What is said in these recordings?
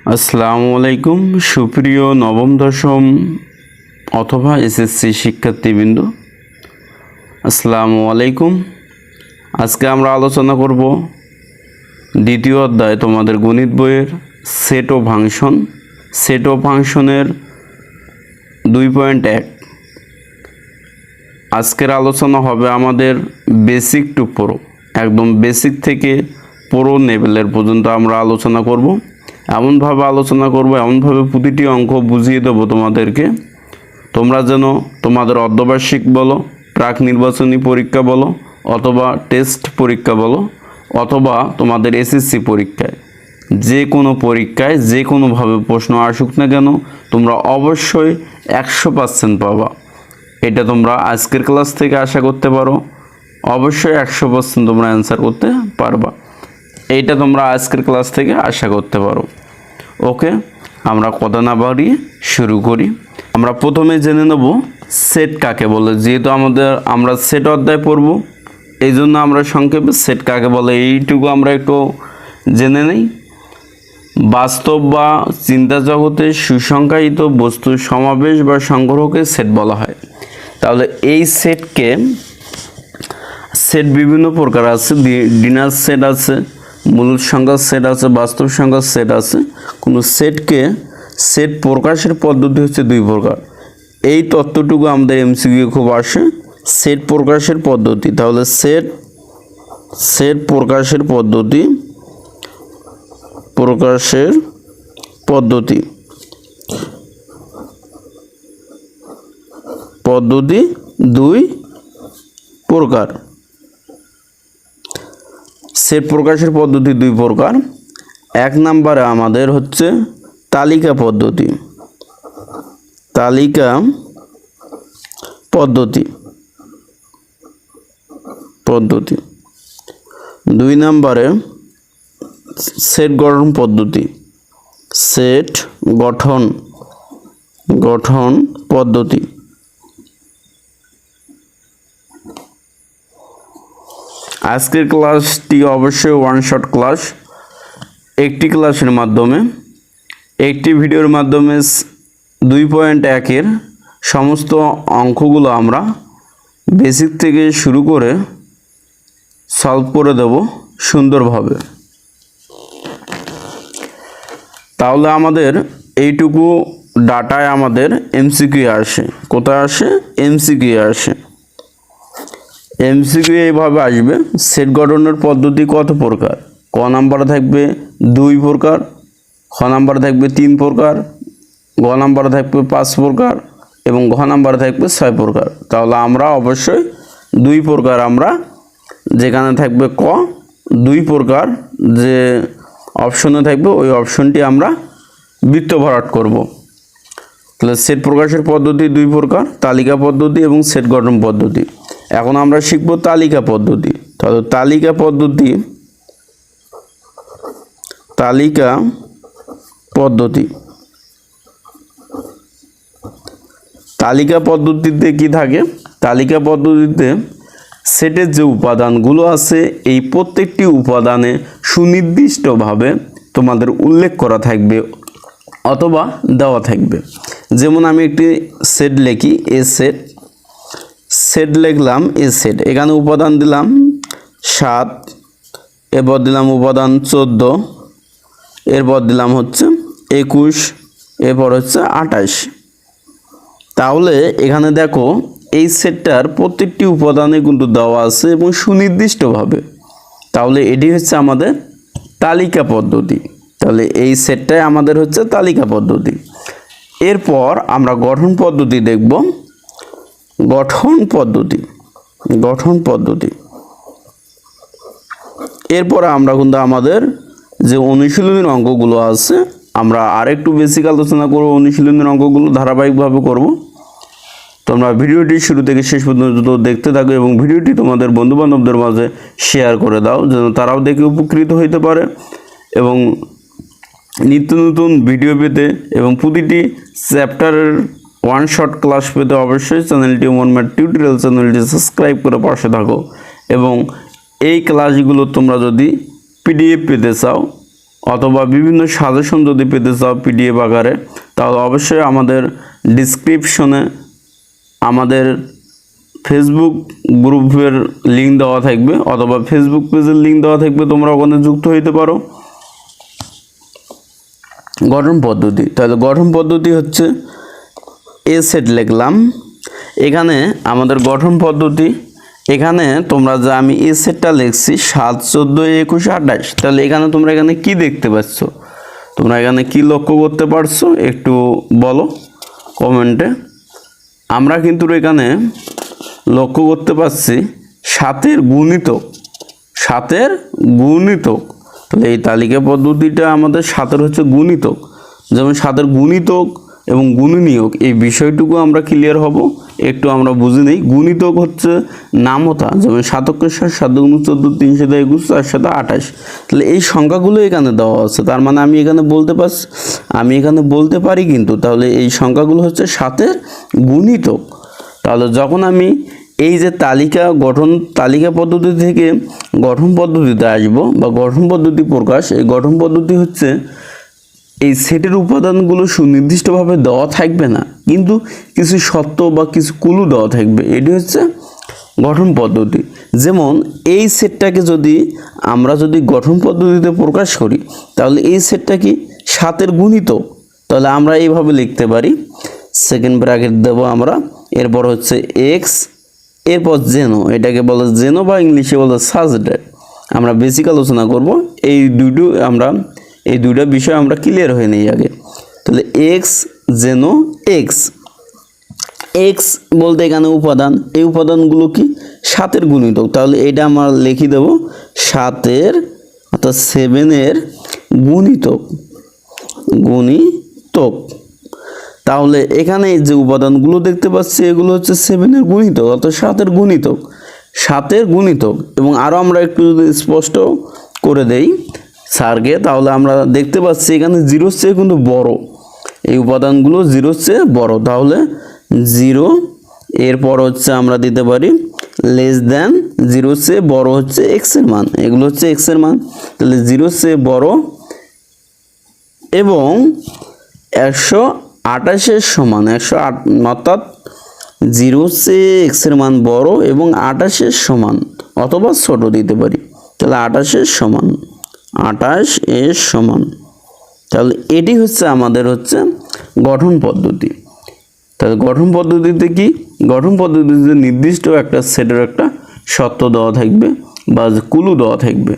আসসালামু আলাইকুম সুপ্রিয় নবম দশম অথবা এসএসসি শিক্ষার্থীবৃন্দ, আসসালামু আলাইকুম। আজকে আমরা আলোচনা করব দ্বিতীয় অধ্যায় তোমাদের গণিত বইয়ের সেট ও ফাংশনের 2.1। আজকের আলোচনা হবে আমাদের বেসিক টু প্রো, একদম বেসিক থেকে প্রো লেভেলের পর্যন্ত আমরা আলোচনা করব। এমনভাবে আলোচনা করব, এমনভাবে প্রতিটি অঙ্ক বুঝিয়ে দেবো তোমাদেরকে, তোমরা যেন তোমাদের অর্ধবার্ষিক বলো, প্রাক নির্বাচনী পরীক্ষা বলো, অথবা টেস্ট পরীক্ষা বলো, অথবা তোমাদের এসএসসি পরীক্ষায়, যে কোনো পরীক্ষায় যে কোনোভাবে প্রশ্ন আসুক না কেন তোমরা অবশ্যই 100% পাবা। এটা তোমরা আজকের ক্লাস থেকে আশা করতে পারো, অবশ্যই 100% তোমরা অ্যান্সার করতে পারবা। এইটা তোমরা আজকের ক্লাস থেকে আশা করতে পারো। ওকে, আমরা কথা না বাড়িয়ে শুরু করি। আমরা প্রথমে জেনে নেব সেট কাকে বলে। যেহেতু আমরা সেট অধ্যায় পড়ব, এই জন্য আমরা সংক্ষেপে সেট কাকে বলে এইটুকু আমরা একটু জেনে নেই। বাস্তব বা চিন্তা জগতে সুসংজ্ঞায়িত বস্তুর সমাবেশ বা সংগ্রহকে সেট বলা হয়। তাহলে এই সেট বিভিন্ন প্রকার আছে। ডিনার সেট আছে, মূল সংখ্যার সেট আছে, বাস্তব সংখ্যার সেট আছে। কোনো সেট প্রকাশের পদ্ধতি হচ্ছে দুই প্রকার। এই তত্ত্বটুকু আমাদের এমসিকিউ খুব আসে, সেট প্রকাশের পদ্ধতি। তাহলে সেট প্রকাশের পদ্ধতি দুই প্রকার। সেট প্রকাশের পদ্ধতি দুই প্রকার। এক নম্বরে আমাদের হচ্ছে তালিকা পদ্ধতি। দুই নম্বরে সেট গঠন পদ্ধতি। আজকের ক্লাসটি অবশ্যই ওয়ান শট ক্লাস। একটি ক্লাসের মাধ্যমে, একটি ভিডিওর মাধ্যমে 2.1-এর সমস্ত অঙ্কগুলো আমরা বেসিক থেকে শুরু করে সলভ করে দেব সুন্দরভাবে। তাহলে আমাদের এইটুকু ডাটায় আমাদের এমসিকিউ আসে। কোথায় আসে? এমসিকিউ আসে। এমসিকিউ এইভাবে আসবে, সেট গঠনের পদ্ধতি কত প্রকার? ক নাম্বারে থাকবে 2 প্রকার, খ নাম্বারে থাকবে 3 প্রকার, গ নাম্বারে থাকবে 5 প্রকার এবং ঘ নাম্বারে থাকবে 6 প্রকার। তাহলে আমরা অবশ্যই 2 প্রকার, আমরা যেখানে থাকবে ক 2 প্রকার যে অপশনে থাকবে ওই অপশনটি আমরা বৃত্ত ভরাট করব। তাহলে সেট প্রকাশের পদ্ধতি 2 প্রকার, তালিকা পদ্ধতি এবং সেট গঠন পদ্ধতি। এখন আমরা শিখব তালিকা পদ্ধতি। তাহলে তালিকা পদ্ধতিতে কি থাকে? তালিকা পদ্ধতিতে সেটের যে উপাদানগুলো আছে এই প্রত্যেকটি উপাদানে সুনির্দিষ্টভাবে তোমাদের উল্লেখ করা থাকবে অথবা দেওয়া থাকবে। যেমন আমি একটি সেট লিখি, সেট লিখলাম সেট, এখানে উপাদান দিলাম 7, এরপর দিলাম উপাদান 14, এরপর দিলাম হচ্ছে 21, এরপর হচ্ছে 28। তাহলে এখানে দেখো এই সেটটার প্রত্যেকটি উপাদানে কিন্তু দেওয়া আছে এবং সুনির্দিষ্টভাবে। তাহলে এটি হচ্ছে আমাদের তালিকা পদ্ধতি। তাহলে এই সেটটাই আমাদের হচ্ছে তালিকা পদ্ধতি। এরপর আমরা গঠন পদ্ধতি দেখব। গঠন পদ্ধতি এরপর আমরা কিন্তু আমাদের যে অনুশীলনের অঙ্কগুলো আছে আমরা আরেকটু বেসিক আলোচনা করব। অনুশীলনের অঙ্কগুলো ধারাবাহিকভাবে করব। তোমরা ভিডিওটি শুরু থেকে শেষ পর্যন্ত দেখতে থাকো এবং ভিডিওটি তোমাদের বন্ধুবান্ধবদের মাঝে শেয়ার করে দাও, যেন তারাও দেখে উপকৃত হইতে পারে এবং নিত্য নতুন ভিডিও পেতে এবং প্রতিটি চ্যাপ্টারের ওয়ান শট ক্লাস পেতে অবশ্যই চ্যানেলটি মনম্যাথ টিউটোরিয়াল চ্যানেলটি সাবস্ক্রাইব করে পাশে থাকো। এবং এই ক্লাসগুলো তোমরা যদি পিডিএফ পেতে চাও অথবা বিভিন্ন সাজেশন যদি পেতে চাও পিডিএফ আকারে, তাহলে অবশ্যই আমাদের ডিসক্রিপশনে আমাদের ফেসবুক গ্রুপের লিঙ্ক দেওয়া থাকবে অথবা ফেসবুক পেজের লিঙ্ক দেওয়া থাকবে, তোমরা ওখানে যুক্ত হইতে পারো। গঠন পদ্ধতি, তাহলে গঠন পদ্ধতি হচ্ছে এ সেট লিখলাম। এখানে আমাদের গঠন পদ্ধতি, এখানে তোমরা যে আমি এ সেটটা লিখছি 7, 14, 21, 28, তাহলে এখানে তোমরা এখানে কি দেখতে পাচ্ছ, তোমরা এখানে কি লক্ষ্য করতে পারছো একটু বলো কমেন্টে। আমরা কিন্তু এখানে লক্ষ্য করতে পারছি 7-এর গুণিতক, 7-এর গুণিতক। তাহলে এই তালিকা পদ্ধতিটা আমাদের 7-এর হচ্ছে গুণিতক, যেমন 7-এর গুণিতক এবং গুণনীয়ক, এই বিষয়টুকু আমরা ক্লিয়ার হব, একটু আমরা বুঝে নেই। গুণিতক হচ্ছে নামতা, যেমন 7 × 7, 7 × 14, 3 × 21, 4 × 28। তাহলে এই সংখ্যাগুলো এখানে দেওয়া আছে, তার মানে আমি এখানে বলতে পারি কিন্তু, তাহলে এই সংখ্যাগুলো হচ্ছে 7-এর গুণিতক। তাহলে যখন আমি এই যে তালিকা পদ্ধতি থেকে গঠন পদ্ধতিতে আসবো বা গঠন পদ্ধতি প্রকাশ, এই গঠন পদ্ধতি হচ্ছে এই সেটের উপাদানগুলো সুনির্দিষ্টভাবে দেওয়া থাকবে না, কিন্তু কিছু শর্ত বা কিছু ক্লু দেওয়া থাকবে, এটি হচ্ছে গঠন পদ্ধতি। যেমন এই সেটটাকে আমরা যদি গঠন পদ্ধতিতে প্রকাশ করি, তাহলে এই সেটটা কি 7-এর গুণিতক। তাহলে আমরা এইভাবে লিখতে পারি, সেকেন্ড ব্র্যাকেট দেব আমরা, এরপর হচ্ছে এক্স, এরপর জেনো, এটাকে বলে জেনো বা ইংলিশে বলে সাজেটেড। আমরা বেসিক আলোচনা করব, এই দুইটা বিষয় আমরা ক্লিয়ার হয়ে নেই আগে। তাহলে এক্স জেনো এক্স বলতে এখানে উপাদান, এই উপাদানগুলো কি 7-এর গুণিতক। তাহলে এটা আমরা লিখে দেব 7-এর অর্থাৎ 7-এর গুণিতক। তাহলে এখানে যে উপাদানগুলো দেখতে পাচ্ছি এগুলো হচ্ছে 7-এর গুণিতক অর্থাৎ 7-এর গুণিতক। এবং আরও আমরা একটু যদি স্পষ্ট করে দেই স্যারকে, তাহলে আমরা দেখতে পাচ্ছি এখানে 0-র চেয়ে কিন্তু বড়, এই উপাদানগুলো 0-র চেয়ে বড়। তাহলে 0, এরপর হচ্ছে আমরা দিতে পারি লেস দ্যান, 0-র চেয়ে বড় হচ্ছে এক্সের মান, এগুলো হচ্ছে এক্সের মান। তাহলে 0-র চেয়ে বড় এবং 128-এর সমান, 108, অর্থাৎ 0-র চেয়ে এক্সের মান বড় এবং 28-এর সমান অথবা ছোট দিতে পারি। তাহলে 28-এর সমান। তাহলে এটি হচ্ছে আমাদের গঠন পদ্ধতি। তাহলে গঠন পদ্ধতিতে কি, গঠন পদ্ধতিতে নির্দিষ্ট একটা সেটের একটা শর্ত দেওয়া থাকবে বা ক্লু দেওয়া থাকবে।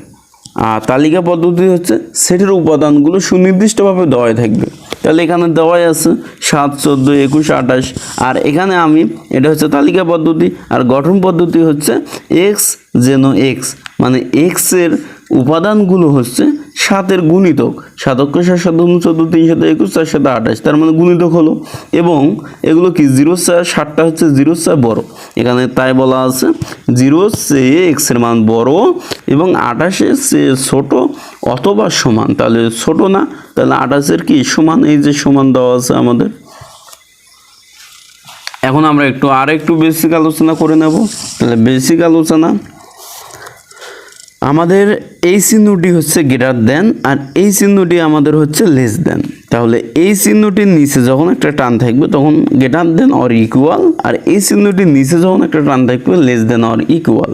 আর তালিকা পদ্ধতি হচ্ছে সেটের উপাদানগুলো সুনির্দিষ্টভাবে দেওয়া থাকবে। তাহলে এখানে দেওয়াই আছে 7, 14, 21, 28। আর এখানে এটা হচ্ছে তালিকা পদ্ধতি, আর গঠন পদ্ধতি হচ্ছে এক্স জেনো এক্স, মানে এক্সের উপাদানগুলো হচ্ছে 7-এর গুণিতক, 7 × 7, 7 × 14, 3 × 21, 4 × 28, তার মানে গুণিতক হলো। এবং এগুলো কি 0-র চেয়ে 7টা হচ্ছে 0-র চেয়ে বড়, এখানে তাই বলা আছে 0-র চেয়ে এক্সের মান বড় এবং 28-এর চেয়ে ছোট অথবা সমান। তাহলে ছোট না, তাহলে 28-এর কি সমান, এই যে সমান দেওয়া আছে আমাদের। এখন আমরা একটু বেসিক আলোচনা করে নেব। তাহলে বেসিক আলোচনা, আমাদের এই চিহ্নটি হচ্ছে গ্রেটার দেন আর এই চিহ্নটি আমাদের হচ্ছে লেস দেন। তাহলে এই চিহ্নটির নিচে যখন একটা টান থাকবে তখন গ্রেটার দেন অর ইকুয়াল, আর এই চিহ্নটির নিচে যখন একটা টান থাকবে লেস দেন অর ইকুয়াল।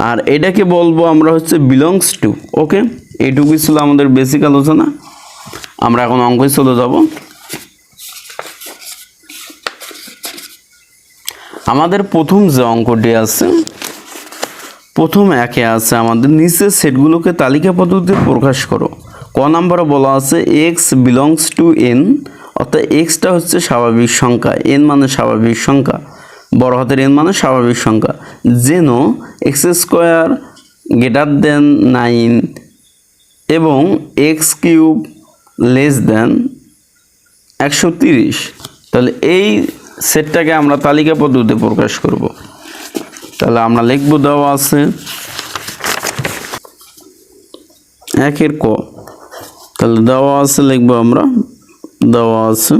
আর এটাকে বলবো আমরা হচ্ছে বিলংস টু। ওকে, এইটুকুই ছিল আমাদের বেসিক আলোচনা। আমরা এখন অঙ্কে চলে যাব। আমাদের প্রথম যে অঙ্কটি আছে, প্রথম একে আছে আমাদের নিচের সেটগুলোকে তালিকা পদ্ধতিতে প্রকাশ করো। ক নাম্বারে বলা আছে এক্স বিলংস টু এন, অর্থাৎ এক্সটা হচ্ছে স্বাভাবিক সংখ্যা, এন মানে স্বাভাবিক সংখ্যা, বড় হাতের এন মানে স্বাভাবিক সংখ্যা। যেন x² গ্রেটার দেন 9 এবং x³ লেস দেন 130। তাহলে এই সেটটাকে আমরা তালিকা পদ্ধতিতে প্রকাশ করব। তাহলে আমরা লিখব, দেওয়া আছে 1-এর ক, তাহলে দেওয়া আছে লিখব আমরা, দেওয়া আছে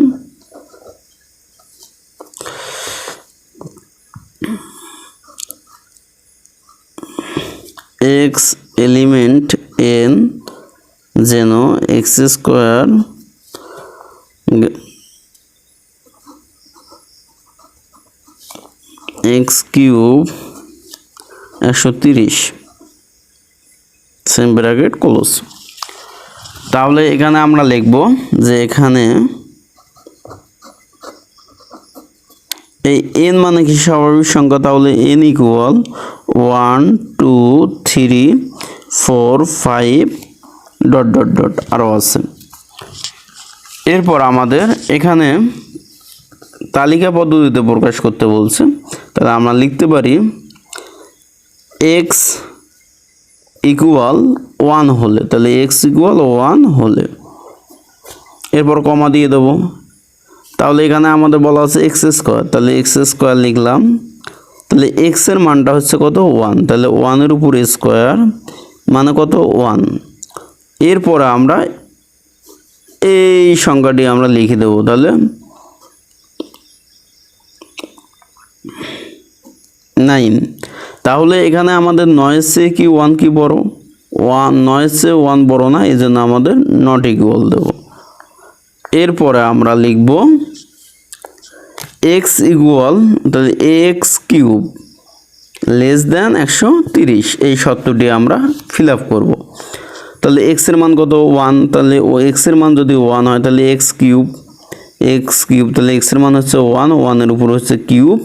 x এলিমেন্ট n যেন x square x cube 130 same bracket close. তাহলে এখানে আমরা লিখব যে এখানে এই n মানে কি স্বাভাবিক সংখ্যা, তাহলে n equal 1 2 3 4 5 dot dot dot আরও আছে। এরপর আমাদের এখানে তালিকা পদ্ধতিতে প্রকাশ করতে বলছে, তাহলে আমরা লিখতে পারি x ইকুয়াল 1 হলে, তাহলে x ইকুয়াল 1 হলে এরপর কমা দিয়ে দেব। তাহলে এখানে আমাদের বলা আছে এক্স স্কোয়ার, তাহলে এক্স স্কোয়ার লিখলাম, তাহলে এক্স এর মানটা হচ্ছে কত 1, তাহলে 1 এর উপর স্কোয়ার মানে কত 1। এরপরে আমরা এই সংখ্যাটি আমরা লিখে দেব, তাহলে 9। তাহলে এখানে আমাদের 9 এর চেয়ে কি 1 কি বড়, 9 এর চেয়ে 1 বড় না, এই জন্য আমাদের নট ইকুয়াল দেব। এরপরে আমরা লিখব x ইকুয়াল, তাহলে এক্স কিউব লেস দেন 130, এই শর্তটি আমরা ফিল আপ করবো। তাহলে x এর মান কত 1, তাহলে x এর মান যদি 1 হয় তাহলে x কিউব তাহলে x এর মান হচ্ছে 1, 1 এর উপর হচ্ছে কিউব,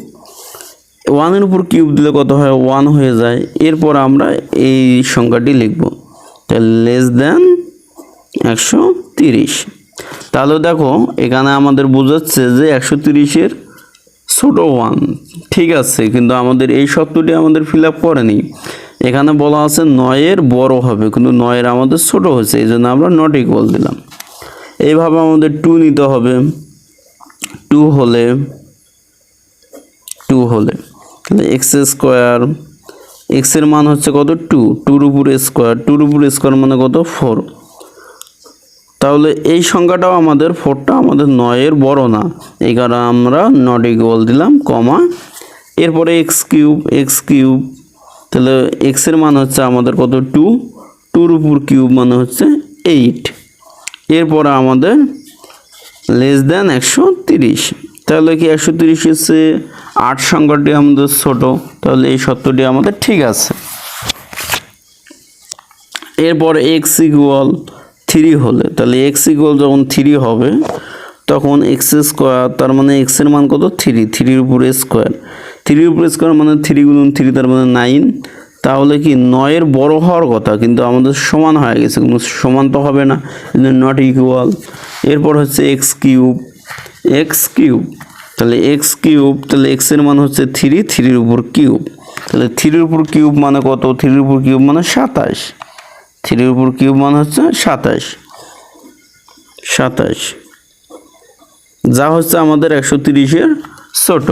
1 এর উপর কিউব দিলে কত হয় 1 হয়ে যায়। এরপর আমরা এই সংখ্যাটি লিখব, তাহলে লেস দেন 130। তাহলে দেখো এখানে আমাদের বোঝাচ্ছে যে 130-এর ছোট 1, ঠিক আছে, কিন্তু আমাদের এই শর্তটি আমাদের ফিল আপ করেনি। এখানে বলা আছে 9 এর বড় হবে, কিন্তু 9 এর আমাদের ছোট হয়েছে, এই জন্য আমরা নট ইকুয়াল দিলাম। এইভাবে আমাদের 2 নিতে হবে, 2 হলে তাহলে এক্স স্কোয়ার, এক্স এর মান হচ্ছে কত 2, 2 এর উপর স্কোয়ার, 2 এর উপর স্কোয়ার মানে কত 4। তাহলে এই সংখ্যাটাও আমাদের 4টা আমাদের 9 এর বড় না, এই কারণে আমরা নট ইকুয়াল দিলাম কমা। এরপরে এক্স কিউব, তাহলে এক্স এর মান হচ্ছে আমাদের কত 2, 2 এর উপর কিউব মানে হচ্ছে 8। এরপরে আমাদের লেস দেন 130, তাহলে কি 130 এর চেয়ে 8 সংখ্যাটি আমাদের ছোট, তাহলে এই শর্তটি আমাদের ঠিক আছে। এরপর এক্স ইকুয়াল 3 হলে, তাহলে এক্স ইকুয়াল যখন 3 হবে তখন এক্স স্কোয়ার, তার মানে এক্স এর মান কত 3, 3 এর উপর স্কোয়ার, 3 এর উপর স্কোয়ার মানে 3 গুণন 3 তার মানে 9। তাহলে কি 9 এর বড় হওয়ার কথা, কিন্তু আমাদের সমান হয়ে গেছে, কিন্তু সমান তো হবে না, নট ইকুয়াল। এরপর হচ্ছে এক্স কিউব, তাহলে এক্স কিউব, তাহলে এক্স এর মান হচ্ছে 3, 3 এর উপর কিউব, তাহলে 3 এর উপর কিউব মানে কত, 3 এর উপর কিউব মানে 27, 3 এর উপর কিউব মানে হচ্ছে 27, যা হচ্ছে আমাদের 130-এর ছোট।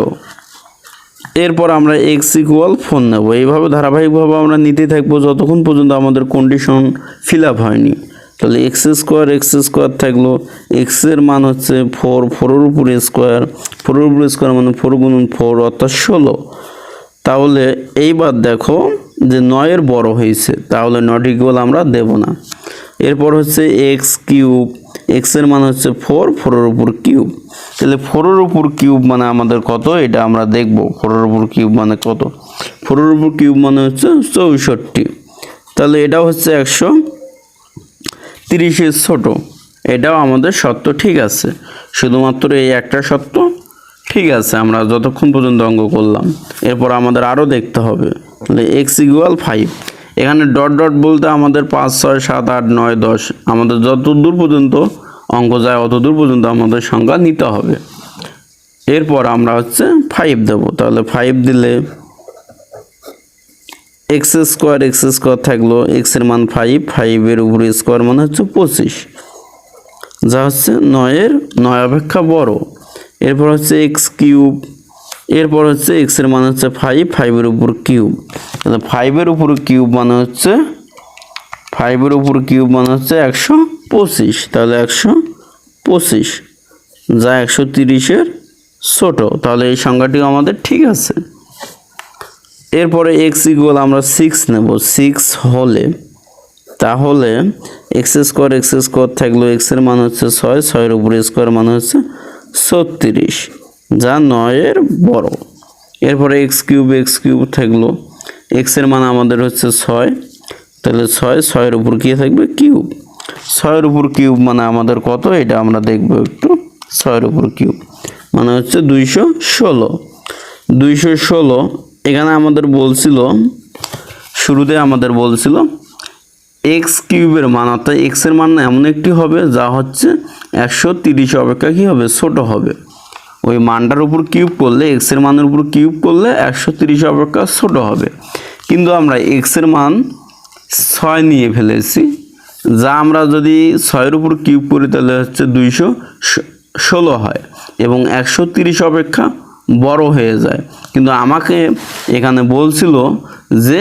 এরপর আমরা এক্স ইকুয়াল 4 নেব, এইভাবে ধারাবাহিকভাবে আমরা নিতে থাকবো যতক্ষণ পর্যন্ত আমাদের কন্ডিশন ফিল আপ হয়নি। তাহলে এক্স স্কোয়ার থাকলো, এক্স এর মান হচ্ছে 4, 4 এর উপর স্কোয়ার, 4 এর উপর স্কোয়ার মানে 4 গুণন 4 অর্থাৎ 16। তাহলে এইবার দেখো যে 9 এর বড় হয়েছে, তাহলে নট ইকুয়াল আমরা দেব না। এরপর হচ্ছে এক্স কিউব, এক্স এর মান হচ্ছে 4, 4 এর উপর কিউব, তাহলে 4 এর উপর কিউব মানে আমাদের কত, এটা আমরা দেখব 4 এর উপর কিউব মানে কত, 4 এর উপর কিউব মানে হচ্ছে 64, তাহলে এটা হচ্ছে 130-এর ছোট, এটাও আমাদের শর্ত ঠিক আছে। শুধুমাত্র এই একটা শর্ত ঠিক আছে আমরা যতক্ষণ পর্যন্ত অঙ্ক করলাম। এরপর আমাদের আরও দেখতে হবে, তাহলে এক্স ইকুয়াল 5, এখানে ডট ডট বলতে আমাদের 5 6 7 8 9 10, আমাদের যত দূর পর্যন্ত অঙ্ক যায় অত দূর পর্যন্ত আমাদের সংখ্যা নিতে হবে। এরপর আমরা হচ্ছে 5 দেব, তাহলে 5 দিলে এক্স স্কোয়ার থাকলো, এক্স এর মান 5, 5 এর উপর স্কোয়ার মানে হচ্ছে 25, যা হচ্ছে 9 অপেক্ষা বড়। এরপর হচ্ছে এক্স কিউব, এরপর হচ্ছে এক্স এর মান হচ্ছে 5, 5 এর উপর কিউব, তাহলে 5 এর উপর কিউব মানে হচ্ছে 125, তাহলে 125, যা 130-এর ছোট, তাহলে এই সংখ্যাটিও আমাদের ঠিক আছে। এরপরে এক্স ইকুয়াল আমরা 6 নেব, 6 হলে, তাহলে এক্স স্কোয়ার থাকলো, এক্স এর মান হচ্ছে 6, 6 এর উপর স্কোয়ার মান হচ্ছে 36, যা 9 এর বড়। এরপরে এক্স কিউব থাকলো, এক্স এর মান আমাদের হচ্ছে 6, তাহলে 6 এর উপর কি থাকবে কিউব, 6 এর উপর কিউব মানে আমাদের কত এটা আমরা দেখব একটু। 6 এর উপর কিউব মানে হচ্ছে 216। এখানে আমাদের বলছিল, শুরুতে আমাদের বলছিল এক্স কিউবের মান, অর্থাৎ এক্স এর মান এমন একটি হবে যা হচ্ছে 130 অপেক্ষা কি হবে ছোট হবে। ওই মানটার উপর কিউব করলে, এক্স এর মানের উপর কিউব করলে 130 অপেক্ষা ছোট হবে। কিন্তু আমরা এক্স এর মান 6 নিয়ে ফেলেছি, যা আমরা যদি 6 এর উপর কিউব করি তাহলে হচ্ছে 216 হয় এবং 130 অপেক্ষা বড় হয়ে যায়। কিন্তু আমাকে এখানে বলছিল যে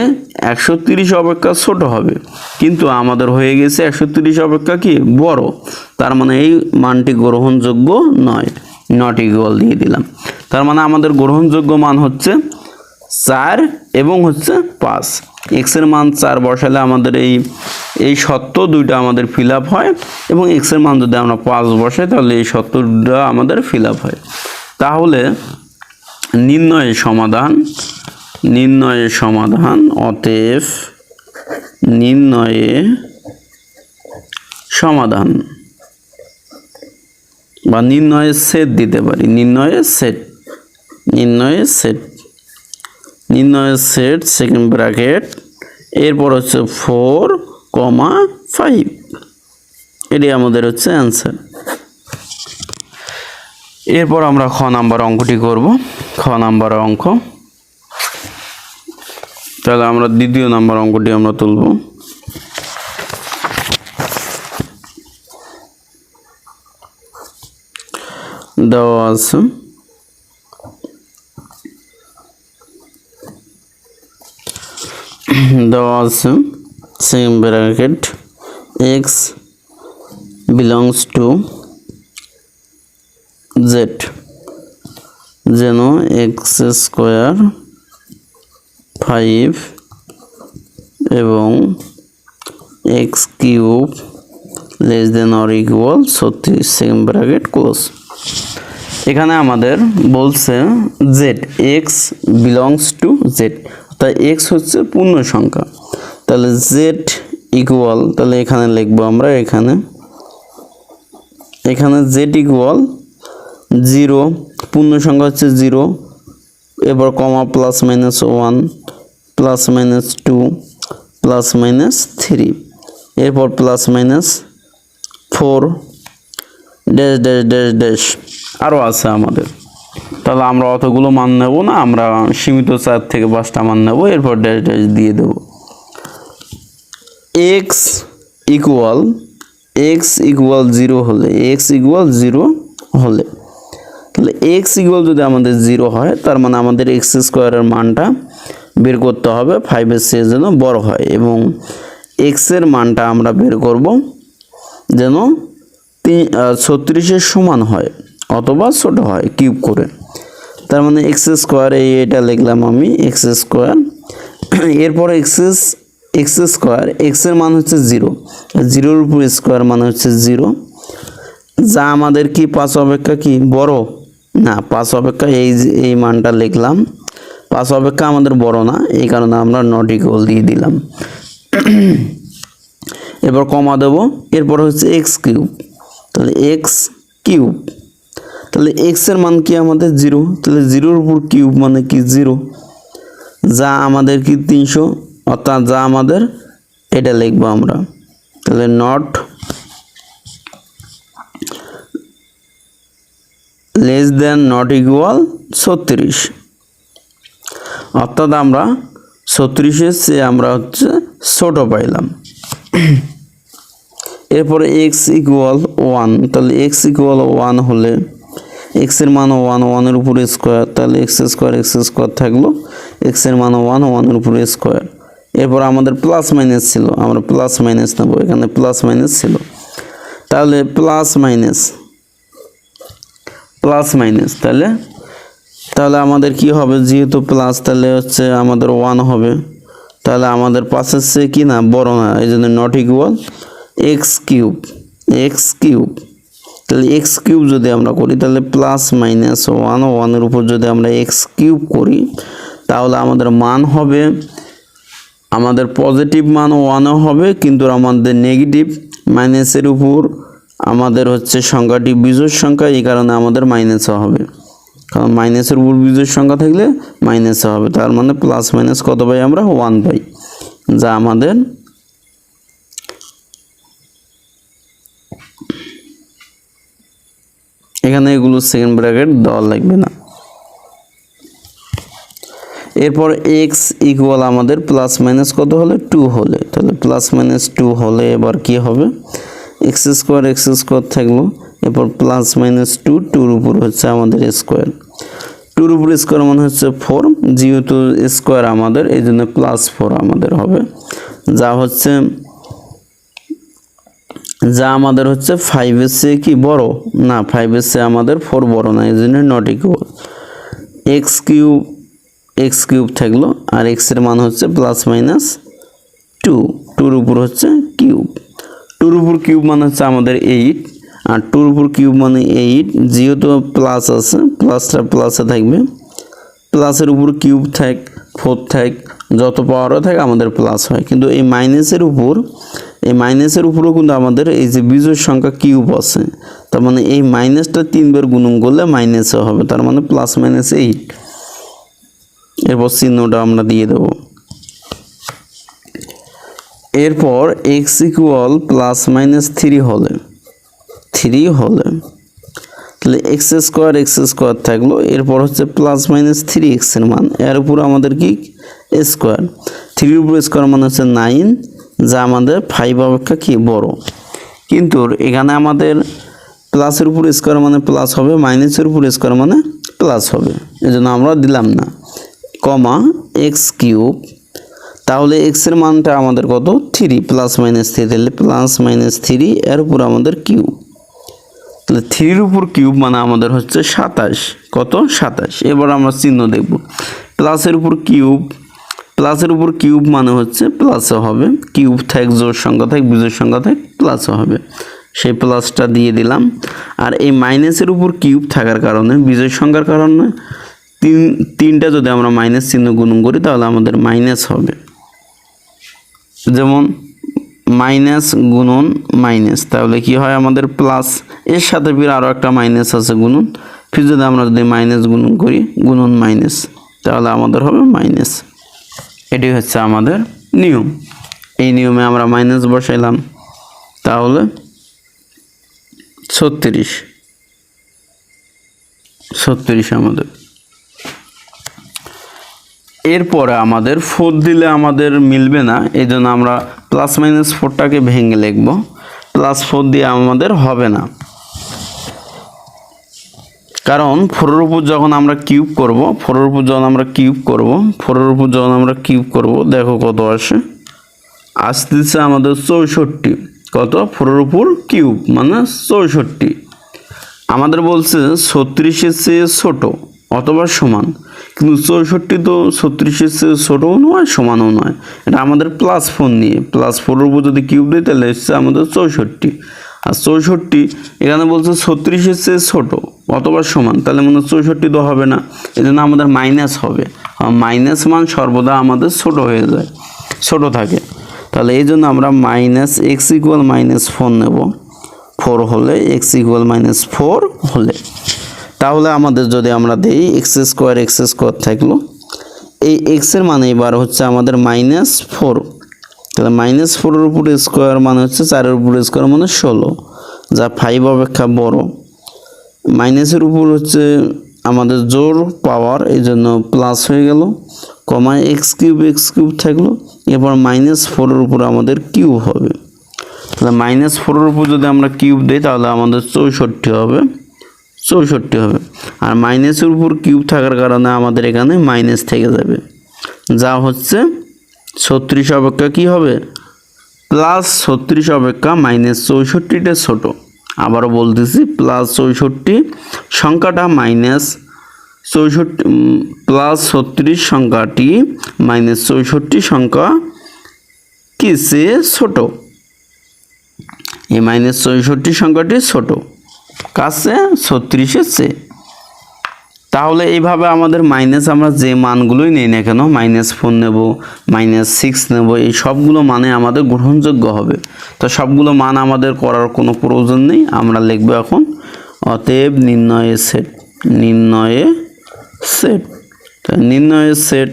130 অপেক্ষা ছোট হবে, কিন্তু আমাদের হয়ে গেছে 130 অপেক্ষা কি বড়, তার মানে এই মানটি গ্রহণযোগ্য নয়, নট ইকুয়াল দিয়ে দিলাম। তার মানে আমাদের গ্রহণযোগ্য মান হচ্ছে 4 এবং হচ্ছে 5। এক্স এর মান 4 বসালে আমাদের এই শর্ত দুইটা আমাদের ফিল আপ হয়, এবং এক্স এর মান যদি আমরা 5 বসাই তাহলে এই শর্তটা আমাদের ফিল আপ হয়। তাহলে নির্ণয়ের সমাধান অতএব নির্ণয়ের সমাধান বা নির্ণয়ের সেট দিতে পারি, নির্ণয়ের সেট সেকেন্ড ব্র্যাকেট, এরপর হচ্ছে 4, 5, এটি আমাদের হচ্ছে অ্যান্সার। এরপর আমরা খ নাম্বার অঙ্কটি করব। খ নাম্বার অঙ্ক, তাহলে আমরা দ্বিতীয় নাম্বার অঙ্কটি আমরা তুলব। দেওয়া আছে same bracket x belongs to Z, যেন এক্স স্কোয়ার 5 এবং x cube less than or equal 36 second bracket close. এখানে আমাদের বলছে Z, x belongs to Z, তাই এক্স হচ্ছে পূর্ণ সংখ্যা, তাহলে জেড ইকুয়াল, তাহলে এখানে লিখবো আমরা, এখানে জেড ইকুয়াল 0, পূর্ণ সংখ্যা হচ্ছে 0, এবার কমা plus minus 1 plus minus 2 plus minus 3, এরপর plus minus 4 dash dash dash dash আরও আছে আমাদের। তাহলে আমরা অতগুলো মান নেব না, আমরা সীমিত 4 থেকে 5টা মান নেব, এরপর ড্যাশ ড্যাশ দিয়ে দেব। এক্স ইকুয়াল 0 হলে, তাহলে এক্স ইকুয়াল যদি আমাদের 0 হয়, তার মানে আমাদের এক্স স্কোয়ারের মানটা বের করতে হবে 5-এর চেয়ে যেন বড় হয়, এবং এক্স এর মানটা আমরা বের করব যেন 36-এর সমান হয় অথবা ছোট হয় কিউব করে। তার মানে এক্স স্কোয়ার, এটা লিখলাম আমি এক্স স্কোয়ার, এরপর এক্স স্কোয়ার, এক্স এর মান হচ্ছে 0, 0-এর উপর স্কোয়ার মানে হচ্ছে 0, যা আমাদের কি 5 অপেক্ষা কি বড় না, 5 অপেক্ষা এই মানটা লিখলাম, 5 অপেক্ষা আমাদের বড় না, এই কারণে আমরা নট ইকুয়াল দিয়ে দিলাম। এবার কমা দেব, এরপর হচ্ছে এক্স কিউব, তাহলে এক্স কিউব, তাহলে এক্স এর মান কি আমাদের 0, তাহলে 0-এর উপর কিউব মানে কি 0, যা আমাদের কি 300, অর্থাৎ যা আমাদের এটা লিখবো আমরা, তাহলে not less than not equal 36, অর্থাৎ আমরা 36-এর চেয়ে আমরা হচ্ছে ছোট পাইলাম। এরপরে এক্স ইকুয়াল 1, তাহলে এক্স ইকুয়াল 1 হলে এক্স এর মান 1, 1-এর উপরে স্কোয়ার, তাহলে এক্স স্কোয়ার থাকলো, এক্স এর মান 1, 1-এর উপরে স্কোয়ার, এরপর আমাদের প্লাস মাইনাস ছিল, আমরা প্লাস মাইনাস নেব, এখানে প্লাস মাইনাস ছিল, তাহলে প্লাস মাইনাস, তাহলে আমাদের কি হবে, যেহেতু প্লাস তাহলে হচ্ছে আমাদের 1 হবে, তাহলে আমাদের 5-এর চেয়ে কি না বড় না, এই জন্য not equal, x cube, x cube, তাহলে এক্স কিউব যদি আমরা করি তাহলে প্লাস মাইনাস ওয়ান, ওয়ানের উপর যদি আমরা এক্স কিউব করি তাহলে আমাদের মান হবে, আমাদের পজিটিভ মান ওয়ানও হবে, কিন্তু আমাদের নেগেটিভ মাইনাসের উপর আমাদের হচ্ছে সংখ্যাটি বিজোড় সংখ্যা, এই কারণে আমাদের মাইনাসও হবে, কারণ মাইনাসের উপর বিজোড় সংখ্যা থাকলে মাইনাসও হবে। তার মানে প্লাস মাইনাস কত পাই আমরা? 1 পাই, যা আমাদের এখানে এগুলো সেকেন্ড ব্র্যাকেট দেওয়া লাগবে না। এরপর এক্স ইকুয়াল আমাদের প্লাস মাইনাস কত হলে? 2 হলে, তাহলে প্লাস মাইনাস 2 হলে এবার কি হবে? এক্স স্কোয়ার থাকলো, এরপর প্লাস মাইনাস 2, 2-র উপর হচ্ছে আমাদের স্কোয়ার, 2-র উপর স্কোয়ার মানে হচ্ছে 4, যেহেতু স্কোয়ার আমাদের এই জন্য প্লাস 4 আমাদের হবে, যা আমাদের হচ্ছে 5-এর চেয়ে কি বড় না, 5-এর চেয়ে আমাদের 4 বড় না, এই জন্য নট ইকুয়াল। এক্স কিউব থাকলো, আর এক্স এর মান হচ্ছে প্লাস মাইনাস 2, 2-র উপর হচ্ছে কিউব, 2-র উপর কিউব মানে হচ্ছে আমাদের 8, আর 2-র উপর কিউব মানে 8, যেহেতু প্লাস আছে প্লাসটা প্লাসে থাকবে, প্লাসের উপর কিউব থাক 4 থাক, যত পাওয়ারও থাকে আমাদের প্লাস হয়, কিন্তু এই মাইনাসের উপরও কিন্তু আমাদের এই যে বিজোড় সংখ্যা কিউব আছে, তার মানে এই মাইনাসটা 3 বার গুণন করলে মাইনাসও হবে, তার মানে প্লাস মাইনাস 8। এরপর চিহ্নটা আমরা দিয়ে দেব। এরপর এক্স ইকুয়াল প্লাস মাইনাস 3 হলে তাহলে এক্স স্কোয়ার থাকলো, এরপর হচ্ছে প্লাস মাইনাস 3x এর মান, এর উপর আমাদের কি স্কোয়ার, 3-র উপর স্কোয়ার মানে হচ্ছে 9, যা আমাদের 5 অপেক্ষা কি বড়, কিন্তু এখানে আমাদের প্লাসের উপর স্কোয়ার মানে প্লাস হবে, মাইনাসের উপর স্কোয়ার মানে প্লাস হবে, এজন্য আমরা দিলাম না, কমা এক্স কিউব, তাহলে এক্স এর মানটা আমাদের কত? 3 প্লাস মাইনাস 3, তাহলে প্লাস মাইনাস 3 এর উপর আমাদের কিউব, তাহলে 3-র উপর কিউব মানে আমাদের হচ্ছে 27, কত? 27। এবার আমরা চিহ্ন দেখব, প্লাসের উপর কিউব মানে হচ্ছে প্লাসও হবে, কিউব থাক জোড় সংখ্যা থাক বিজোড় সংখ্যা থাক প্লাসও হবে, সেই প্লাসটা দিয়ে দিলাম। আর এই মাইনাসের উপর কিউব থাকার কারণে বিজোড় সংখ্যার কারণে তিনটা যদি আমরা মাইনাস চিহ্ন গুণন করি তাহলে আমাদের মাইনাস হবে, যেমন মাইনাস গুণন মাইনাস, তাহলে কি হয় আমাদের প্লাস, এর সাথে ফির আরও একটা মাইনাস আছে গুণন, ফির যদি আমরা মাইনাস গুণন করি গুণন মাইনাস, তাহলে আমাদের হবে মাইনাস। এটি হচ্ছে আমাদের নিয়ম, এই নিয়মে আমরা মাইনাস বসাইলাম, তাহলে 36 আমাদের। এরপরে আমাদের 4 দিলে আমাদের মিলবে না, এই জন্য আমরা প্লাস মাইনাস 4টাকে ভেঙে লিখব, প্লাস 4 দিয়ে আমাদের হবে না, কারণ 4-এর উপর যখন আমরা কিউব করব, দেখো কত আসতেছে আমাদের 64, কত? 4-এর উপর কিউব মানে 64, আমাদের বলছে 36-এর চেয়ে ছোট অথবা সমান, কিন্তু 64 তো 36-এর চেয়ে ছোটও নয় সমানও নয়, এটা আমাদের প্লাস 4 নিয়ে, প্লাস 4-এর উপর যদি কিউব দিই তাহলে হচ্ছে আমাদের 64, আর 64 এখানে বলছে 36-এর চেয়ে ছোট অথবা সমান, তাহলে মনে 64 তো হবে না, এই জন্য আমাদের মাইনাস হবে, মাইনাস মান সর্বদা আমাদের ছোট হয়ে যায়, ছোট থাকে, তাহলে এই জন্য আমরা মাইনাস এক্স ইকুয়াল মাইনাস 4 নেব, 4 হলে এক্স ইকুয়াল মাইনাস 4 হলে, তাহলে আমাদের যদি আমরা দিই এক্স স্কোয়ার থাকলো, এই এক্স এর মানে এবার হচ্ছে আমাদের -4, তাহলে -4-এর উপর স্কোয়ার মানে হচ্ছে 4-এর উপর স্কোয়ার মানে 16, যা 5 অপেক্ষা বড়, মাইনাসের উপর হচ্ছে আমাদের জোর পাওয়ার, এই জন্য প্লাস হয়ে গেল, কমা এক্স কিউব থাকলো, এরপর -4-এর উপর আমাদের কিউব হবে, তাহলে -4-এর উপর যদি আমরা কিউব দিই তাহলে আমাদের 64 হবে, আর মাইনাসের উপর কিউব থাকার কারণে আমাদের এখানে মাইনাস থেকে যাবে, যা হচ্ছে 36 অপেক্ষা কি হবে? প্লাস 36 অপেক্ষা -64টা ছোট, আবারও বলতেছি প্লাস 64 সংখ্যাটা প্লাস 36 সংখ্যাটি -64 সংখ্যা কি চেয়ে ছোট, এই -64 সংখ্যাটি ছোট, কাছে 36-এর চেয়ে। তাহলে এইভাবে আমাদের মাইনাস আমরা যে মানগুলোই নেই না কেন, -4 নেব, -6 নেব, এই সবগুলো মানে আমাদের গ্রহণযোগ্য হবে। তো সবগুলো মান আমাদের করার কোনো প্রয়োজন নেই, আমরা লিখব এখন অতএব নির্ণয়ের সেট। নির্ণয়ের সেট, নির্ণয়ের সেট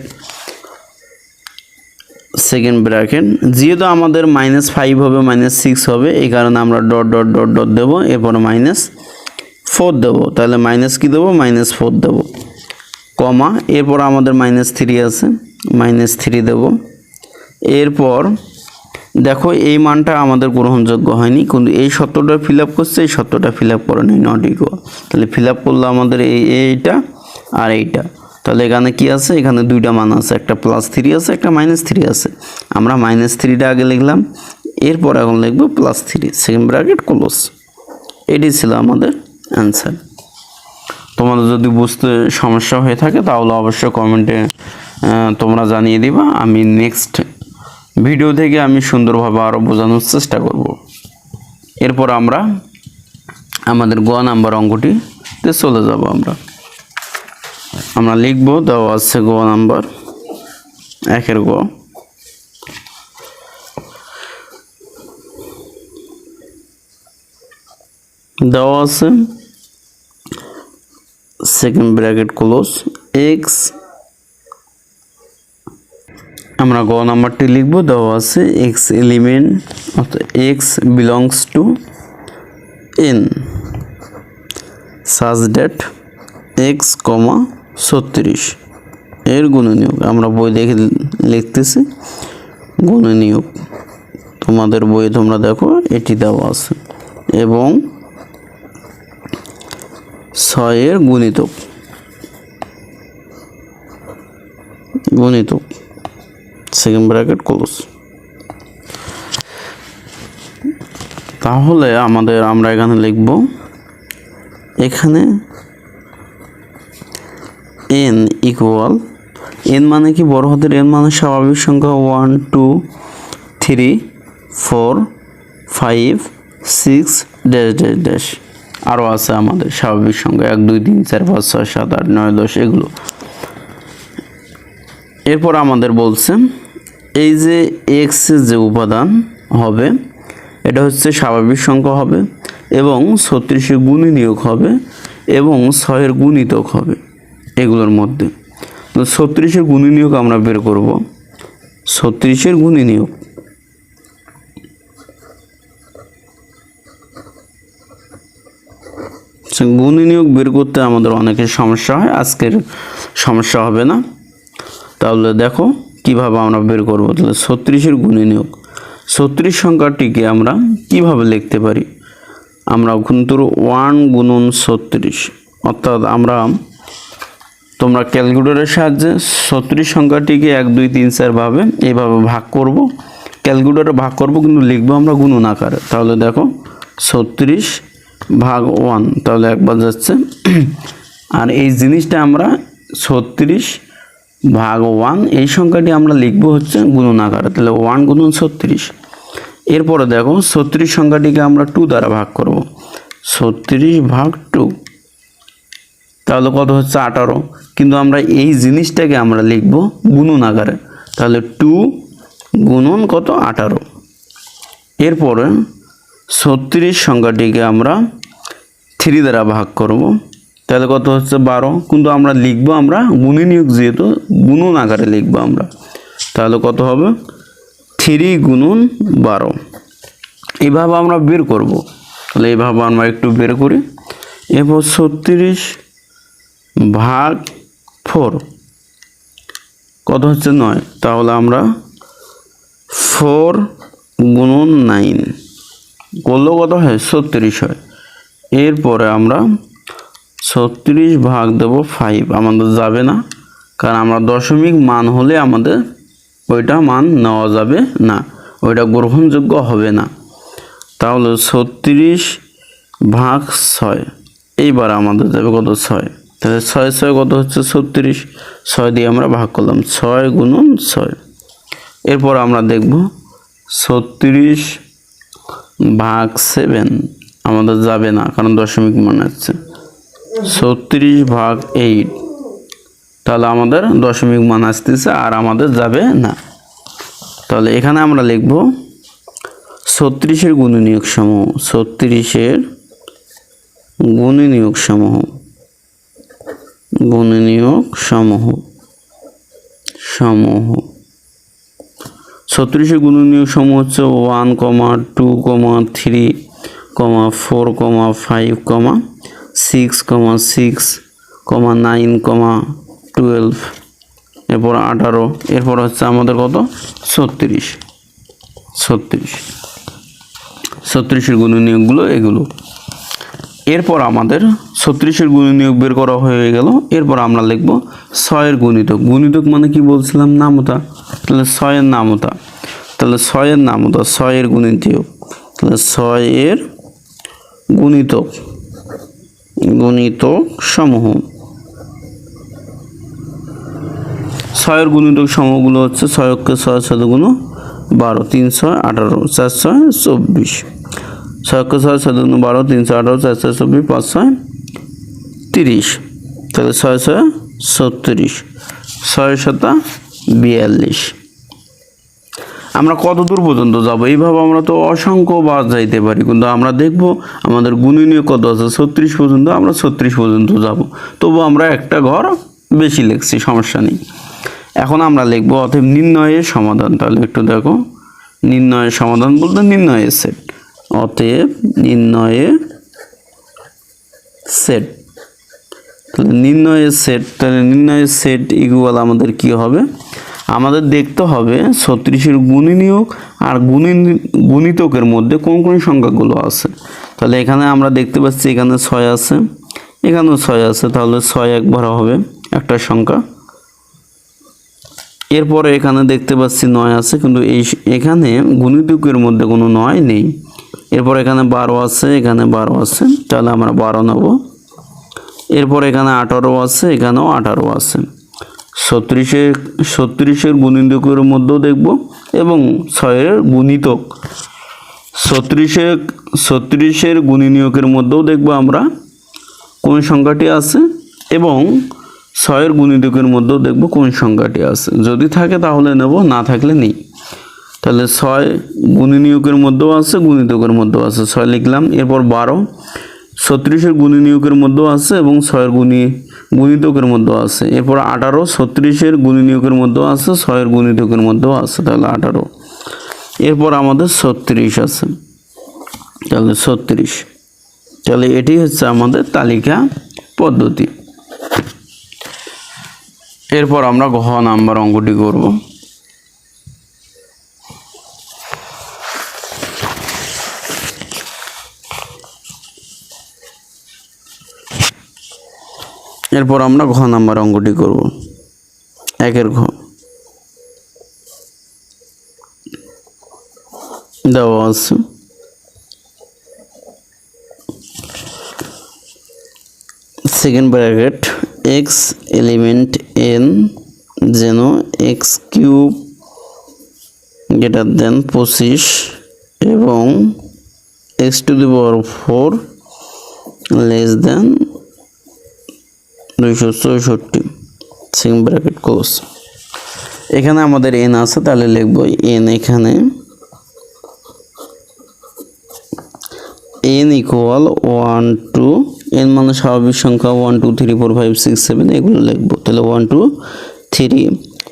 সেকেন্ড ব্র্যাকেট, যেহেতু আমাদের -5 হবে, -6 হবে, এই কারণে আমরা ডট ডট ডট ডট দেবো, এরপর -4 দেবো। তাহলে মাইনাস কি দেবো, -4 দেবো, কমা, এরপর আমাদের -3 আছে, -3 দেবো। এরপর দেখো এই মানটা আমাদের গ্রহণযোগ্য হয়নি, কিন্তু এই সত্যটা ফিল আপ করছে, এই সত্যটা ফিল আপ করে নেই, নট ইকুয়াল। তাহলে ফিল আপ করলে আমাদের এইটা আর এইটা, তাহলে এখানে কি আছে, এখানে দুইটা মান আছে, একটা +3 আছে, একটা -3 আছে। আমরা -3টা আগে লিখলাম, এরপর এখন লিখবো +3, সেকেন্ড ব্র্যাকেট ক্লোজ। এটি ছিল আমাদের অ্যান্সার। তোমাদের যদি বুঝতে সমস্যা হয়ে থাকে তাহলে অবশ্যই কমেন্টে তোমরা জানিয়ে দিবা, আমি নেক্সট ভিডিও থেকে আমি সুন্দরভাবে আরও বোঝানোর চেষ্টা করব। এরপর আমরা আমাদের গ নাম্বার অঙ্কটিতে চলে যাব। আমরা লিখব, দেওয়া আছে গ নাম্বার 1-এর গ। দেওয়া আছে সেকেন্ড ব্র্যাকেট ক্লোজ এক্স, আমরা গ নাম্বারটি লিখব, দেওয়া আছে এক্স এলিমেন্ট অর্থাৎ এক্স বিলংস টু এন সাজ ডেট এক্স, 36 এর গুণনীয়ক। আমরা বই দেখে লিখতেছি গুণনীয়ক, তোমাদের বইয়ে তোমরা দেখো এটি দেওয়া আছে, এবং 6 এর গুণিতক, সেকেন্ড ব্র্যাকেট ক্লোজ। তাহলে আমরা এখানে লিখব, এখানে n ইকুয়াল, n মানে কি, বড় হাতের n মানে স্বাভাবিক সংখ্যা 1 2 3 4 5 6 ড্যাশ ড্যাশ ড্যাশ, আরও আছে আমাদের স্বাভাবিক সংখ্যা 1 2 3 4 5 6 7 8 9 10 এগুলো। এরপর আমাদের বলছে এই যে এক্স যে উপাদান হবে এটা হচ্ছে স্বাভাবিক সংখ্যা হবে, এবং 36-এর গুণনীয়ক হবে, এবং 6 এর গুণিতক হবে। এগুলোর মধ্যে 36-এর গুণনীয়ক আমরা বের করব। 36-এর গুণনীয়ক, গুণনীয়ক বের করতে আমাদের অনেকের সমস্যা হয়, আজকের সমস্যা হবে না। তাহলে দেখো কিভাবে আমরা বের করব। তাহলে 36-এর গুণনীয়ক, 36 সংখ্যাটিকে আমরা কিভাবে লিখতে পারি, আমরা কিন্তু 1 গুণন 36, অর্থাৎ তোমরা ক্যালকুলেটরের সাহায্যে 36 সংখ্যাটিকে 1 2 3 4 ভাবে এইভাবে ভাগ করব, ক্যালকুলেটরে ভাগ করব, কিন্তু লিখবো আমরা গুণন আকারে। তাহলে দেখো 36 ভাগ 1, তাহলে একবার যাচ্ছে, আর এই জিনিসটা আমরা 36 ভাগ 1 এই সংখ্যাটি আমরা লিখবো হচ্ছে গুণন আকারে, তাহলে 1 গুণন 36। এরপরে দেখো 36 সংখ্যাটিকে আমরা 2 দ্বারা ভাগ করব, 36 ভাগ 2, তাহলে কত হচ্ছে 18, কিন্তু আমরা এই জিনিসটাকে আমরা লিখব গুণন আকারে, তাহলে 2 গুণন কত 18। এরপরে 36 সংখ্যাটিকে আমরা 3 দ্বারা ভাগ করব, তাহলে কত হচ্ছে 12, কিন্তু আমরা লিখব আমরা গুণনীয়ক যেহেতু গুণন আকারে লিখব আমরা, তাহলে কত হবে 3 গুণন 12। এইভাবে আমরা বের করব। তাহলে এইভাবে আমরা একটু বের করি। এরপর 36 ভাগ 4 কত হচ্ছে 9, তাহলে আমরা 4 গুণন 9 করলেও কত হয় 36 হয়। এরপরে আমরা 36 ভাগ দেব 5, আমাদের যাবে না, কারণ আমরা দশমিক মান হলে আমাদের ওইটা মান নেওয়া যাবে না, ওইটা গ্রহণযোগ্য হবে না। তাহলে 36 ভাগ 6, এইবার আমাদের যাবে কত 6, তাহলে 6 6 কত হচ্ছে 36, 6 দিয়ে আমরা ভাগ করলাম, 6 গুণন 6। এরপর আমরা দেখব 36 ভাগ 7 আমাদের যাবে না, কারণ দশমিক মান আছে। 36 ভাগ 8, তাহলে আমাদের দশমিক মান আসতেছে আর আমাদের যাবে না। তাহলে এখানে আমরা লিখব 36-এর গুণনীয়ক সমূহ, 36-এর গুণনীয়ক সমূহ, গুণনীয়ক সমূহ সমূহ 36-এর গুণনীয়ক সমূহ হচ্ছে 1, 2, 3, 4, 5, 6, 6, 9, 12, এরপর 18, এরপর হচ্ছে আমাদের কত 36-এর গুণনীয়কগুলো এগুলো। এরপর আমাদের 36-এর গুণনীয়ক বের করা হয়ে গেল। এরপর আমরা লিখব 6-এর গুণিতক। গুণিতক মানে কি বলছিলাম? নামতা। তাহলে 6-এর নামতা, তাহলে 6-এর নামতা, 6-এর গুণিতক, তাহলে 6-এর গুণিতক, গুণিতক সমূহ। 6-এর গুণিতক সমূহগুলো হচ্ছে 6 × 6 = 12, 3 × 6 = 18, 4 × 6 = 24, 6 × 6 = 12, 3 × 6 = 18, 4 × 6 = 24, 5 × 6 = 30, তাহলে 6 × 6 = 36, 6 × 7 = 42। আমরা কত দূর পর্যন্ত যাব? এইভাবে আমরা তো অসংখ্য বার যাইতে পারি, কিন্তু আমরা দেখব আমাদের গুণনীয়ক কত আছে 36 পর্যন্ত, আমরা 36 পর্যন্ত যাব। তবু আমরা একটা ঘর বেশি লিখছি, সমস্যা নেই। এখন আমরা লিখব অতএব নির্ণয়ের সমাধান। তাহলে একটু দেখো, নির্ণয়ের সমাধান বলতে নির্ণয়ের সেট, অতএব নির্ণয়ের সেট। তাহলে নির্ণয়ের সেট, তাহলে নির্ণয়ের সেট ইকুয়াল আমাদের কি হবে? আমাদের দেখতে হবে 36-এর গুণনীয়ক আর গুণিতকের মধ্যে কোন কোন সংখ্যাগুলো আছে। তাহলে এখানে আমরা দেখতে পাচ্ছি এখানে 6 আছে, এখানেও 6 আছে, তাহলে 6 একবার হবে একটা সংখ্যা। এরপরে এখানে দেখতে পাচ্ছি 9 আছে, কিন্তু এখানে গুণিতকের মধ্যে কোনো 9 নেই। এরপর এখানে 12 আছে, এখানে 12 আছে, তাহলে আমরা 12 নেব। এরপর এখানে 18 আছে, এখানেও 18 আছে। 36-এর গুণিতকের মধ্যেও দেখব এবং 6-এর গুণিতক, 36-এর গুণনীয়কের মধ্যেও দেখব আমরা কোন সংখ্যাটি আছে এবং 6-এর গুণিতকের মধ্যেও দেখব কোন সংখ্যাটি আছে। যদি থাকে তাহলে নেব, না থাকলে নেই। তাহলে 6 গুণনীয়কের মধ্যেও আছে, গুণিতকের মধ্যেও আছে, 6 লিখলাম। এরপর 12 36-এর গুণনীয়কের মধ্যেও আছে এবং 6-এর গুণিতকের মধ্যেও আছে। এরপর 18 36-এর গুণনীয়কের মধ্যেও আছে, 6-এর গুণিতকের মধ্যেও আছে, তাহলে 18। এরপর আমাদের 36 আছে, তাহলে 36। তাহলে এটি হচ্ছে আমাদের তালিকা পদ্ধতি। এরপর আমরা ঘ নাম্বার অঙ্কটি করব। এরপর আমরা ঘ নাম্বার অঙ্কটি করব, 1-এর ঘ। দেওয়া আছে second bracket x element n যেন x³ greater than 25 এবং x⁴ less than 264, second bracket close. এখানে আমাদের n আছে, তাহলে লিখব n। এখানে n ইকুয়াল 1 2, n মানে স্বাভাবিক সংখ্যা 1 2 3 4 5 6 7 এগুলো লিখবো। তাহলে 1 2 3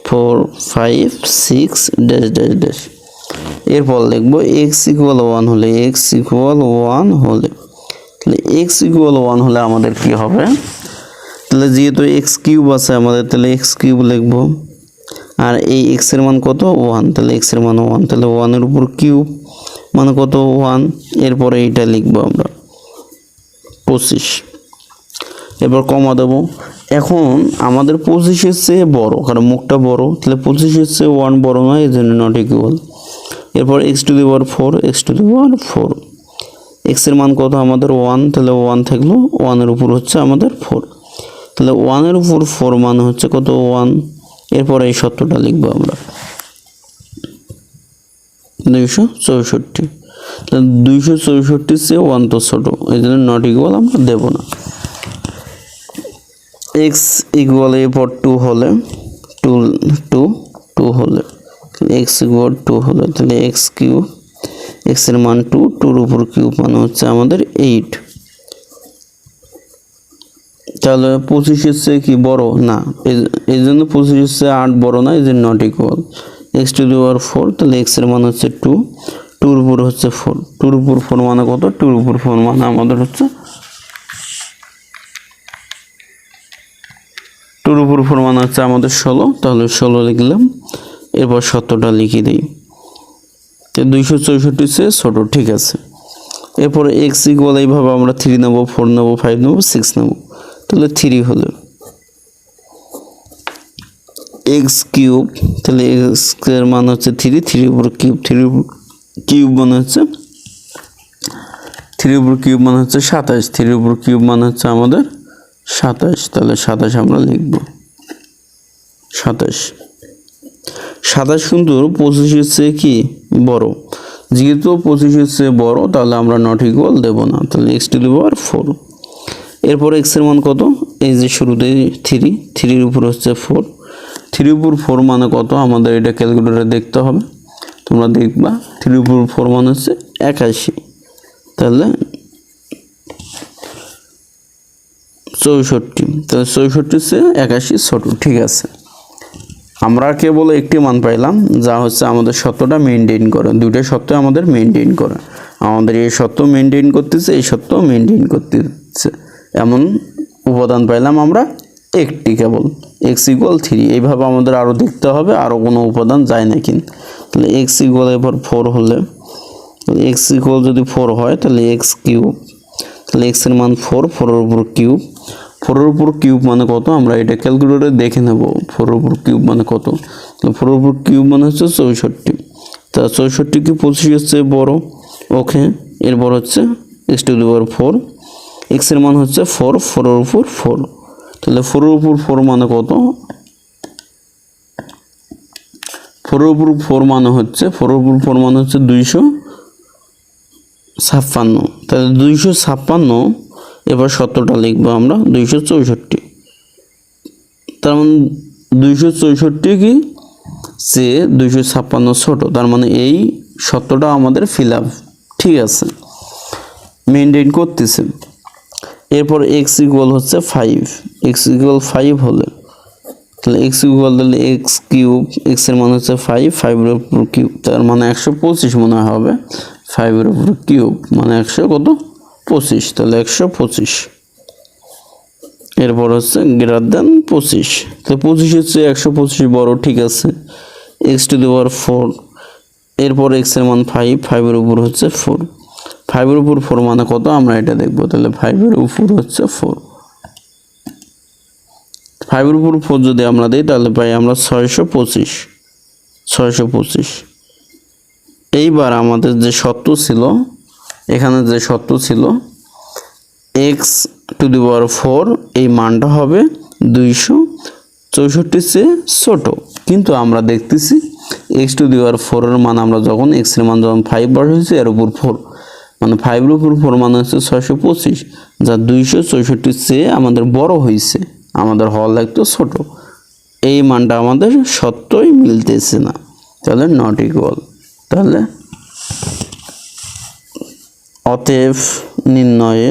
4 5 6 ড্যাশ ড্যাশ ড্যাশ। এরপর লিখবো x ইকুয়াল 1 হলে, x ইকুয়াল 1 হলে, তাহলে x ইকুয়াল 1 হলে আমাদের কি হবে? তাহলে যেহেতু x³ আছে আমাদের, তাহলে x³ লিখবো। আর এই x এর মান কত? 1, তাহলে x এর মান 1, তাহলে 1 এর উপর কিউব মানে কত? 1। এরপরে এইটা লিখবো আমরা 25, এরপর কমা দেবো। এখন আমাদের 25-এর চেয়ে বড়, কারণ মুখটা বড়, তাহলে 25-এর চেয়ে 1 বড় নয়, এই জন্য নট ইকুয়াল। এরপর x⁴, x⁴, x এর মান কত আমাদের? 1, তাহলে 1 থাকলো, 1 এর উপর হচ্ছে আমাদের 4, তাহলে 1 এর উপর 4 মানে হচ্ছে কত? 1। এরপরে এই সত্যটা লিখবো আমরা 264। 264 চেয়ে 1 তো ছোট, এই জন্য নট ইকুয়াল আমরা দেব না। x ইকুয়াল এরপর 2 হলে 2 হলে x ইকুয়াল 2 হলে তাহলে x কিউব, x এর মান 2, 2 এর উপর কিউব মানে হচ্ছে আমাদের 8। তাহলে 25 এর চেয়ে কি বড় না, এই জন্য 25 এর চেয়ে 8 বড় না, এই জন্য not equal. x to the power 4 তাহলে x এর মান হচ্ছে 2, 2 এর উপর হচ্ছে 4, 2 এর উপর 4 মানে কত, 2 এর উপর 4 মানে আমাদের হচ্ছে 2 এর উপর 4 মানে হচ্ছে আমাদের 16, তাহলে 16 লিখলাম। এরপর 17টা লিখে দিই, তো 264 চেয়ে ছোট, ঠিক আছে। এরপর x ইকুয়াল এইভাবে আমরা 3 নেব, 4 নেব, 5 নেব, 6 নেব, তাহলে 3 হলো x কিউব, তাহলে x এর মান হচ্ছে 3, 3 উপর কিউব, 3 উপর কিউব মানে হচ্ছে 3 উপর কিউব মানে হচ্ছে 27, 3 উপর কিউব মানে হচ্ছে আমাদের 27, তাহলে 27 আমরা লিখব। 27 কিন্তু 25 এর চেয়ে কি বড়, যেহেতু 25 এর চেয়ে বড় তাহলে আমরা নট ইকুয়াল দেব না, তাহলে x টু দি পাওয়ার 4। এরপর x এর মান কত, এই যে শুরুতে 3, 3 এর উপর হচ্ছে 4, 3 উপর 4 মানে কত আমাদের এটা ক্যালকুলেটরে দেখতে হবে, তোমরা দেখবা 3 উপর 4 মানে হচ্ছে 81, তাহলে 64, তাহলে 64 চেয়ে 81 ছোট, ঠিক আছে। আমরা কেবল একটি মান পাইলাম যা হচ্ছে আমাদের সত্যটা মেইনটেইন করে, দুইটা সত্য আমাদের মেইনটেইন করে, আমাদের এই সত্য মেইনটেইন করতেছে, এই সত্য মেইনটেইন করতেছে, এমন উপাদান পাইলাম আমরা একটি কেবল, x ইকুয়াল 3। এইভাবে আমাদের আরও দেখতে হবে আরও কোনো উপাদান যায় নাকি। তাহলে x ইকুয়াল এবার 4 হলে, x ইকুয়াল যদি 4 হয় তাহলে x কিউব, তাহলে x এর মান 4, 4 এর উপর কিউব, 4 এর উপর কিউব মানে কত আমরা এটা ক্যালকুলেটরে দেখে নেব, 4 এর উপর কিউব মানে কত, তাহলে 4 এর উপর কিউব মানে হচ্ছে 64, তা 64 কি 25 এর চেয়ে বড়, ওকে। এরপর হচ্ছে x to the power 4, x এর মান হচ্ছে 4, 4 এর উপর 4, তাহলে 4 এর উপর 4 মানে কত, 4 এর উপর 4 মানে হচ্ছে 4 এর উপর 4 মানে হচ্ছে 256, তাহলে 256, এবার 17টা লিখবো আমরা 264, তার মানে 264 কি সে 256 ছোট, তার মানে এই সত্যটা আমাদের ফিল আপ, ঠিক আছে, মেইনটেইন করতেছে। এরপর x ইকুয়াল হচ্ছে 5, x ইকুয়াল 5 হলে তাহলে x ইকুয়াল তাহলে x কিউব, x এর মান হচ্ছে 5, 5 এর উপর কিউব, তার মানে 125 মনে হবে, 5 এর উপর কিউব মানে 100 কত 25, তাহলে 125। এরপর হচ্ছে গ্রেটার দেন 25, তো 25 এর চেয়ে 125 বড়, ঠিক আছে। x টু দি পাওয়ার 4, এরপর x এর মান 5, 5 এর উপর হচ্ছে 4, 5 এর উপর 4 মানে কত আমরা এটা দেখবো, তাহলে 5 এর উপর হচ্ছে 4, 5 এর উপর 4 যদি আমরা দিই তাহলে পাই আমরা 625। এইবার আমাদের যে সত্য ছিল, এখানে যে সত্য ছিল x টু দি পাওয়ার 4 এই মানটা হবে 264 চেয়ে ছোট, কিন্তু আমরা দেখতেছি x টু দি পাওয়ার 4 এর মান আমরা যখন x এর মান যখন 5 বসাইছি এর উপর 4 মানে 5 এর উপর 4 মানে হচ্ছে 625, যা 264 চেয়ে আমাদের বড় হয়েছে, আমাদের হওয়া লাগতো ছোট, এই মানটা আমাদের সত্যই মিলতেছে না, তাহলে নট ইকুয়াল। তাহলে অতএব নির্ণয়ে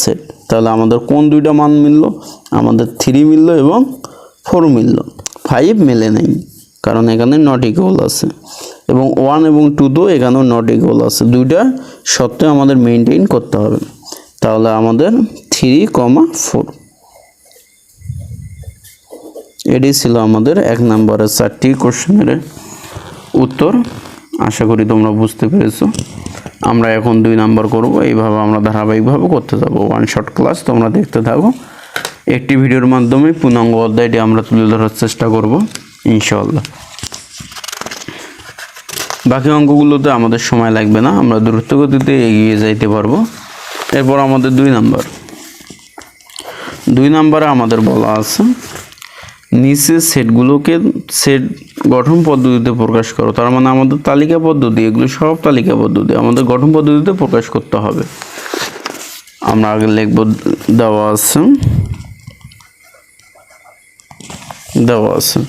সেট, তাহলে আমাদের কোন দুইটা মান মিলল, আমাদের 3 মিলল এবং 4 মিলল, 5 মেলে নেই কারণ এখানে নট ইকুয়াল আছে, এবং 1 এবং 2 তো এখানেও নট ইকুয়াল আছে, দুইটা সত্য আমাদের মেইনটেইন করতে হবে, তাহলে আমাদের 3,4। এটাই ছিল আমাদের 1 নম্বরের 4টি কোশ্চেনের উত্তর। আশা করি তোমরা বুঝতে পেরেছো। আমরা এখন 2 নাম্বার করব, এইভাবে আমরা ধারাবাহিকভাবে করতে যাব। ওয়ান শর্ট ক্লাস তোমরা দেখতে থাকো, একটি ভিডিওর মাধ্যমে পূর্ণাঙ্গ অধ্যায়টি আমরা তুলে ধরার চেষ্টা করব ইনশাআল্লাহ। বাকি অঙ্কগুলোতে আমাদের সময় লাগবে না, আমরা দ্রুত গতিতে এগিয়ে যাইতে পারবো। এরপর আমাদের 2 নাম্বারে আমাদের বলা আছে নিচে সেট গঠন পদ্ধতিতে প্রকাশ করো, তার মানে আমাদের তালিকা পদ্ধতি, এগুলো সব তালিকা পদ্ধতি, আমাদের গঠন পদ্ধতিতে প্রকাশ করতে হবে। আমরা আগে লিখব, দেওয়া আছে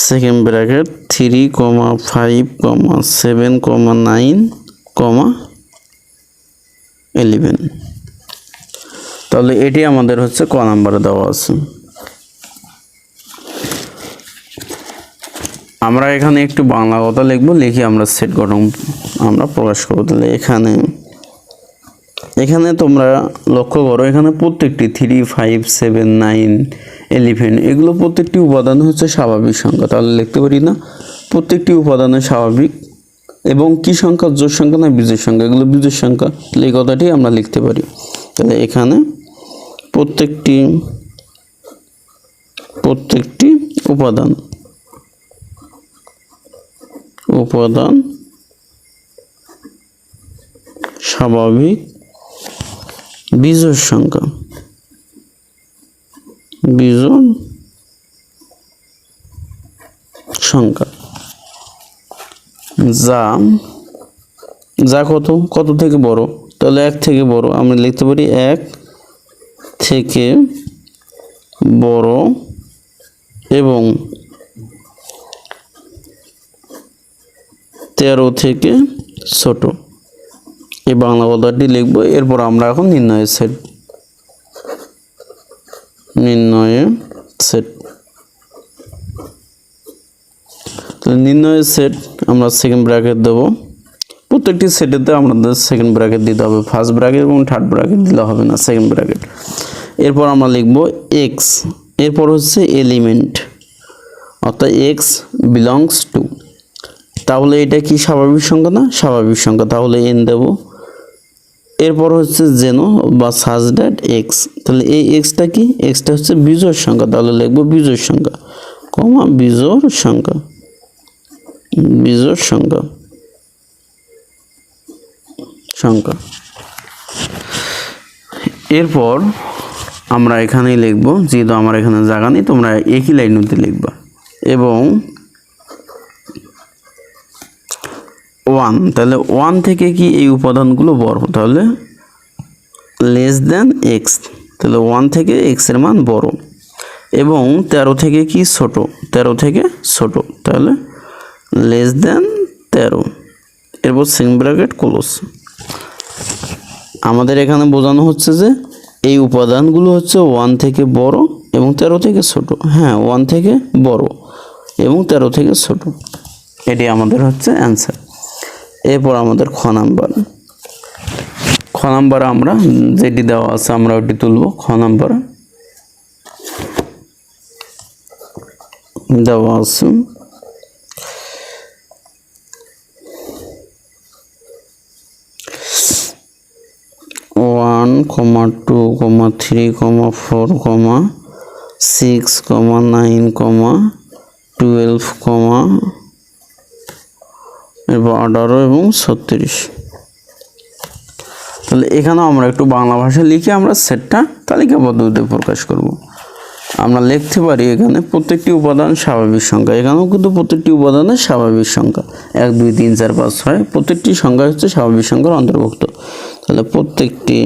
সেকেন্ড ব্র্যাকেট 3, 5, 7, 9, 11। তাহলে এটি আমাদের হচ্ছে ক নাম্বারে দেওয়া আছে। আমরা এখানে একটু বাংলা কথা লিখবো, লিখে আমরা সেট গঠন আমরা প্রকাশ করবো। তাহলে এখানে তোমরা লক্ষ্য করো, এখানে প্রত্যেকটি 3, 5, 7, 9, 11 এগুলো প্রত্যেকটি উপাদান হচ্ছে স্বাভাবিক সংখ্যা। তাহলে লিখতে পারি না, প্রত্যেকটি উপাদানের স্বাভাবিক এবং কি সংখ্যা, জোড় সংখ্যা না বিজোড় সংখ্যা, এগুলো বিজোড় সংখ্যা। তাহলে এই কথাটি আমরা লিখতে পারি। তাহলে এখানে প্রত্যেকটি উপাদান স্বাভাবিক বিজোড় সংখ্যা, যা কত থেকে বড়, তাহলে 1 থেকে বড় আমরা লিখতে পারি 1 থেকে বড় এবং 13 থেকে ছোট, এই বাংলা কথাটি লিখবো। এরপর আমরা এখন নির্ণয়ের সেট আমরা সেকেন্ড ব্র্যাকেট দেব। প্রত্যেকটি সেটেতে আমাদের সেকেন্ড ব্র্যাকেট দিতে হবে, ফার্স্ট ব্র্যাকেট এবং থার্ড ব্র্যাকেট দিলে হবে না, সেকেন্ড ব্র্যাকেট। এরপর আমরা লিখব এক্স, এরপর হচ্ছে এলিমেন্ট, অর্থাৎ এক্স বিলংস টু। তাহলে এটা কি স্বাভাবিক সংখ্যা না? স্বাভাবিক সংখ্যা, তাহলে এন দেব। এরপর হচ্ছে জেনো বা সাজ দ্যাট এক্স, তাহলে এই এক্সটা কি? এক্সটা হচ্ছে বিজোড় সংখ্যা, তাহলে লিখব বিজোড় সংখ্যা, বিজোড় সংখ্যা। এরপর আমরা এখানেই লিখব, যেহেতু আমার এখানে জায়গা নেই, তোমরা একই লাইনতে লিখবা। এবং 1, তাহলে 1 থেকে কি এই উপাদানগুলো বড়, তাহলে লেস দেন এক্স, তাহলে 1 থেকে এক্স এর মান বড়। এবং 13 থেকে কি ছোট, 13 থেকে ছোট, তাহলে লেস দেন 13। এরপর সেকেন্ড ব্র্যাকেট ক্লোজ। আমাদের এখানে বোঝানো হচ্ছে যে এই উপাদানগুলো হচ্ছে 1 থেকে বড় এবং 13 থেকে ছোট। হ্যাঁ, 1 থেকে বড় এবং 13 থেকে ছোট, এটি আমাদের হচ্ছে অ্যান্সার। এরপর আমাদের খ নাম্বার আমরা যেটি দেওয়া আছে আমরা ওটি তুলব। খ নাম্বার দেওয়া আছে 1, 2, 3, 4, 6, 9, 12, এরপর 18 এবং 36। তাহলে এখানেও আমরা একটু বাংলা ভাষা লিখে আমরা সেটটা তালিকা পদ্ধতিতে প্রকাশ করব। আমরা লিখতে পারি এখানে প্রত্যেকটি উপাদান স্বাভাবিক সংখ্যা, এখানেও কিন্তু প্রত্যেকটি উপাদানের স্বাভাবিক সংখ্যা 1, 2, 3, 4, 5, 6 প্রত্যেকটি সংখ্যা হচ্ছে স্বাভাবিক সংখ্যার অন্তর্ভুক্ত। তাহলে প্রত্যেকটি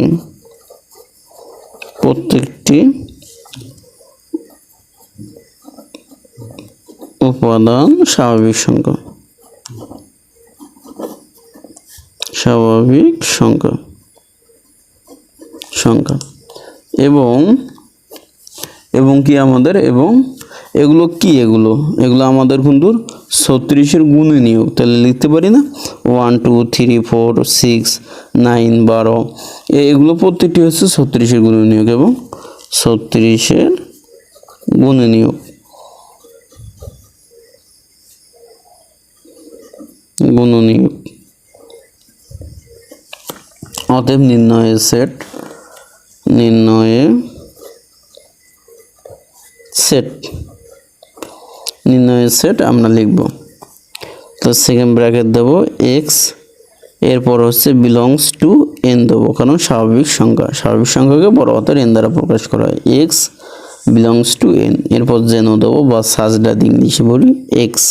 উপাদান স্বাভাবিক সংখ্যা এবং কি আমাদের, এবং এগুলো কি, এগুলো আমাদের কিন্তু 36-এর গুণনীয়ক। তাহলে লিখতে পারি না 1, 2, 3, 4, 6, 9, 12 এগুলো প্রত্যেকটি হচ্ছে 36-এর গুণনীয়ক এবং 36-এর গুণনীয়ক। অতএব নির্ণয়ের সেট আমরা লিখব। তো সেকেন্ড ব্র্যাকেট দেব এক্স, এরপর হচ্ছে বিলংস টু এন দেবো, কারণ স্বাভাবিক সংখ্যাকে বড় হাতের এন দ্বারা প্রকাশ করা হয়। এক্স বিলংস টু এন, এরপর যেন দেবো বা সাজডাত ইংলিশে বলি এক্স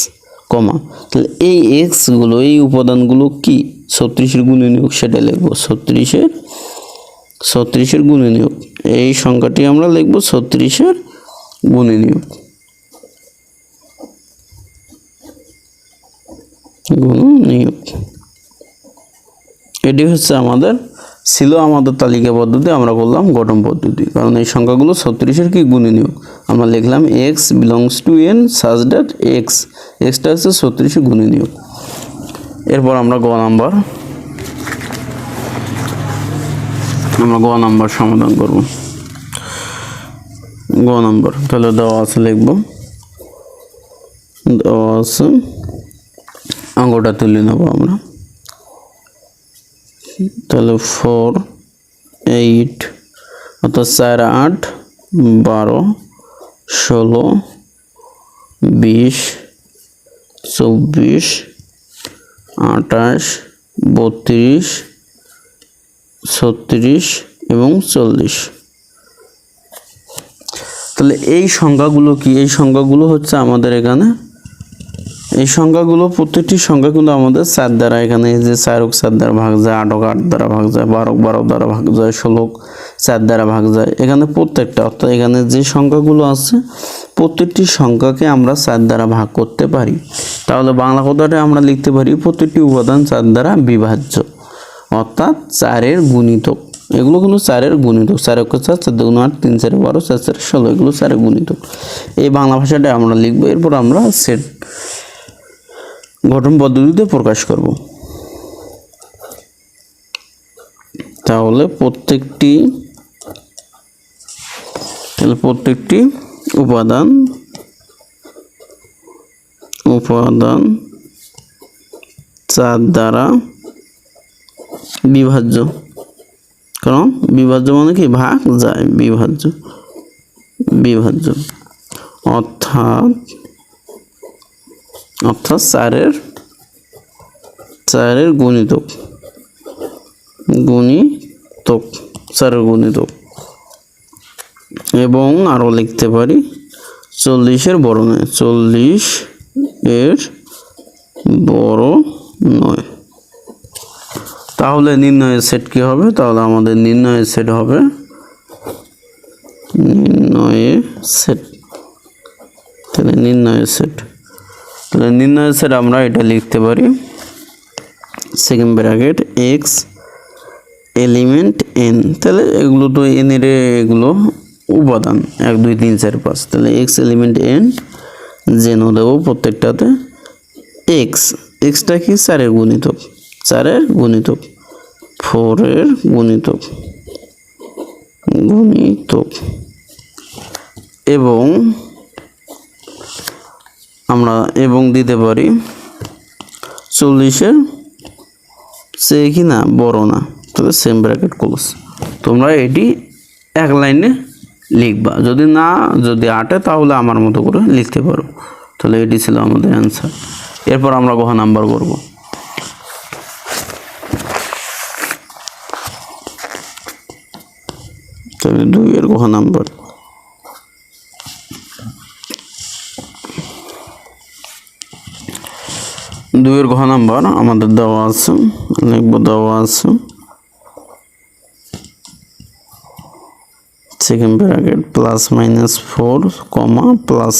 কমা, তাহলে এই এক্সগুলো এই উপাদানগুলো কি 36-এর গুণনীয়ক সেটা লিখবো। 36-এর গুণনীয়ক, এই সংখ্যাটি আমরা লিখবো 36-এর গুণনীয়ক। এটি হচ্ছে আমাদের ছিল আমাদের তালিকা পদ্ধতি, আমরা বললাম গঠন পদ্ধতি, কারণ এই সংখ্যাগুলো 36-এর কি গুণনীয়ক। আমরা লিখলাম x belongs to N such that extra হচ্ছে 36-এর গুণনীয়ক। এরপর আমরা গ নাম্বার সমাধান করব। গ নাম্বার তাহলে দেওয়া আছে, লিখব দেওয়া আছে, অঙ্কটা তুলে নেব আমরা। তাহলে 4 8 অর্থাৎ 4 8 12 16 20 24 28 32 36 এবং 40। তাহলে এই সংখ্যাগুলো কি? এই সংখ্যাগুলো হচ্ছে আমাদের এখানে, এই সংখ্যাগুলো প্রত্যেকটি সংখ্যা কিন্তু আমাদের 4 দ্বারা, এখানে যে 4 4 দ্বারা ভাগ যায়, 8 8 দ্বারা ভাগ যায়, 12 12 দ্বারা ভাগ যায়, 16 4 দ্বারা ভাগ যায়। এখানে প্রত্যেকটা, অর্থাৎ এখানে যে সংখ্যাগুলো আছে প্রত্যেকটি সংখ্যাকে আমরা 4 দ্বারা ভাগ করতে পারি। তাহলে বাংলা কথাটা আমরা লিখতে পারি প্রত্যেকটি উপাদান 4 দ্বারা বিভাজ্য, অর্থাৎ 4-এর গুণিতক। এগুলো কিন্তু 4-এর গুণিতক, 4 × 4 4 × 8 3 4 12 4 4 16, এগুলো 4-এর গুণিতক। এই বাংলা ভাষাটা আমরা লিখবো। এরপর আমরা সেট গঠন পদ্ধতিতে প্রকাশ করব। তাহলে প্রত্যেকটি উপাদান 4 দ্বারা বিভাজ্য, কারণ বিভাজ্য মানে কি? ভাগ যায়, বিভাজ্য অর্থাৎ 4-এর গুণিতক 4-এর গুণিতক। এবং আরো লিখতে পারি 40-এর বড় নয়, 40-এর বড় নয়। তাহলে নির্ণয়ের সেট কি হবে? তাহলে আমাদের নির্ণয়ের সেট হবে, তাহলে নির্ণয়ের সেট আমরা এটা লিখতে পারি second bracket x element N. তাহলে এগুলো তো এন এর এগুলো উপাদান 1 2 3 4 5, তাহলে এক্স এলিমেন্ট এন যেন দেব প্রত্যেকটাতে এক্সটা কি? 4-এর গুণিতক, 4-এর গুণিতক, 4-এর গুণিতক এবং আমরা এবং দিতে পারি 40-এর চেয়ে কি না বড় না, তাহলে সেম ব্র্যাকেট ক্লোজ। তোমরা এটি এক লাইনে লিখবা, যদি আটে তাহলে আমার মতো করে লিখতে পারো। তাহলে এটি ছিল আমাদের অ্যান্সার। এরপর আমরা গ নাম্বার করব। তাহলে 2-এর গ নাম্বার, আমাদের দেওয়া আছে, লিখবো দেওয়া আছে second bracket +-4, +-5,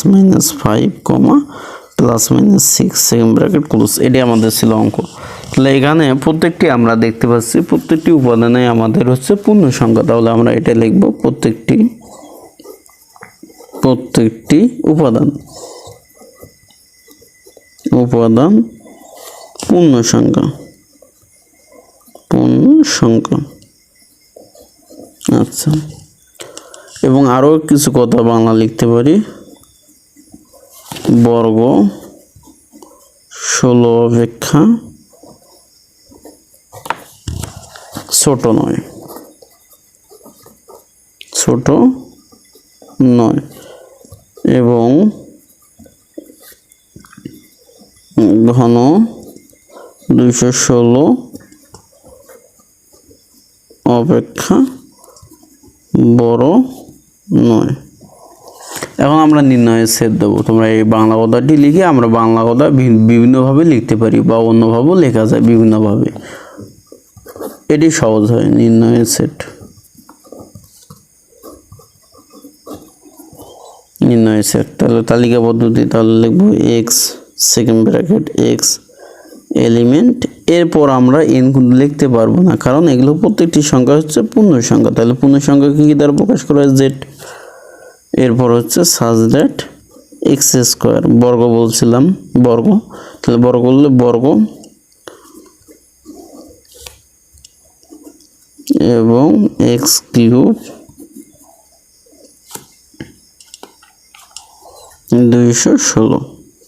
+-6 second bracket close. এটি আমাদের ছিল অঙ্ক। তাহলে এখানে প্রত্যেকটি আমরা দেখতে পাচ্ছি প্রত্যেকটি উপাদানে আমাদের হচ্ছে পূর্ণ সংখ্যা। তাহলে আমরা এটা লিখবো প্রত্যেকটি উপাদান পূর্ণ সংখ্যা। আচ্ছা, এবং আরো কিছু কথা বাংলা লিখতে পারি, বর্গ 16 অপেক্ষা ছোট নয়, এবং ঘন 216 অপেক্ষা বড় নয়। এখন আমরা নির্ণয়ের সেট দেবো। তোমরা এই বাংলা কথাটি লিখে আমরা বাংলা কথা বিভিন্নভাবে লিখতে পারি বা অন্যভাবেও লেখা যায় বিভিন্নভাবে, এটি সহজ হয়। নির্ণয়ের সেট, নির্ণয়ের সেট, তাহলে তালিকা পদ্ধতি, তাহলে লিখবো x second bracket x element, এরপর আমরা এন লিখতে পারবো না, কারণ এগুলো প্রত্যেকটি সংখ্যা হচ্ছে পূর্ণ সংখ্যা। তাহলে পূর্ণ সংখ্যাকে কি দ্বারা প্রকাশ করা হয়? জেড। এরপর হচ্ছে সাজ দ্যাট এক্স স্কোয়ার, বর্গ বলছিলাম, বর্গ, তাহলে বর্গ করলে বর্গ এবং এক্স কিউব 216,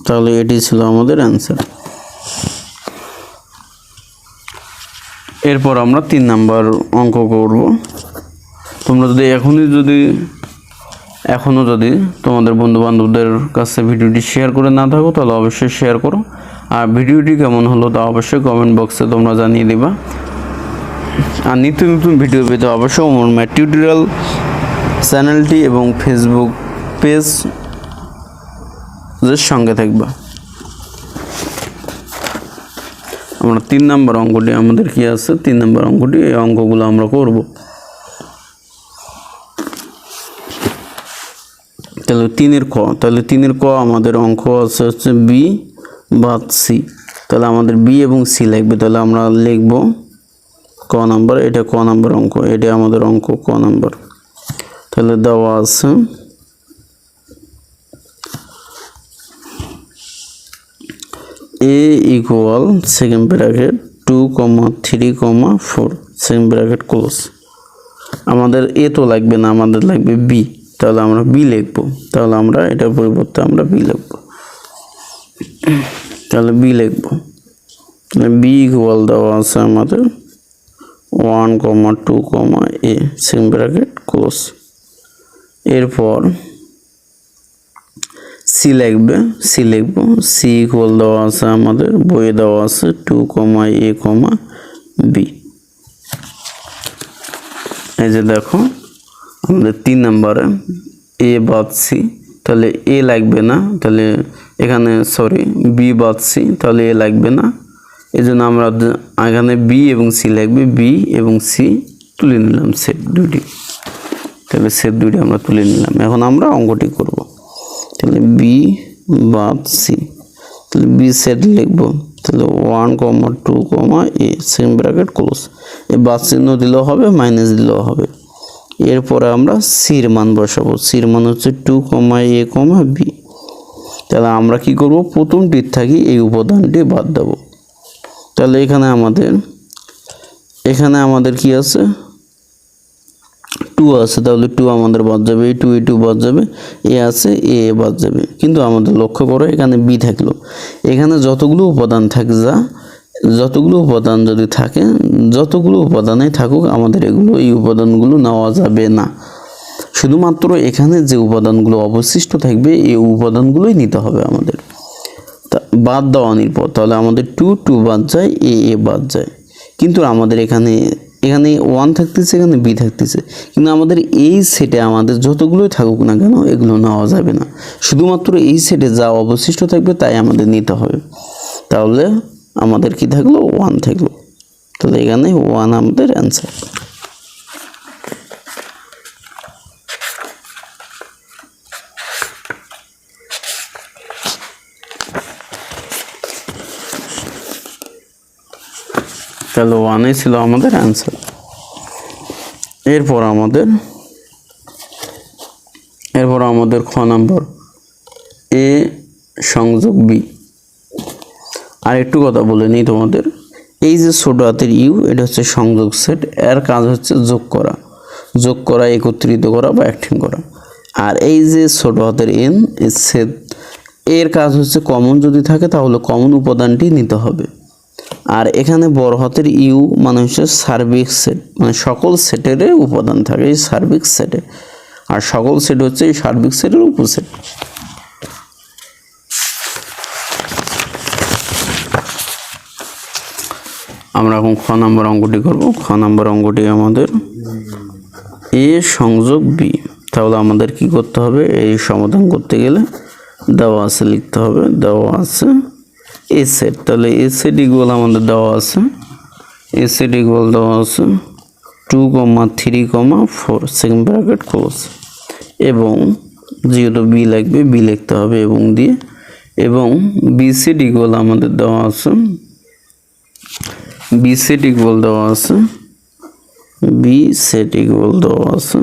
তাহলে এটি ছিল আমাদের অ্যান্সার। এরপর আমরা 3 নাম্বার অঙ্ক করব। তোমরা যদি এখনও যদি তোমাদের বন্ধুবান্ধবদের কাছে ভিডিওটি শেয়ার করে না থাকো তাহলে অবশ্যই শেয়ার করো, আর ভিডিওটি কেমন হলো তা অবশ্যই কমেন্ট বক্সে তোমরা জানিয়ে দিবা। আর নিত্য নতুন ভিডিও পেতে অবশ্যই ওমর ম্যাথ টিউটোরিয়াল চ্যানেলটি এবং ফেসবুক পেজের সঙ্গে থাকবা। আমরা 3 নাম্বার অঙ্কটি আমাদের কি আছে, 3 নাম্বার অঙ্কটি, এই অঙ্কগুলো আমরা করব। তাহলে 3-এর ক, তাহলে 3-এর ক আমাদের অঙ্ক আছে হচ্ছে বি বাদ সি, তাহলে আমাদের বি এবং সি লাগবে। তাহলে আমরা লিখব ক নাম্বার, এটা ক নাম্বার অঙ্ক, এটা আমাদের অঙ্ক ক নাম্বার। তাহলে দেওয়া আছে a equal second bracket 2, 3, 4 second bracket close. আমাদের এ তো লাগবে না, আমাদের লাগবে বি, তাহলে আমরা বি লিখবো। তাহলে আমরা এটার পরিবর্তে আমরা বি লিখবো, তাহলে বি লিখবো। বি ইকুয়াল দেওয়া আছে আমাদের 1, 2, a সেকেন্ড ব্র্যাকেট ক্লোজ। এরপর সি লিখবে, সি লিখবো, সি ইকুয়াল দেওয়া আছে আমাদের বইয়ে দেওয়া আছে 2, a, b। এই যে দেখো আমাদের 3 নম্বরে এ বাদ সি, তাহলে এ লাগবে না, তাহলে এখানে সরি বি বাদ সি, তাহলে এ লাগবে না, এই জন্য আমরা এখানে বি এবং সি লাগবে, বি এবং সি তুলে নিলাম সেট দুটি, তাহলে সেট দুটি আমরা তুলে নিলাম। এখন আমরা অঙ্কটি করব। তাহলে বি বাদ সি, তাহলে বি সেট লিখবো, তাহলে 1, 2, a সেকেন্ড ব্র্যাকেট ক্লোজ। এই বাদ চিহ্ন দিলেও হবে, মাইনাস দিলেও হবে। এরপরে আমরা সির মান বসাবো, সির মান হচ্ছে 2, a, b। তাহলে আমরা কি করব, প্রথমটির থাকি এই উপাদানটি বাদ দেব। তাহলে এখানে আমাদের কি আছে, 2 আছে, তাহলে 2 আমাদের বাদ যাবে, এই 2 বাদ যাবে, এ আছে, এ বাদ যাবে। কিন্তু আমাদের লক্ষ্য করো এখানে বি থাকলো, এখানে যতগুলো উপাদান থাকে, যতগুলো উপাদান যদি থাকে, যতগুলো উপাদানে থাকুক, আমাদের এই উপাদানগুলো নেওয়া যাবে না। শুধুমাত্র এখানে যে উপাদানগুলো অবশিষ্ট থাকবে এই উপাদানগুলোই নিতে হবে আমাদের। বাদ দেওয়ানির পর তাহলে আমাদের 2 বাদ যায়, এ বাদ যায়। কিন্তু আমাদের এখানে 1 থাকতেছে, এখানে বি থাকতেছে, কিন্তু আমাদের এই সেটে আমাদের যতগুলোই থাকুক না কেন এগুলো নেওয়া যাবে না। শুধুমাত্র এই সেটে যা অবশিষ্ট থাকবে তাই আমাদের নিতে হবে। তাহলে আমাদের কি থাকলো, 1 থাকলো, তাহলে এখানে 1 আমাদের অ্যান্সার। তাহলে 1 ছিল আমাদের অ্যান্সার। এরপর আমাদের খ নাম্বার এ সংযোগ বি। আর একটু কথা বলে নিই তোমাদের, এই যে ছোট হাতের ইউ এটা হচ্ছে সংযোগ সেট, এর কাজ হচ্ছে যোগ করা, একত্রিত করা বা অ্যাক্টিং করা। আর এই যে ছোট হাতের এন সেট, এর কাজ হচ্ছে কমন যদি থাকে তাহলে কমন উপাদানটি নিতে হবে। আর এখানে বড় হাতের ইউ মানে হচ্ছে সার্বিক সেট, মানে সকল সেটের উপাদান থাকে এই সার্বিক সেটে, আর সকল সেট হচ্ছে এই সার্বিক সেটের উপসেট। আমরা এখন খ নাম্বার অঙ্কটি করব। খ নাম্বার অঙ্কটি আমাদের এ সংযোগ বি। তাহলে আমাদের কি করতে হবে, এই সমাধান করতে গেলে দেওয়া আছে লিখতে হবে, দেওয়া আছে এ সেট। তাহলে এ সেট ইকুয়াল আমাদের দেওয়া আছে, এ সেট ইকুয়াল দেওয়া আছে 2, 3, 4 সেকেন্ড ব্র্যাকেট ক্লোজ, এবং যেহেতু বি লাগবে বি লিখতে হবে এবং দিয়ে, এবং বি সেট ইকুয়াল আমাদের দেওয়া আছে, বি সেট ইকুয়াল দেওয়া আছে, বি সেট ইকুয়াল দেওয়া আছে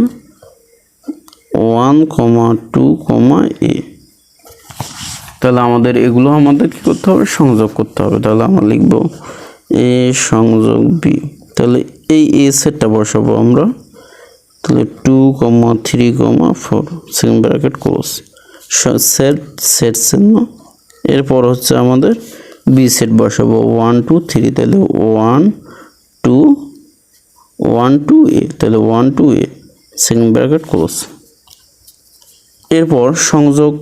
1, 2, এ। তাহলে আমাদের এগুলো আমাদের কি করতে হবে, সংযোগ করতে হবে। তাহলে আমরা লিখব এ সংযোগ বি। তাহলে এই এ সেটটা বসাবো আমরা, তাহলে 2, 3, 4 second bracket close, set set চিহ্ন। এরপর হচ্ছে আমাদের বি সেট বসাবো 1, 2, 3, তাহলে 1, 2 এ, তাহলে 1, 2 এ সেকেন্ড ব্র্যাকেট ক্লোজ। এরপর সংযোগ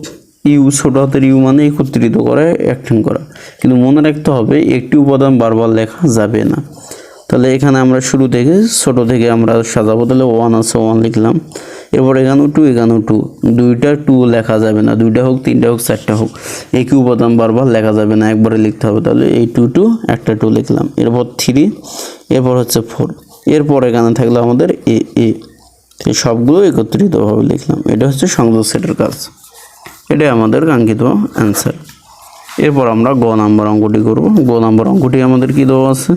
ইউ, ছোট হাতের ইউ মানে একত্রিত করা, অ্যাক্টিং করা, কিন্তু মনে রাখতে হবে একটি উপাদান বারবার লেখা যাবে না। তাহলে এখানে আমরা শুরু থেকে ছোট থেকে আমরা সাজাবো। তাহলে 1 আছে 1 লিখলাম, এরপর এখানেও 2, এখানেও 2, দুইটা 2 লেখা যাবে না, দুইটা হোক, তিনটা হোক, চারটা হোক, একই উপাদান বারবার লেখা যাবে না, একবারে লিখতে হবে। তাহলে এই 2, একটা 2 লিখলাম, এরপর 3, এরপর হচ্ছে 4, এরপর এখানে থাকলো আমাদের এ, সবগুলো একত্রিতভাবে লিখলাম। এটা হচ্ছে সংযোগ সেটের কাজ, এটাই আমাদের কাঙ্ক্ষিত অ্যান্সার। এরপর আমরা গ নাম্বার অঙ্কটি করব। গ নাম্বার অঙ্কটি আমাদের কি দেওয়া আছে,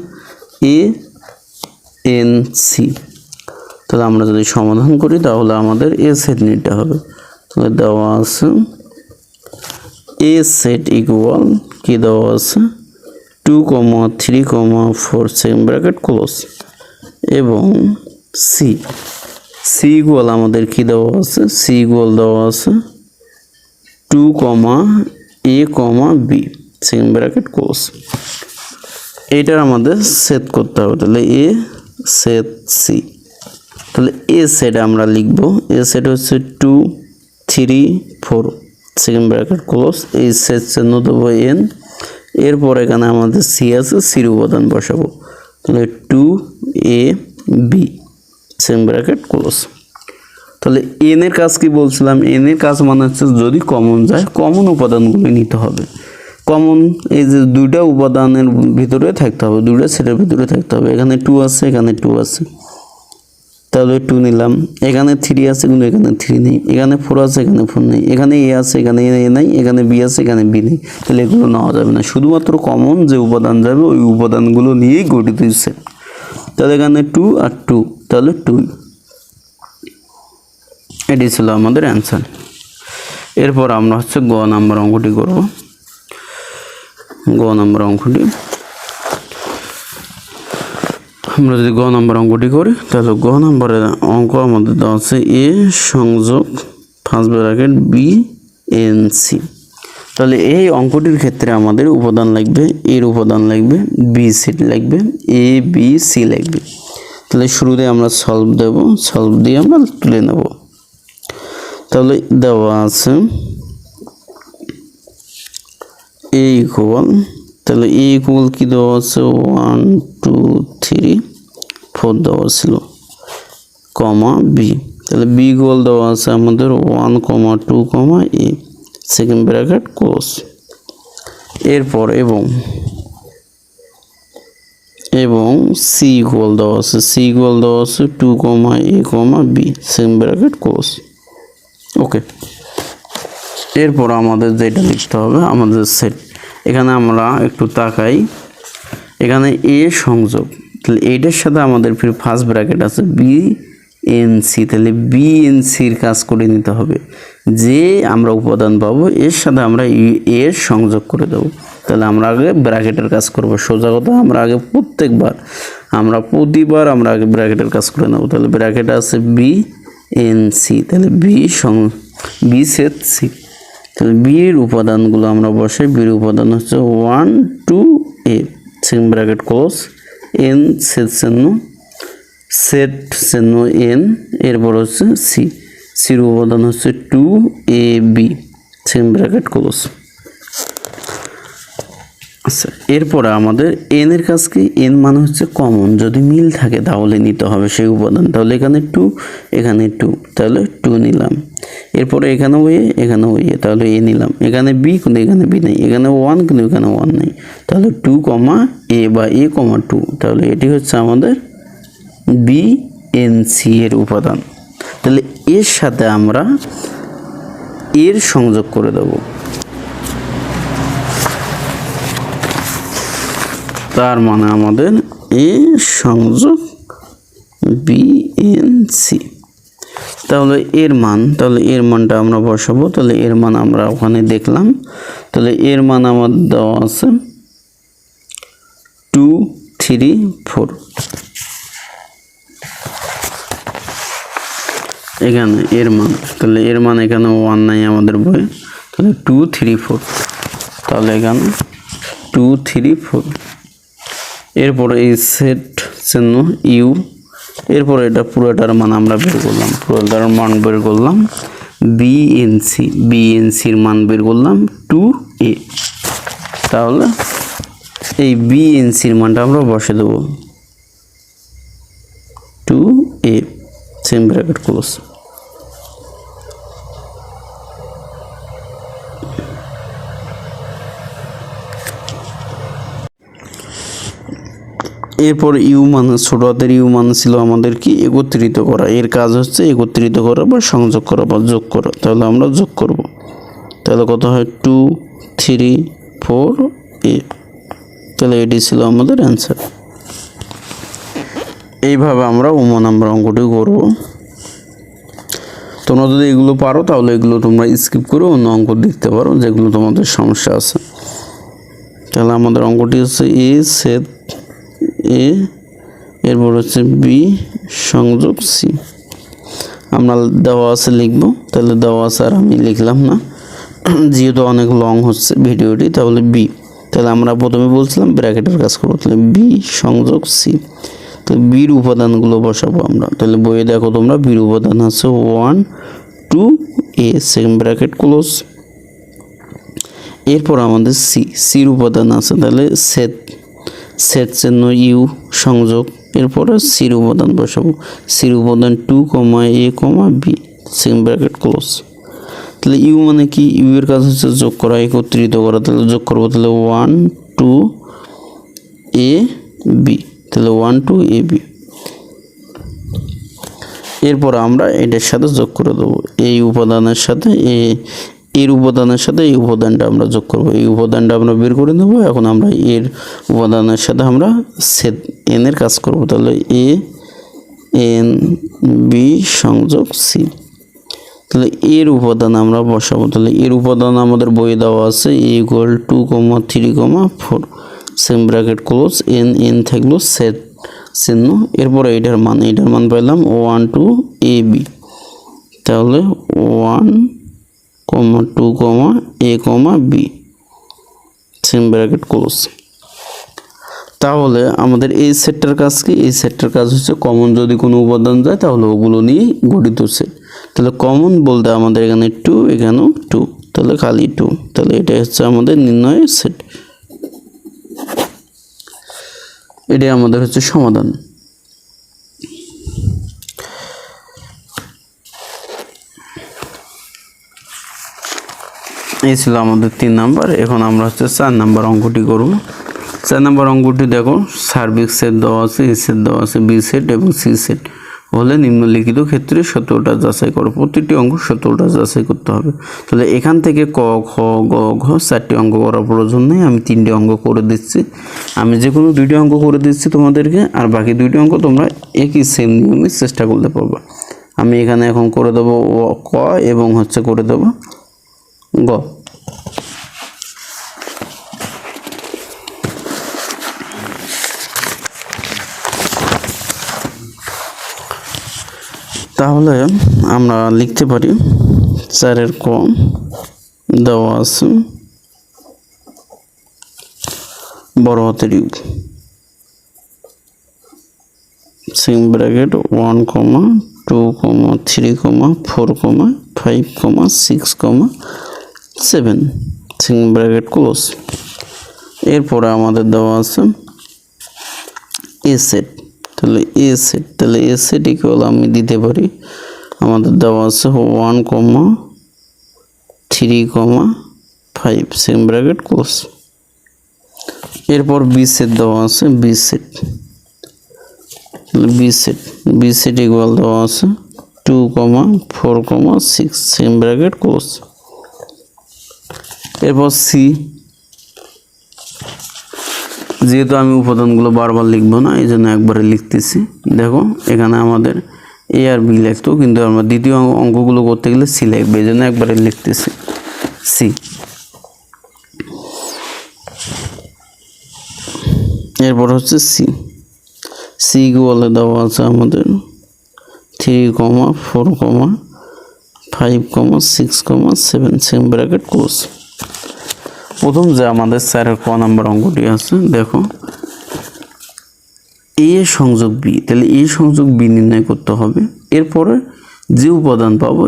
এ এন সি। তাহলে আমরা যদি সমাধান করি তাহলে আমাদের এ সেট নিতে হবে। তাহলে দেওয়া আছে এ সেট ইকুয়াল কি দেওয়া আছে 2, 3, 4 সেকেন্ড ব্র্যাকেট ক্লোজ, এবং সি, সি ইকুয়াল আমাদের কি দেওয়া আছে, সি ইকুয়াল দেওয়া আছে 2, A, B second bracket close. এইটার আমাদের সেট করতে হবে। তাহলে এ সেট সি, তাহলে এ সেট আমরা লিখব, এ সেট হচ্ছে 2, 3, 4 সেকেন্ড ব্র্যাকেট ক্লোজ, এই সেট চিহ্ন দেবো এন, এরপর এখানে আমাদের সি আছে, সির উপাদান বসাবো। তাহলে 2, A, B second bracket close. তাহলে এন এর কাজ কি বলছিলাম, এন এর কাজ মানে হচ্ছে যদি কমন যায়, কমন উপাদানগুলো নিতে হবে। কমন এই যে দুইটা উপাদানের ভিতরে থাকতে হবে, দুইটা সেটের ভিতরে থাকতে হবে। এখানে 2 আছে, এখানে 2 আছে, তাহলে 2 নিলাম। এখানে 3 আছে কিন্তু এখানে 3 নেই, এখানে 4 আছে, এখানে 4 নেই, এখানে এ আছে, এখানে এ নাই, এখানে বি আছে, এখানে বি নেই। তাহলে এগুলো নেওয়া যাবে না, শুধুমাত্র কমন যে উপাদান যাবে ওই উপাদানগুলো নিয়েই গঠিত সেট। তাহলে এখানে 2 আর 2, তাহলে 2, এটি ছিল আমাদের অ্যান্সার। এরপর আমরা হচ্ছে গ নাম্বার অঙ্কটি করব। গ নাম্বার অঙ্কটি আমরা যদি গ নাম্বার অঙ্কটি করি তাহলে গ নাম্বারের অঙ্ক আমাদের দেওয়া আছে এ সংযোগ first bracket B N C. তাহলে এই অঙ্কটির ক্ষেত্রে আমাদের উপাদান লাগবে, এর উপাদান লাগবে, বি সেট লাগবে, এ বি সি লাগবে। তাহলে শুরুতে আমরা সলভ দেব, সলভ দিয়ে আমরা তুলে নেব। তাহলে দেওয়া আছে এ ইকুয়াল, তাহলে এ ইকুয়াল কি দেওয়া আছে 1, 2, 3, 4 দেওয়া ছিল, কমা বি। তাহলে বি ইকুয়াল দেওয়া আছে আমাদের 1, 2, এ সেকেন্ড ব্র্যাকেট ক্লোজ। এরপর এবং সি ইকুয়াল দেওয়া আছে, সি ইকুয়াল দেওয়া আছে 2, A, B second bracket close. ওকে, এরপর আমাদের যেটা লিখতে হবে আমাদের সেট। এখানে আমরা একটু তাকাই, এখানে এ সংযোগ, তাহলে এইটার সাথে আমাদের ফির ফার্স্ট ব্র্যাকেট আছে বি এন সি, তাহলে বি এন সির কাজ করে নিতে হবে। যে আমরা উপাদান পাবো এর সাথে আমরা এর সংযোগ করে দেবো। তাহলে আমরা আগে ব্র্যাকেটের কাজ করব, সোজা কথা আমরা আগে প্রতিবার আমরা আগে ব্র্যাকেটের কাজ করে নেব। তাহলে ব্র্যাকেট আছে বি এন সি, তাহলে বি সেট সি। তাহলে বির উপাদানগুলো আমরা বসাই, বির উপাদান হচ্ছে 1, 2 এ second bracket close, N set চিহ্ন এন, এরপর হচ্ছে সি, সির উপাদান হচ্ছে 2, A B second bracket close. আচ্ছা, এরপরে আমাদের এন এর কাজ কি, এন মানে হচ্ছে কমন, যদি মিল থাকে তাহলে নিতে হবে সেই উপাদান। তাহলে এখানে 2, এখানে 2, তাহলে 2 নিলাম। এরপরে এখানেও এ তাহলে এ নিলাম। এখানে বি কিন্তু এখানে বি নেই, এখানে 1 কিন্তু এখানে 1 নেই, তাহলে 2 এ বা এ 2, তাহলে এটি হচ্ছে আমাদের BNC এর উপাদান। তাহলে এর সাথে আমরা এর সংযোগ করে দেব, তার মানে আমাদের এ সংযোগ BNC। তাহলে এর মানটা আমরা বসাবো। তাহলে এর মান আমরা ওখানে দেখলাম। তাহলে এর মান আমাদের দেওয়া আছে 2, 3, 4। এখানে এর মান, তাহলে এর মান এখানে 1 নাই আমাদের বইয়ে, তাহলে 2, 3, 4। তাহলে এখানে 2, 3, 4। এরপরে এই সেট চিহ্ন ইউ, এরপরে এটা পুরোটার মান আমরা বের করলাম, পুরোটার মান বের করলাম বিএনসির মান বের করলাম 2a। তাহলে এই বিএনসির মানটা আমরা বসে দেব 2a, সেম ব্র্যাকেট ক্লোজ। এরপর ইউ মান, ছোট হাতের ইউ মান ছিল আমাদের কি একত্রিত করা। এর কাজ হচ্ছে একত্রিত করা বা সংযোগ করা বা যোগ করা। তাহলে আমরা যোগ করব। তাহলে কত হয় 2, 3, 4a। তাহলে এটি ছিল আমাদের অ্যান্সার। এইভাবে আমরা ওমো নাম্বার অঙ্কটি করব। তোমরা যদি এগুলো পারো তাহলে এগুলো তোমরা স্কিপ করে অন্য অঙ্ক দেখতে পারো যেগুলো তোমাদের সমস্যা আছে। তাহলে আমাদের অঙ্কটি হচ্ছে এ সেট এ, এরপর হচ্ছে বি সংযোগ সি। আমরা দেওয়া আছে লিখবো, তাহলে দেওয়া আছে আর আমি লিখলাম না যেহেতু অনেক লং হচ্ছে ভিডিওটি। তাহলে বি, তাহলে আমরা প্রথমে বলছিলাম ব্র্যাকেটের কাজ করবো, তাহলে বি সংযোগ সি। তো বির উপাদানগুলো বসাবো আমরা। তাহলে বইয়ে দেখো তোমরা বির উপাদান আছে 1, 2a, সেম ব্র্যাকেট ক্লোজ। এরপর আমাদের সির উপাদান আছে, তাহলে সেট চিহ্ন ইউ সংযোগ। এরপরে সির উপাদান বসাবো, সির উপাদান 2, a, b, same bracket close. তাহলে ইউ মানে কি, ইউ এর কাজ হচ্ছে যোগ করা, একত্রিত করা। তাহলে যোগ করবো, তাহলে 1, 2a, b, তাহলে 1, 2a, b। এরপর আমরা এটার সাথে যোগ করে দেবো, এই উপাদানের সাথে এর উপাদানের সাথে এই উপাদানটা আমরা যোগ করব। এই উপাদানটা আমরা বের করে নেব। এখন আমরা এর উপাদানের সাথে আমরা সেট এন এর কাজ করব। তাহলে এ এন বি সংযোগ সি। তাহলে এর উপাদান আমরা বসাবো। তাহলে এর উপাদান আমাদের বইয়ে দেওয়া আছে A equals 2, 3, 4, same bracket close. N থাকলো সেট চিহ্ন। এরপরে এটার মান পাইলাম 1, 2a, b। তাহলে 1, 2, a, b, same bracket close. তাহলে আমাদের এই সেটটার কাজ কি, এই সেটটার কাজ হচ্ছে কমন যদি কোনো উপাদান যায় তাহলে ওগুলো নিয়ে গঠিত সেট। তাহলে কমন বলতে আমাদের এখানে 2, এখানেও 2, তাহলে খালি 2। তাহলে এটা হচ্ছে আমাদের নির্ণয়ের সেট। এটাই আমাদের হচ্ছে সমাধান। এই ছিল আমাদের 3 নাম্বার। এখন আমরা হচ্ছে 4 নাম্বার অঙ্কটি করব। 4 নাম্বার অঙ্কটি দেখো, সার্বিক সেট দেওয়া আছে, এ সেট দেওয়া আছে, বি সেট এবং সি সেট হলে নিম্নলিখিত ক্ষেত্রে 17টা যাচাই করো। প্রতিটি অঙ্ক 17টা যাচাই করতে হবে। তাহলে এখান থেকে ক, খ, গ, ঘ 4টি অঙ্ক করার প্রয়োজন নেই, আমি 3টি অঙ্ক করে দিচ্ছি। আমি যে কোনো 2টি অঙ্ক করে দিচ্ছি তোমাদেরকে, আর বাকি 2টি অঙ্ক তোমরা একই সেম নিয়মে চেষ্টা করতে পারবা। আমি এখানে এখন করে দেবো ক এবং হচ্ছে করে দেবো গ। তাহলে আমরা লিখতে পারি 4 ক দেওয়া আছে বড় হাতের U, same bracket 1, 2, 3, 4, 5, 6, 7, same bracket close. এরপরে আমাদের দেওয়া আছে এ সেট। তাহলে এ সেট ইকুয়াল আমি দিতে পারি আমাদের দেওয়া আছে 1, 3, 5 সেম ব্র্যাকেট ক্লোজ। এরপর বি সেট দেওয়া আছে, বি সেট ইকুয়াল দেওয়া আছে 2, 4, 6 সেম ব্র্যাকেট ক্লোজ। এরপর সি, যেহেতু আমি উপাদানগুলো বারবার লিখবো না এই জন্য একবারে লিখতেছি। দেখো এখানে আমাদের এ আর বি লিখতো, কিন্তু আমরা দ্বিতীয় অঙ্কগুলো করতে গেলে সি লিখবে, এই জন্য একবারে লিখতেছি সি। এরপর হচ্ছে সি, সি ইকুয়ালে দেওয়া আছে আমাদের 3, 4, 5, 6, 7 সেম ব্র্যাকেট ক্লোজ। প্রথম যে আমাদের স্যারের ক নাম্বার অঙ্কটি আছে, দেখো এ সংযোগ বি, তাহলে এ সংযোগ বি নির্ণয় করতে হবে। এরপরে যে উপাদান পাবো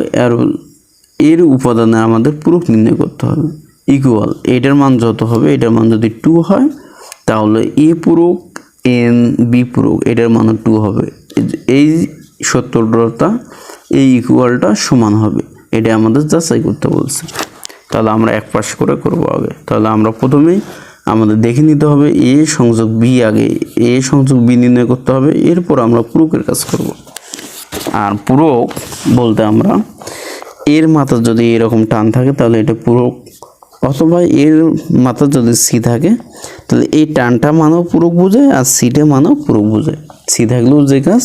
এর উপাদানে আমাদের পূরক নির্ণয় করতে হবে। ইকুয়াল, এটার মান যত হবে, এটার মান যদি 2 হয় তাহলে এ পূরক এন বি পূরক এটার মান 2 হবে। এই সত্যটা এই ইকুয়ালটা সমান হবে, এটা আমাদের যাচাই করতে বলছে। তাহলে আমরা এক পাশ করে করব আগে। তাহলে আমরা প্রথমেই আমাদের দেখে নিতে হবে এ সংযোগ বি, আগে এ সংযোগ বি নির্ণয় করতে হবে, এরপর আমরা পূরকের কাজ করব। আর পূরক বলতে আমরা এর মাথা যদি এরকম টান থাকে তাহলে এটা পূরক, অথবা এর মাথা যদি সি থাকে তাহলে এই টানটা মানেও পূরক বোঝায় আর সিটা মানেও পূরক বোঝায়। সি থাকলেও যে কাজ,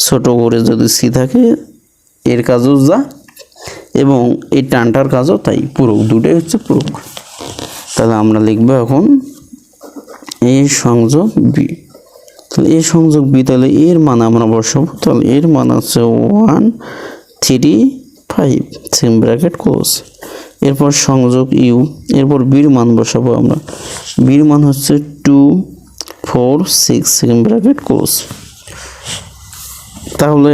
ছোট করে যদি সি থাকে এর কাজও যা, এবং এই টানটার কাজও তাই, পূরক, দুটোই হচ্ছে পূরক। তাহলে আমরা লিখবো এখন এ সংযোগ বি। তাহলে এ সংযোগ বি, তাহলে এর মান আমরা বসাবো, তাহলে এর মান হচ্ছে 1, 3, 5 সেম ব্র্যাকেট ক্লোজ। এরপর সংযোগ ইউ, এরপর বির মান বসাবো আমরা, বির মান হচ্ছে 2, 4, 6 সেম ব্র্যাকেট ক্লোজ। তাহলে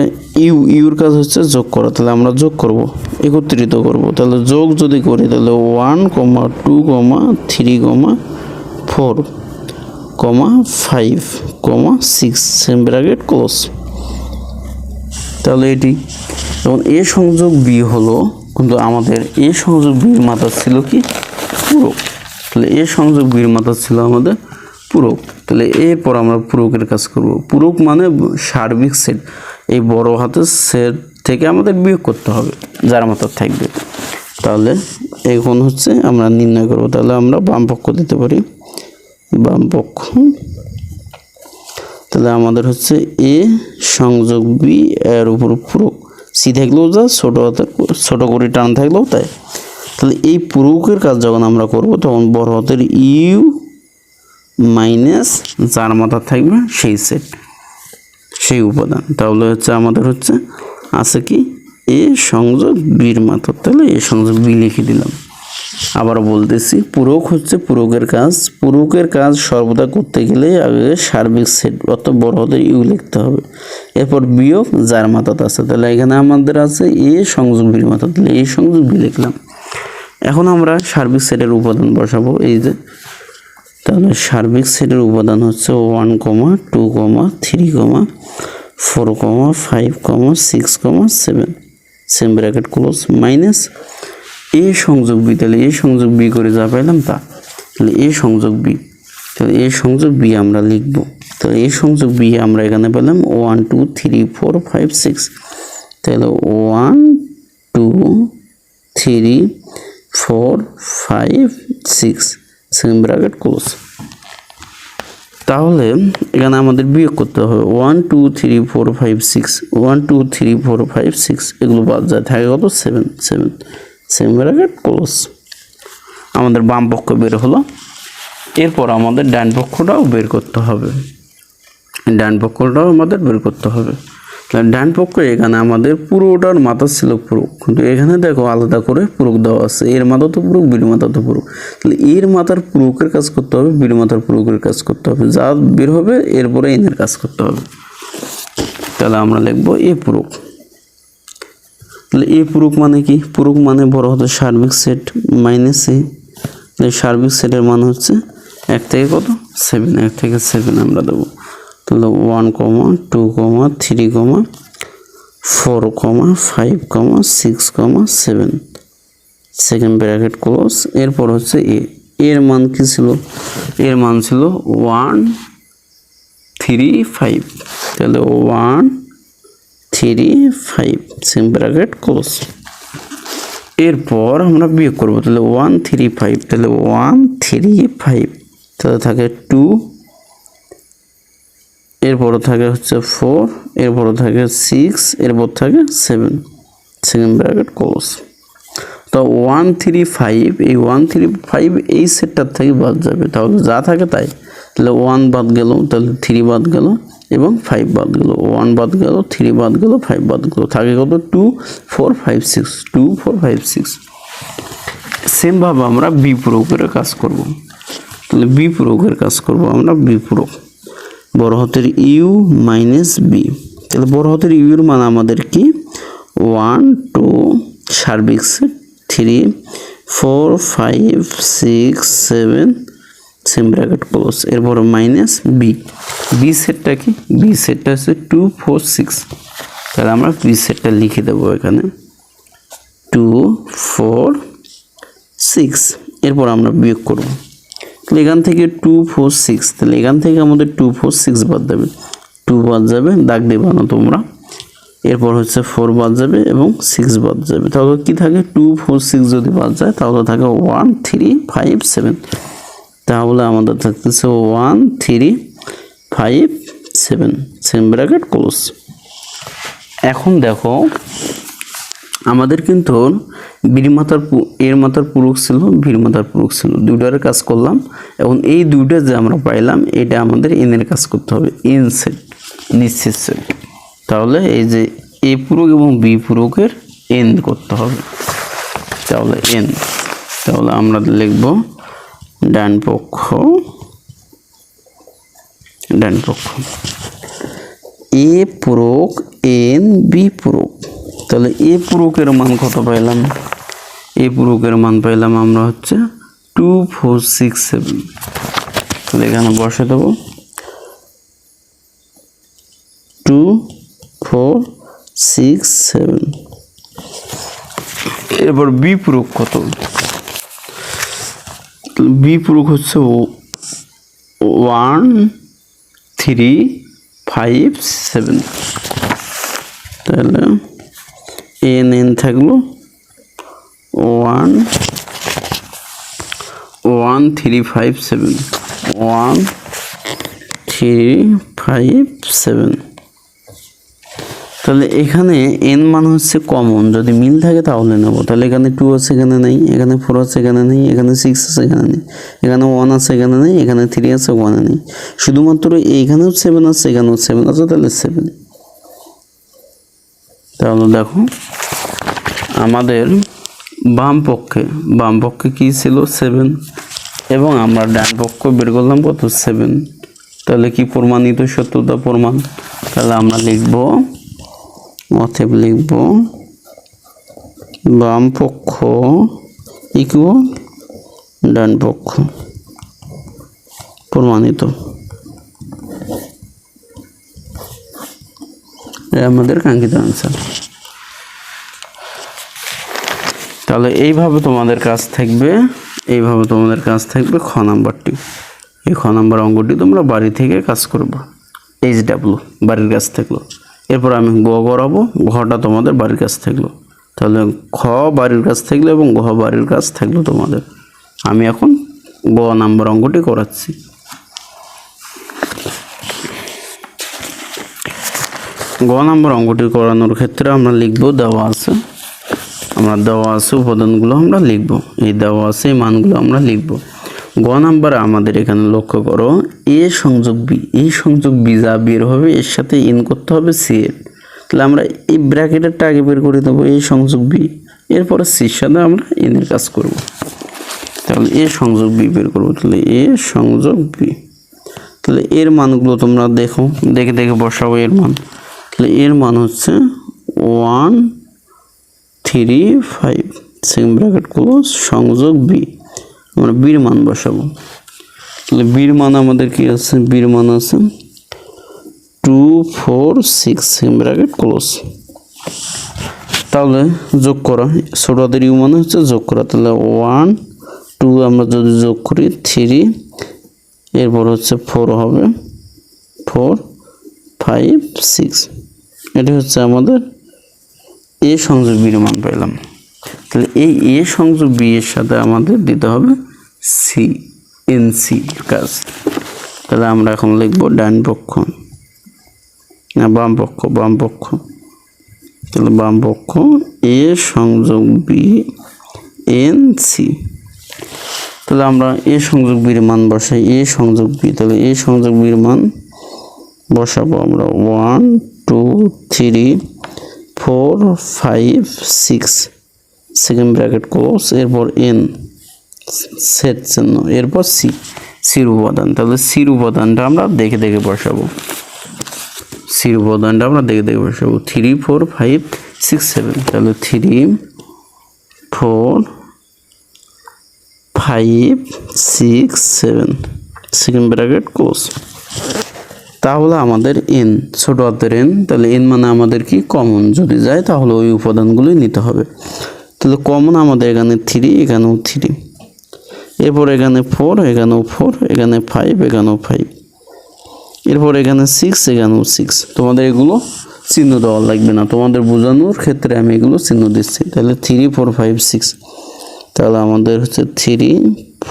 ইউর কাজ হচ্ছে যোগ করা, তাহলে আমরা যোগ করব, একত্রিত করব। তাহলে যোগ যদি করি তাহলে 1, 2, 3, 4, 5, 6 সেম ব্র্যাকেট ক্লোজ। তাহলে এটি যখন এ সংযোগ বি হলো, কিন্তু আমাদের এ সংযোগ বির মাথা ছিল কি পূরক, তাহলে এ সংযোগ বির মাথা ছিল আমাদের পূরক। তাহলে এরপর আমরা পূরকের কাজ করব। পূরক মানে সার্বিক সেট, এই বড় হাতের সেট থেকে আমাদের বিয়োগ করতে হবে যার মাথা থাকবে। তাহলে এখন হচ্ছে আমরা নির্ণয় করব। তাহলে আমরা বাম পক্ষ দিতে পারি, বাম পক্ষ। তাহলে আমাদের হচ্ছে এ সংযোগ বি এর উপর পূরক, সি থাকলেও যা, ছোট করে টান থাকলেও তাই। তাহলে এই পূরকের কাজ যখন আমরা করব তখন বড় হাতের ইউ মাইনাস যার মাথা থাকবে সেই সেট, সেই উপাদান। তাহলে হচ্ছে আমাদের হচ্ছে আছে কি এ সংযোগ বির মাথা, তাহলে এ সংযোগ বি লিখে দিলাম। আবার বলতেছি, পূরক হচ্ছে পূরকের কাজ। পূরকের কাজ সর্বদা করতে গেলে আগে সার্বিক সেট অর্থাৎ বড় হাতের ইউ লিখতে হবে, এরপর বিয়োগ যার মাথাতে আছে। তাহলে এখানে আমাদের আছে এ সংযোগ বির মাথা, তাহলে এই সংযোগ বি লিখলাম। এখন আমরা সার্বিক সেটের উপাদান বসাবো, এই যে। তাহলে সার্বিক সেটের উপাদান হচ্ছে 1, 2, 3, 4, 5, 6, 7 সেম ব্র্যাকেট ক্লোজ মাইনাস এ সংযোগ বি। তাহলে এ সংযোগ বি করে যা পাইলাম তা, তাহলে এ সংযোগ বি, তাহলে এ সংযোগ বি আমরা লিখব। তাহলে এ সংযোগ বি আমরা এখানে পেলাম 1, 2, 3, 4, 5, 6। তাহলে 1, 2, 3, 4, 5, 6 সেম ব্র্যাকেট ক্লোজ। তাহলে এখানে আমাদের বিয়োগ করতে হবে 1, 2, 3, 4, 5, 6, 1, 2, 3, 4, 5, 6 এগুলো বাদ যায়, থাকে কত 7 সেম ব্র্যাকেট ক্লোজ। আমাদের বাম পক্ষ বের হলো। এরপর আমাদের ডান পক্ষটাও বের করতে হবে, ডান পক্ষটাও আমাদের বের করতে হবে। তাহলে ডান পক্ষ এখানে আমাদের পুরোটার মাথা ছিল পূরক, কিন্তু এখানে দেখো আলাদা করে পূরক দেওয়া আছে, এর মাথা তো পূরক, বির মাথা তো পূরক। তাহলে এর মাথার পূরকের কাজ করতে হবে, বির মাথার পূরকের কাজ করতে হবে, যা বের হবে এরপরে এনের কাজ করতে হবে। তাহলে আমরা লিখবো এ পূরক। তাহলে এ পূরক মানে কি? পূরক মানে বড় হাতের সার্বিক সেট মাইনাস এ। সার্বিক সেটের মান হচ্ছে 1 থেকে কত 7, 1 থেকে 7 আমরা দেবো। তাহলে 1, 2, 3, 4, 5, 6, 7 সেকেন্ড ব্র্যাকেট ক্লোজ। এরপর হচ্ছে এর মান কি ছিল? এর মান ছিল 1, 3, 5। তাহলে 1, 3, 5 সেকেন্ড ব্র্যাকেট ক্লোজ। এরপর আমরা বিয়োগ করবো, তাহলে 1, 3, 5, তাহলে 1, 3, 5, তাহলে থাকে 2, এরপর থাকে হচ্ছে 4, এরপর থাকে 6, এরপর থাকে 7 সেকেন্ড ব্র্যাকেট ক্লোজ। তো 1, 3, 5, এই 1, 3, 5 এই সেটটার থেকে বাদ যাবে, তাহলে যা থাকে তাই। তাহলে 1 বাদ গেল, তাহলে 3 বাদ গেল এবং 5 বাদ গেল। 1 বাদ গেল, 3 বাদ গেল, 5 বাদ গেল, থাকে কত? 2, 4, 5, 6, 2, 4, 5, 6। সেমভাবে আমরা বিপূরকের কাজ করব। তাহলে বিপূরকের কাজ করব আমরা। বিপূরক বড় হাতের ইউ মাইনাস বি। তাহলে বড় হাতের ইউ এর মান আমাদের কি? 1, 2 সার্বিক সেট, 3, 4, 5, 6, 7 সেম ব্র্যাকেট ক্লোজ। এরপর মাইনাস বি। বি সেটটা কি? বি সেটটা হচ্ছে 2, 4, 6। তাহলে আমরা বি সেটটা লিখে দেবো এখানে 2, 4, 6। এরপর আমরা বিয়োগ করব। তাহলে এখান থেকে 2, 4, 6, তাহলে এখান থেকে আমাদের 2, 4, 6 বাদ যাবে, 2 বাদ যাবে, দাগ দেবা না তোমরা। এরপর হচ্ছে 4 বাদ যাবে এবং 6 বাদ যাবে, তাহলে কি থাকে? 2, 4, 6 যদি বাদ যায় তাহলে থাকে 1, 3, 5, 7। তাহলে আমাদের থাকতেছে 1, 3, 5, 7 সেম ব্র্যাকেট ক্লোজ। এখন দেখো আমাদের কিন্তু এর মাথার পূরক ছিল, ভির মাথার পূরক ছিল, দুইটার কাজ করলাম। এখন এই দুইটা যে আমরা পাইলাম, এটা আমাদের এন এর কাজ করতে হবে, এন সেট, নিশ্চিত সেট। তাহলে এই যে এ পূরক এবং বি পূরকের এন করতে হবে। তাহলে এন, তাহলে আমরা লিখব ডান পক্ষ এ পূরক এন বি পূরক। তাহলে এ পূরকের মান কত পাইলাম? এ পূরকের মান পাইলাম আমরা হচ্ছে 2, 4, 6, 7। তাহলে এখানে বসে দেবো 2, 4, 6, 7। এরপর বি পূরক কত? বি পূরক হচ্ছে 1, 3, 5, 7। তাহলে এন থাকলো 1, 3, 5, 7, 1, 3, 5, 7। তাহলে এখানে এন মান হচ্ছে কমন, যদি মিল থাকে তাহলে নেব। তাহলে এখানে 2 আছে, এখানে নেই, এখানে 4 আছে, এখানে নেই, এখানে 6 আছে, এখানে নেই, এখানে 1 আছে, এখানে নেই, এখানে 3 আছে, 1 নেই, শুধুমাত্র এইখানেও 7 আছে, এখানেও 7 আছে, তাহলে 7। তাহলে দেখো আমাদের বাম পক্ষে কি ছিল? 7, এবং আমরা ডান পক্ষ বের করলাম কত? 7। তাহলে কি প্রমাণিত? সত্যতা প্রমাণ। তাহলে আমরা লিখব, অতএব লিখব বাম পক্ষ ইকুয়াল ডান পক্ষ, প্রমাণিত। আমাদের কাঙ্ক্ষিত আনসার। তাহলে এইভাবে তোমাদের কাজ থাকবে খ নাম্বারটি। এই খ নাম্বার অঙ্কটি তোমরা বাড়ি থেকে কাজ করবে। HW বাড়ির কাজ থাকলো। এরপর আমি গ করাবো, ঘটা তোমাদের বাড়ির কাজ থাকলো। তাহলে খ বাড়ির কাজ থাকলো এবং ঘ বাড়ির কাজ থাকলো তোমাদের। আমি এখন গ নাম্বার অঙ্কটি করাচ্ছি। গ নাম্বার অঙ্কটি করানোর ক্ষেত্রে আমরা লিখব, দেওয়া আছে উপাদানগুলো আমরা লিখব, এই দেওয়া আছে এই মানগুলো আমরা লিখব। গ নাম্বারে আমাদের এখানে লক্ষ্য করো, এ সংযোগ বি, এই সংযোগ বি যা বের হবে এর সাথে ইন করতে হবে সি এর। তাহলে আমরা এই ব্র্যাকেটেরটা আগে বের করে দেবো, এই সংযোগ বি, এরপরে সির সাথে আমরা ইন এর কাজ করব। তাহলে এ সংযোগ বি বের করবো, তাহলে এ সংযোগ বি। তাহলে এর মানগুলো তোমরা দেখে বসাবো এর মান। তাহলে এর মান হচ্ছে 1, 3, 5 সেকেন্ড ব্র্যাকেট ক্লোজ, সংযোগ বি। আমরা বির মান বসাবো। তাহলে বির মান আমাদের কি আছে? বির মান আছে 2, 4, 6 সেকেন্ড ব্র্যাকেট ক্লোজ। তাহলে যোগ করা, ছোট হাতের ইউ মানে হচ্ছে যোগ করা। তাহলে 1 2 আমরা যদি যোগ করি 3, এরপর হচ্ছে 4 হবে, 4 5 6। এটি হচ্ছে আমাদের এ সংযোগ বির মান পেলাম। তাহলে এই এ সংযোগ বি এর সাথে আমাদের দিতে হবে সি, এন সি কাজ। তাহলে আমরা এখন লিখব ডান পক্ষ, না বাম পক্ষ, বাম পক্ষ। তাহলে বাম পক্ষ এ সংযোগ বি এন সি। তাহলে আমরা এ সংযোগ বির মান বসাই, এ সংযোগ বি। তাহলে এ সংযোগ বির মান বসাবো আমরা 1 2 3 4 5 6, সেকেন্ড ব্র্যাকেট ক্লোজ, এরপর এন সেট চিহ্ন, এরপর সি, সির উপাদান। তাহলে সির উপাদানটা আমরা দেখে দেখে বসাবো, সির উপাদানটা আমরা দেখে দেখে বসাবো 3 4 5 6 7। তাহলে 3 4 5 6 7, সেকেন্ড ব্র্যাকেট ক্লোজ। তাহলে আমাদের এন, ছোট হাতের এন। তাহলে এন মানে আমাদের কি কমন যদি যায় তাহলে ওই উপাদানগুলোই নিতে হবে। তাহলে কমন আমাদের এখানে 3, এখানেও 3, এরপর এখানে 4, এখানেও 4, এখানে 5, এখানেও 5, এরপর এখানে 6, এখানেও 6। তোমাদের এগুলো চিহ্ন দেওয়া লাগবে না, তোমাদের বোঝানোর ক্ষেত্রে আমি এগুলো চিহ্ন দিচ্ছি। তাহলে 3 4 5 6। তাহলে আমাদের হচ্ছে 3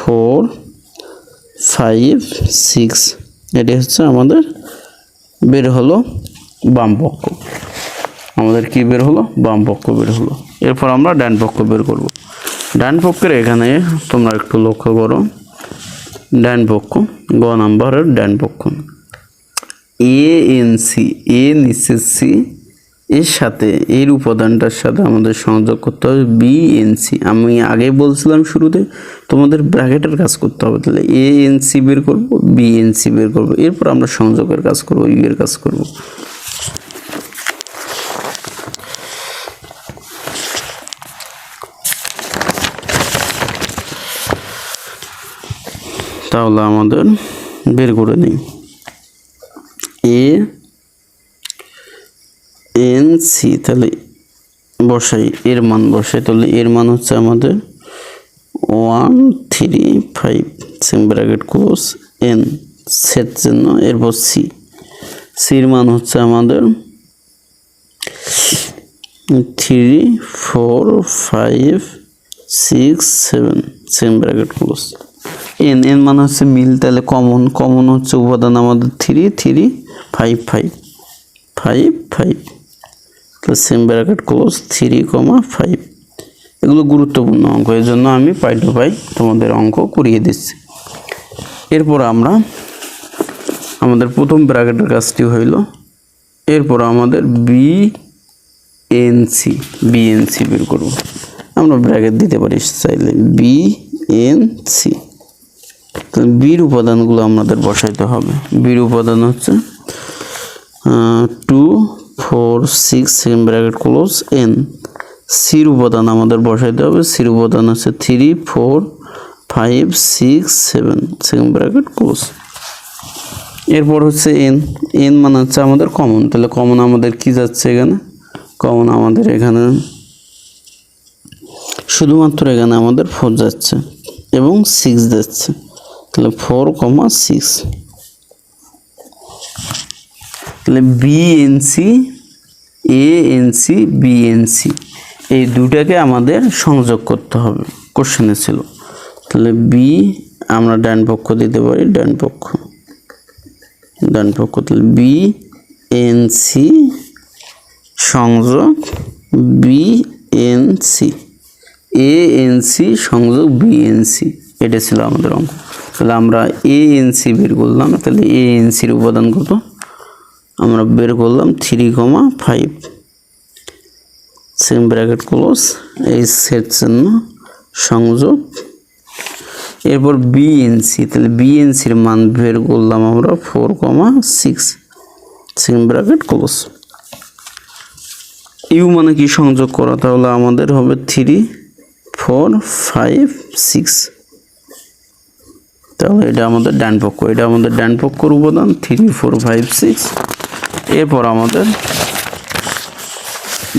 4 5 6, এটি হচ্ছে আমাদের বের হলো বাম পক্ষ। আমাদের কি বের হলো? বাম পক্ষ বের হলো। এরপর আমরা ডান পক্ষ বের করব। ডান পক্ষের এখানে তোমরা একটু লক্ষ্য করো, ডান পক্ষ গ নাম্বারের ডান পক্ষ এ এন সি, এ নিচে সি, এর সাথে এর উপাদানটার সাথে আমাদের সংযোগ করতে হবে বি এন সি। আমি আগে বলছিলাম শুরুতে তোমাদের ব্র্যাকেটের কাজ করতে হবে। তাহলে এ এন সি বের করবো, বি এন সি বের করবো, এরপর আমরা সংযোগের কাজ করবো, ইউ এর কাজ করবো। তাহলে আমাদের বের করে নিই এ এন সি। তাহলে বসাই, এর মান বসাই। তাহলে এর মান হচ্ছে আমাদের 1 3 5, same bracket close, N set চিহ্ন, এরপর সি, সির মান হচ্ছে আমাদের 3 4 5 6 7, same bracket close, N, N মানে হচ্ছে মিল। তাহলে কমন, কমন হচ্ছে উপাদান আমাদের 3 3 5 5 5 5, তো সেম ব্র্যাকেট ক্লোজ 3, 5। এগুলো গুরুত্বপূর্ণ অঙ্ক, এর জন্য আমি পাই টু পাই তোমাদের অঙ্ক করিয়ে দিচ্ছি। এরপর আমরা আমাদের প্রথম ব্র্যাকেটের কাজটি হইল, এরপর আমাদের B N C, B N C বের করব। আমরা ব্র্যাকেট দিতে পারি চাইলে বি এন সি। বির উপাদানগুলো আমাদের বসাইতে হবে। বির উপাদান হচ্ছে 2 4 6, সেকেন্ড ব্র্যাকেট ক্লোজ, এন। সির উপাদান আমাদের বসাইতে হবে, সির উপাদান হচ্ছে 3 4 5 6 7, সেকেন্ড ব্র্যাকেট ক্লোজ। এরপর হচ্ছে এন, এন মানে হচ্ছে আমাদের কমন। তাহলে কমন আমাদের কি যাচ্ছে এখানে? কমন আমাদের এখানে শুধুমাত্র এখানে আমাদের 4 যাচ্ছে এবং 6 যাচ্ছে। তাহলে 4, 6। তাহলে BNC, A N C, BNC এই দুটাকে আমাদের সংযোগ করতে হবে, কোশ্চেনে ছিল। তাহলে বি আমরা ডান পক্ষ দিতে পারি, ডান পক্ষ, ডান পক্ষ। তাহলে বি এন সি সংযোগ B N C, A N C সংযোগ বি এন সি, এটা ছিল আমাদের অঙ্ক। তাহলে আমরা এ এন সি বের করলাম। তাহলে এ এন সির উপাদান কত? আমরা বের করলাম 3, 5, সেম ব্র্যাকেট ক্লোজ, এই সেট চিহ্ন, সংযোগ, এরপর বিএনসি। তাহলে বিএনসির মান বের করলাম আমরা 4, 6, সেম ব্র্যাকেট ক্লোজ। ইউ মানে কি? সংযোগ করা। তাহলে আমাদের হবে 3 4 5 6। তাহলে এটা আমাদের ডান পক্ষ, এটা আমাদের ডান পক্ষের উপাদান 3 4 5 6। এরপর আমাদের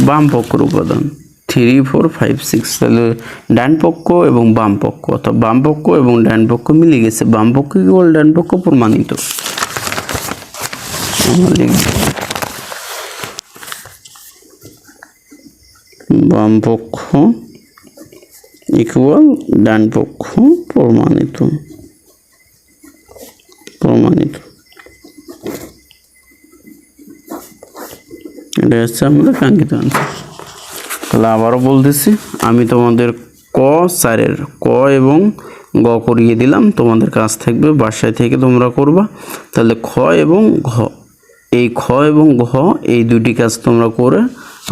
বাম পক্ষের উপাদান 3 4 5 6, তাহলে ডান পক্ষ এবং বাম পক্ষ, অর্থাৎ বাম পক্ষ এবং ডান পক্ষ মিলে গেছে, বাম পক্ষ ইকুয়াল ডান পক্ষ প্রমাণিত। বাম পক্ষ ইকুয়াল ডান পক্ষ প্রমাণিত। এটা হচ্ছে আমাদের কাঙ্ক্ষিত আনসার। তাহলে আবারও বলতেছি, আমি তোমাদের ক 4-এর ক এবং গ করিয়ে দিলাম, তোমাদের কাজ থাকবে বাসায় থেকে তোমরা করবা। তাহলে খ এবং ঘ, এই খ এবং ঘ এই দুটি কাজ তোমরা করে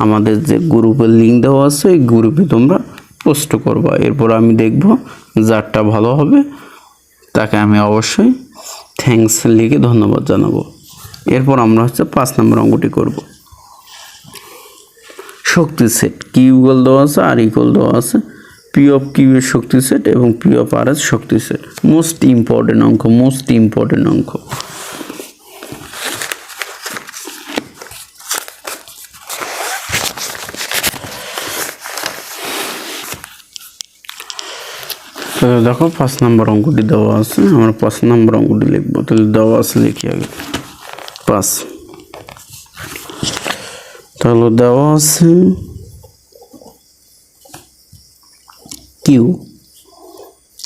আমাদের যে গ্রুপের লিঙ্ক দেওয়া আছে এই গ্রুপে তোমরা পোস্ট করবা। এরপর আমি দেখব যারটা ভালো হবে তাকে আমি অবশ্যই থ্যাঙ্কস লিখে ধন্যবাদ জানাবো। এরপর আমরা হচ্ছে 5 নম্বর অঙ্কটি করব। শক্তি সেট কিউ ইকুয়াল দেওয়া আছে, আর ইকুয়াল দেওয়া আছে, পি অফ কিউ এর শক্তি সেট এবং পি অফ আর এর শক্তি সেট। মোস্ট ইম্পর্টেন্ট অঙ্ক। তাহলে দেখো 5 নম্বর অঙ্কটি দেওয়া আছে, আমরা 5 নম্বর অঙ্কটি লিখব। তাহলে দেওয়া আছে লিখি আগে 5। তাহলে দেওয়া আছে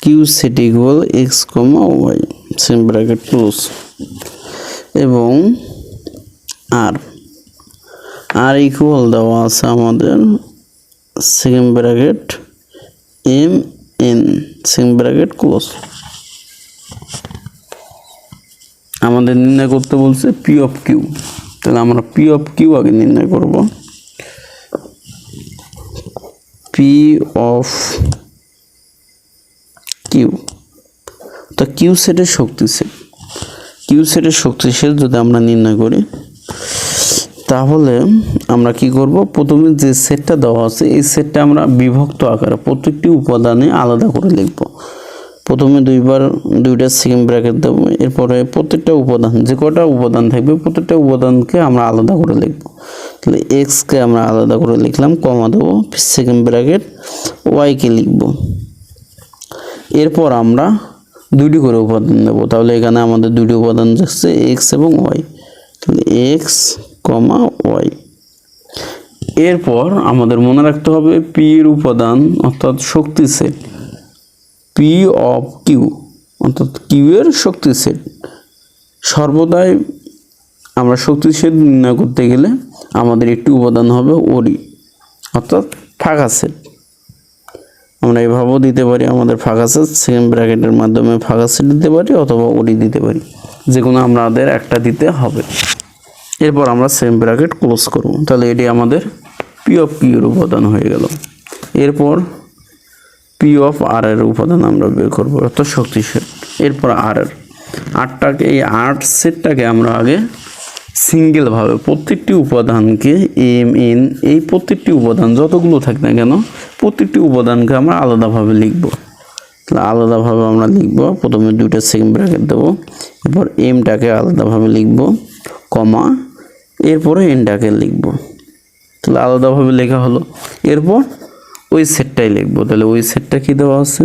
Q set equal X comma Y same bracket close, এবং আর ইকুয়াল দেওয়া আছে আমাদের second bracket M N same bracket close. আমাদের নির্ণয় করতে বলছে পি অফ কিউ, তাহলে আমরা পি অফ কিউ আগে নির্ণয় করব। পি অফ কিউ, তো কিউ সেটের শক্তি সেট যদি আমরা নির্ণয় করি, তাহলে আমরা কি করব, প্রথমে যে সেটটা দেওয়া আছে এই সেটটা আমরা বিভক্ত আকারে প্রত্যেকটি উপাদানে আলাদা করে লিখব। প্রথমে দুইটা সেকেন্ড ব্র্যাকেট দেবো, এরপরে প্রত্যেকটা উপাদান যে কটা উপাদান থাকবে প্রত্যেকটা উপাদানকে আমরা আলাদা করে লিখব। তাহলে এক্সকে আমরা আলাদা করে লিখলাম, কমা দেবো, সেকেন্ড ব্র্যাকেট ওয়াইকে লিখব। এরপর আমরা দুইটি করে উপাদান দেবো, তাহলে এখানে আমাদের দুইটি উপাদান যাচ্ছে এক্স এবং ওয়াই, তাহলে এক্স কমা ওয়াই। এরপর আমাদের মনে রাখতে হবে পি এর উপাদান অর্থাৎ শক্তি সেট, পি অফ কিউ অর্থাৎ কিউ এর শক্তি সেট। সর্বদাই আমরা শক্তি সেট নির্ণয় করতে গেলে আমাদের একটি উপাদান হবে ওডি অর্থাৎ ফাঁকা সেট। আমরা এভাবেও দিতে পারি, আমাদের ফাঁকা সেট সেকেন্ড ব্র্যাকেটের মাধ্যমে ফাঁকা সেট দিতে পারি, অথবা ওডি দিতে পারি, যে কোনো আমাদের একটা দিতে হবে। এরপর আমরা সেকেন্ড ব্র্যাকেট ক্লোজ করব। তাহলে এটি আমাদের পি অফ কিউ এর উপাদান হয়ে গেল। এরপর পি অফ আর এর উপাদান আমরা বের করবো অর্থাৎ শক্তি সেট। এরপর এই আট সেটটাকে আমরা আগে সিঙ্গেলভাবে প্রত্যেকটি উপাদানকে এম এন এই প্রত্যেকটি উপাদান যতগুলো থাক না কেন প্রত্যেকটি উপাদানকে আমরা আলাদাভাবে লিখব। তাহলে আলাদাভাবে আমরা লিখব, প্রথমে দুইটা সেকেন্ড ব্র্যাকেট দেবো, এরপর এমটাকে আলাদাভাবে লিখব, কমা, এরপরে এনটাকে লিখব। তাহলে আলাদাভাবে লেখা হলো। এরপর ওই সেটটাই লিখব। তাহলে ওই সেটটা কি দেওয়া আছে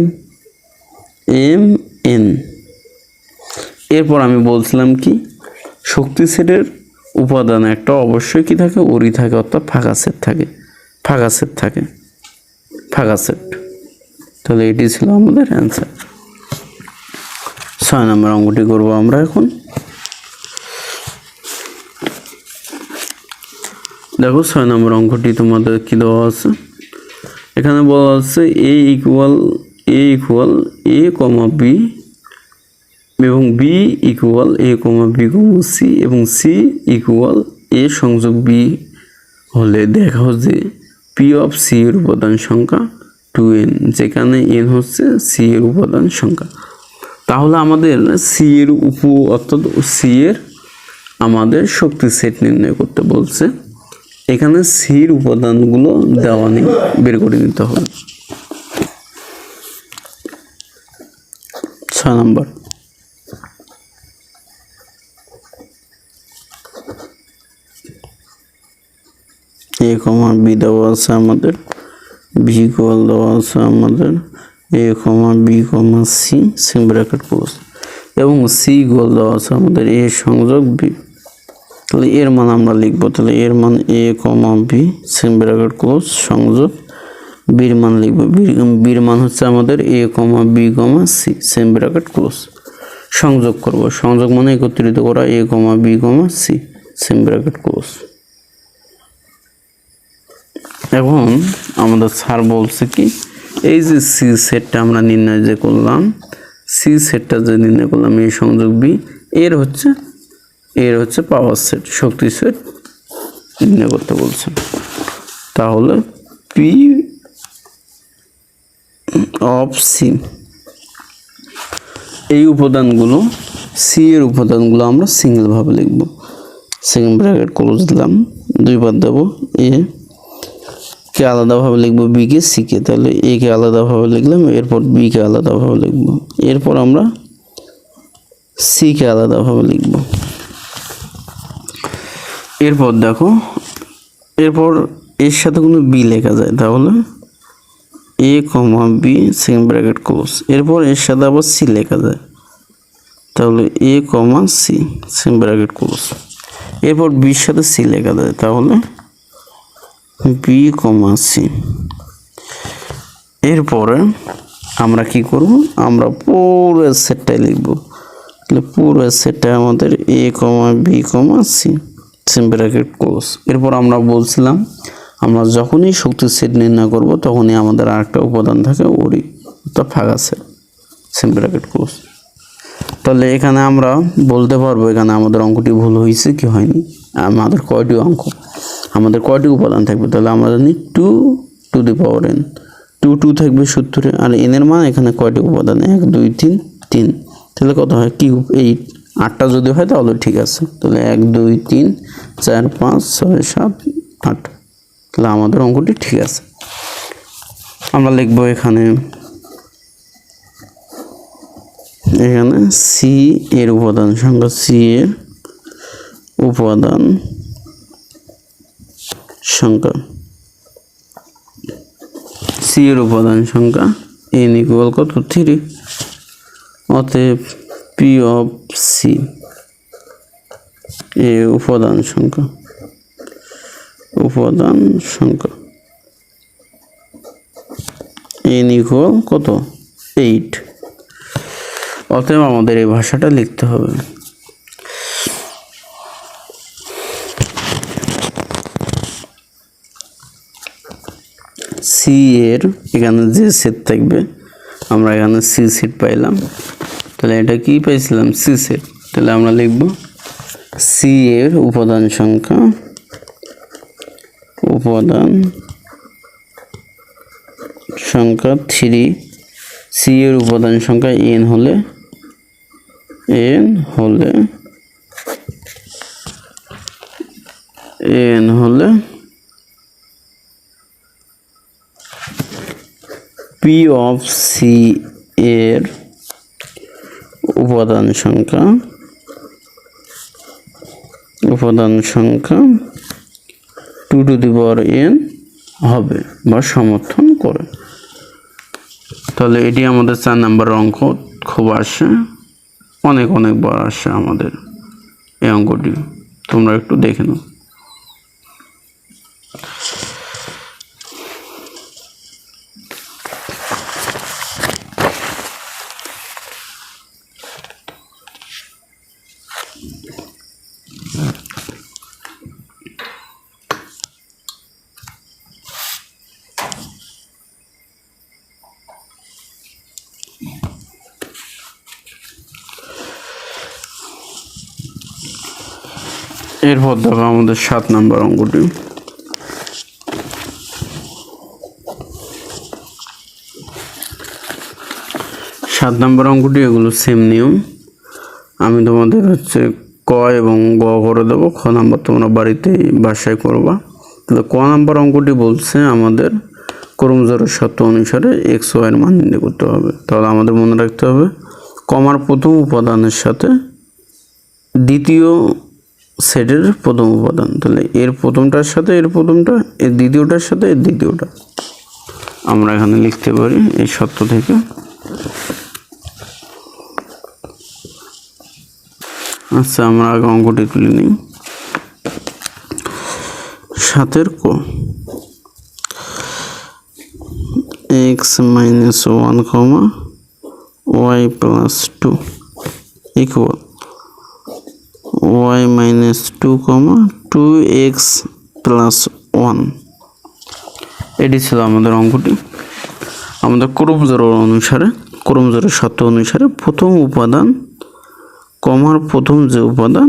এম এন। এরপর আমি বলছিলাম কি শক্তি সেটের উপাদান একটা অবশ্যই কি থাকে ওরি থাকে অর্থাৎ ফাঁকা সেট। তাহলে এটি ছিল আমাদের অ্যান্সার। 6 নম্বর অঙ্কটি করব আমরা এখন। দেখো 6 নম্বর অঙ্কটি তোমাদের কি দেওয়া আছে, এখানে বলা আছে A equal A comma B এবং বি ইকুয়াল এ কমা বি কমা সি এবং সি ইকুয়াল এ সংযোগ বি হলে দেখাও যে পি অফ সি এর উপাদান সংখ্যা 2n, যেখানে n হচ্ছে সি এর উপাদান সংখ্যা। তাহলে আমাদের সি এর অর্থাৎ সি এর আমাদের শক্তি সেট নির্ণয় করতে বলছে। এখানে সির উপাদানগুলো দেওয়া নেই, বের করে নিতে হবে। 6 নম্বর এ কমা বি দেওয়া আছে আমাদের, বি ইকুয়াল দেওয়া আছে আমাদের এ কমা B comma C same bracket close, এবং সি ইকুয়াল দেওয়া আছে আমাদের এ সংযোগ বি। তাহলে এর মান আমরা লিখবো, তাহলে এর মান এ কমা বি সেম ব্র্যাকেট ক্লোজ সংযোগ বির মান লিখবো, বির মান হচ্ছে আমাদের এ কমা B comma C same bracket close, সংযোগ করব, সংযোগ মানে একত্রিত করা এ কমা B comma C same bracket close. এখন আমাদের স্যার বলছে কি, এই যে সি সেটটা আমরা নির্ণয় যে করলাম, সি সেটটা যে নির্ণয় করলাম এ সংযোগ বি, এর হচ্ছে পাওয়ার সেট, শক্তি সেট নির্ণয় করতে বলছে। তাহলে পি অফ সি, এই উপাদানগুলো সি এর উপাদানগুলো আমরা সিঙ্গেল ভাবে লিখব, সেকেন্ড ব্র্যাকেট ক্লোজ দিলাম, দুইবার দেব এ কে আলাদাভাবে লিখবো বি কে সি কে, তাহলে এ কে আলাদাভাবে লিখলাম, এরপর বি কে আলাদাভাবে লিখব, এরপর আমরা সি কে আলাদাভাবে লিখব। এরপর দেখো, এরপর এর সাথে কোনো বি লেখা যায়, তাহলে এ কমা বি সেকেন্ড ব্র্যাকেট ক্লোজ, এরপর এর সাথে আবার সি লেখা যায়, তাহলে এ কমা সি সেকেন্ড ব্র্যাকেট ক্লোজ, এরপর বির সাথে সি লেখা যায়, তাহলে বি কমা সি। এরপরে আমরা কি করব, আমরা পুরো সেটটাই লিখব, তাহলে পুরো সেটটা আমাদের এ কমা B comma C same bracket close. এরপর আমরা বলছিলাম আমরা যখনই শক্তির সেট নির্ণয় করব তখনই আমাদের আরেকটা উপাদান থাকে ওরই, অর্থাৎ ফাঁকা সেট সেম ব্র্যাকেট ক্লোজ। তাহলে এখানে আমরা বলতে পারবো এখানে আমাদের অঙ্কটি ভুল হয়েছে কি হয়নি, আমাদের কয়টি অঙ্ক, আমাদের কয়টি উপাদান থাকবে, তাহলে আমরা জানি 2 টু দি পাওয়ার n, 2 থাকবে সূত্রে, আর n এর মান এখানে কয়টি উপাদান 1 2 3 3, তাহলে কত হয় কিউব 8, 8টা যদি হয় তাহলে ঠিক আছে, তাহলে 1 2 3 4 5 6 7 8, তাহলে আমাদের অঙ্কটি ঠিক আছে। আমরা লিখবো এখানে সি এর উপাদান সংখ্যা, সি এর উপাদান সংখ্যা, সি এর উপাদান সংখ্যা n ইকুয়াল কত 3, অতএব পি অফ সি এর উপাদান সংখ্যা n ইকুয়াল কত 8, অতএব আমাদের এই ভাষাটা লিখতে হবে। সি এর এখানে যে সেট থাকবে, আমরা এখানে সি সেট পাইলাম, তাহলে এটা কি পাইছিলাম সি সেট, তাহলে আমরা লিখব সি এর উপাদান সংখ্যা সংখ্যা 3, সি এর উপাদান সংখ্যা n হলে পি অফ সি এর উপাদান সংখ্যা 2 টু দি পাওয়ার n হবে বা সমর্থন করে। তাহলে এটি আমাদের 4 নাম্বার অঙ্ক, খুব আসে, অনেকবার আসে আমাদের এই অঙ্কটি, তোমরা একটু দেখে নাও। এরপর দেখো আমাদের 7 নাম্বার অঙ্কটি, 7 নাম্বার অঙ্কটি এগুলো সেম নিয়ম, আমি তোমাদের হচ্ছে ক এবং গ করে দেবো, খ নাম্বার তোমরা বাড়িতে বাসায় করবা। তাহলে ক নাম্বার অঙ্কটি বলছে আমাদের ক্রমজোড়ের শর্ত অনুসারে x y এর মান নির্ণয় করতে হবে। তাহলে আমাদের মনে রাখতে হবে কমার প্রথম উপাদানের সাথে দ্বিতীয় সেটের প্রথম উপাদান, তাহলে এর প্রথমটার সাথে এর প্রথমটা, এর দ্বিতীয়টার সাথে এর দ্বিতীয়টা আমরা এখানে লিখতে পারি এই সত্য থেকে। আচ্ছা, আমরা আগে অঙ্কটি তুলে নিই। 7 ক x - 1, y + 2 equal y - 2, 2x + 1। এটি ছিল আমাদের অঙ্কটি। আমাদের ক্রমজোড়ের শর্ত অনুসারে প্রথম উপাদান কমার প্রথম যে উপাদান,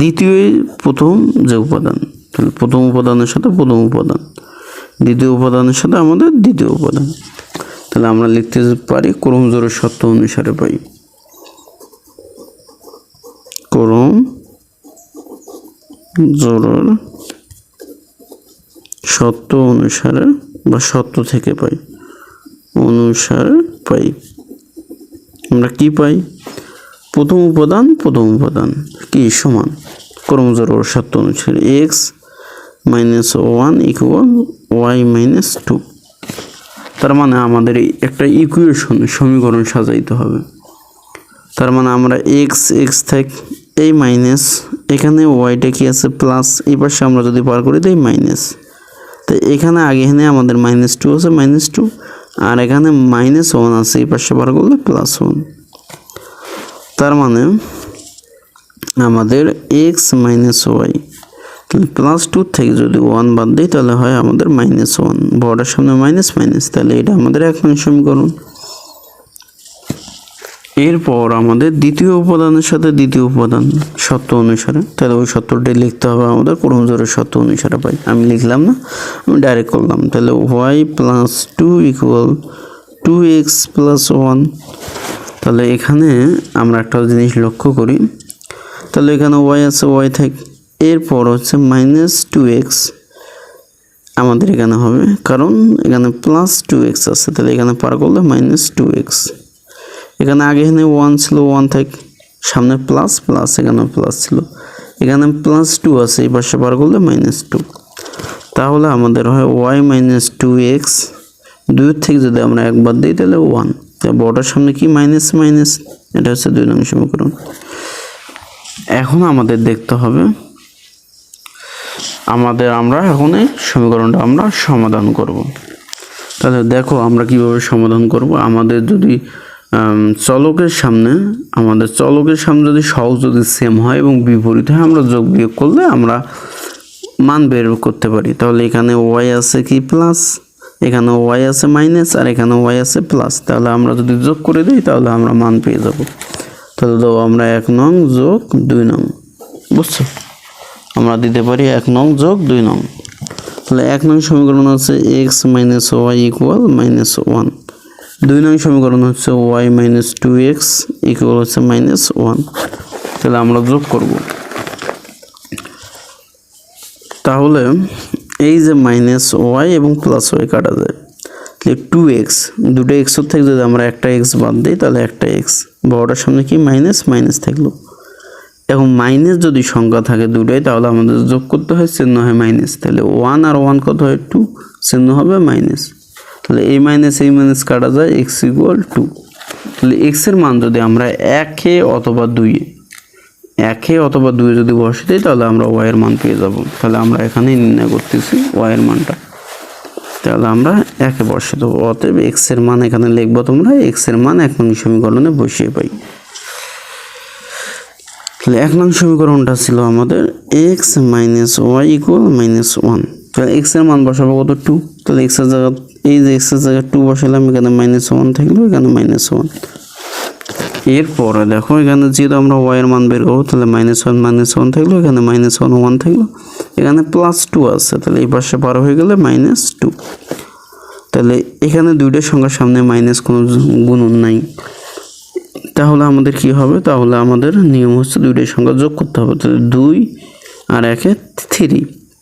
দ্বিতীয় প্রথম যে উপাদান, তাহলে প্রথম উপাদানের সাথে প্রথম উপাদান, দ্বিতীয় উপাদানের সাথে আমাদের দ্বিতীয় উপাদান, তাহলে আমরা লিখতে পারি ক্রমজোড়ের শর্ত অনুসারে পাই ক্রমজোড়ের শর্ত অনুসারে বা শর্ত থেকে পাই আমরা কি পাই? প্রথম উপাদান কি সমান ক্রমজোড়ের শর্ত অনুসারে x - 1 = y - 2। তার মানে আমাদের একটা সমীকরণ সাজাইতে হবে। তার মানে আমরা x থেকে এই মাইনাস, এখানে ওয়াইটা কি আছে প্লাস, এই পাশে আমরা যদি পার করি তাই মাইনাস, তো এখানে আগে আমাদের -2 আছে, -2, আর এখানে -1 আছে, এই পাশে পার করলে +1। তার মানে আমাদের x - y, তাহলে +2 থেকে যদি 1 বাদ দিই তাহলে হয় আমাদের -1, বড়টার সামনে মাইনাস, তাহলে এটা আমাদের 1 নং সমীকরণ। এরপর আমাদের দ্বিতীয় উপাদানের সাথে দ্বিতীয় উপাদান শর্ত অনুসারে, তাহলে ওই শর্তটি লিখতে হবে আমাদের ক্রমজোড়ের শর্ত অনুসারে পাই। আমি লিখলাম না, আমি ডাইরেক্ট করলাম। তাহলে y + 2 = 2x + 1। তাহলে এখানে আমরা একটা জিনিস লক্ষ্য করি, তাহলে এখানে y আছে, y থেকে এরপর হচ্ছে -2x আমাদের এখানে হবে, কারণ এখানে +2x আছে, তাহলে এখানে পার করলে -2x। এখানে আগে 1 ছিল, 1 থেকে সামনে প্লাস, এখানে প্লাস ছিল, এখানে +2 আছে, এই পাশে পার করলে -2। তাহলে আমাদের হয় y - 2x, 2 থেকে যদি আমরা 1 বাদ দিই তাহলে 1, তাই বড়টার সামনে কি মাইনাস, এটা হচ্ছে 2 নং সমীকরণ। এখন আমাদের দেখতে হবে আমরা এখন এই সমীকরণটা আমরা সমাধান করব। তাহলে দেখো আমরা কিভাবে সমাধান করব। আমাদের যদি চলকের সামনে যদি সহগ যদি সেম হয় এবং বিপরীত হয়, আমরা যোগ বিয়োগ করলে আমরা মান বের করতে পারি। তাহলে এখানে y আছে কি প্লাস, এখানে y আছে মাইনাস, আর এখানে y আছে প্লাস, তাহলে আমরা যদি যোগ করে দিই তাহলে আমরা মান পেয়ে যাব। তাহলে দাও আমরা 1 নং যোগ 2 নং, বুঝছো? আমরা দিতে পারি 1 নং যোগ 2 নং। তাহলে 1 নং সমীকরণ হচ্ছে x - y = -1, 2 নং সমীকরণ হচ্ছে y - 2x = হচ্ছে -1। তাহলে আমরা যোগ করব। তাহলে এই যে -y এবং +y কাটা যায়, তাহলে 2x, দুটো x থেকে যদি আমরা একটা x বাদ দিই তাহলে একটা x, বড়টার সামনে কি মাইনাস থাকলো। এখন মাইনাস যদি সংখ্যা থাকে দুটোই, তাহলে আমাদের যোগ করতে হয়, চিহ্ন হয় মাইনাস, তাহলে 1 আর 1 কত হয় 2, চিহ্ন হবে মাইনাস। তাহলে এই মাইনাস কাটা যায়, x = 2। তাহলে x এর মান যদি আমরা 1 অথবা 2 যদি বসে দিই তাহলে আমরা y এর মান পেয়ে যাব। তাহলে আমরা এখানে নির্ণয় করতেছি y এর মানটা, তাহলে আমরা 1 বসিয়ে দেবো। অতএব x এর মান এখানে লিখবো, তোমরা x এর মান 1 নং সমীকরণে বসিয়ে পাই। তাহলে 1 নং সমীকরণটা ছিল আমাদের x - y = -1। তাহলে x এর মান বসাবো কত 2, তাহলে x এর জায়গা, এই যে x এর জায়গায় 2 বসালাম, এখানে -1 থাকলো, এখানে -1। এরপরে দেখো এখানে যেহেতু আমরা y এর মান বের করব, তাহলে -1 থাকলো, এখানে -1 থাকলো, এখানে +2 আছে, তাহলে এই পাশে পার হয়ে গেলে -2। তাহলে এখানে দুইটা সংখ্যার সামনে মাইনাস কোনো গুণন নাই, তাহলে আমাদের কি হবে? তাহলে আমাদের নিয়ম হচ্ছে দুইটা সংখ্যা যোগ করতে হবে। তাহলে 2 আর 1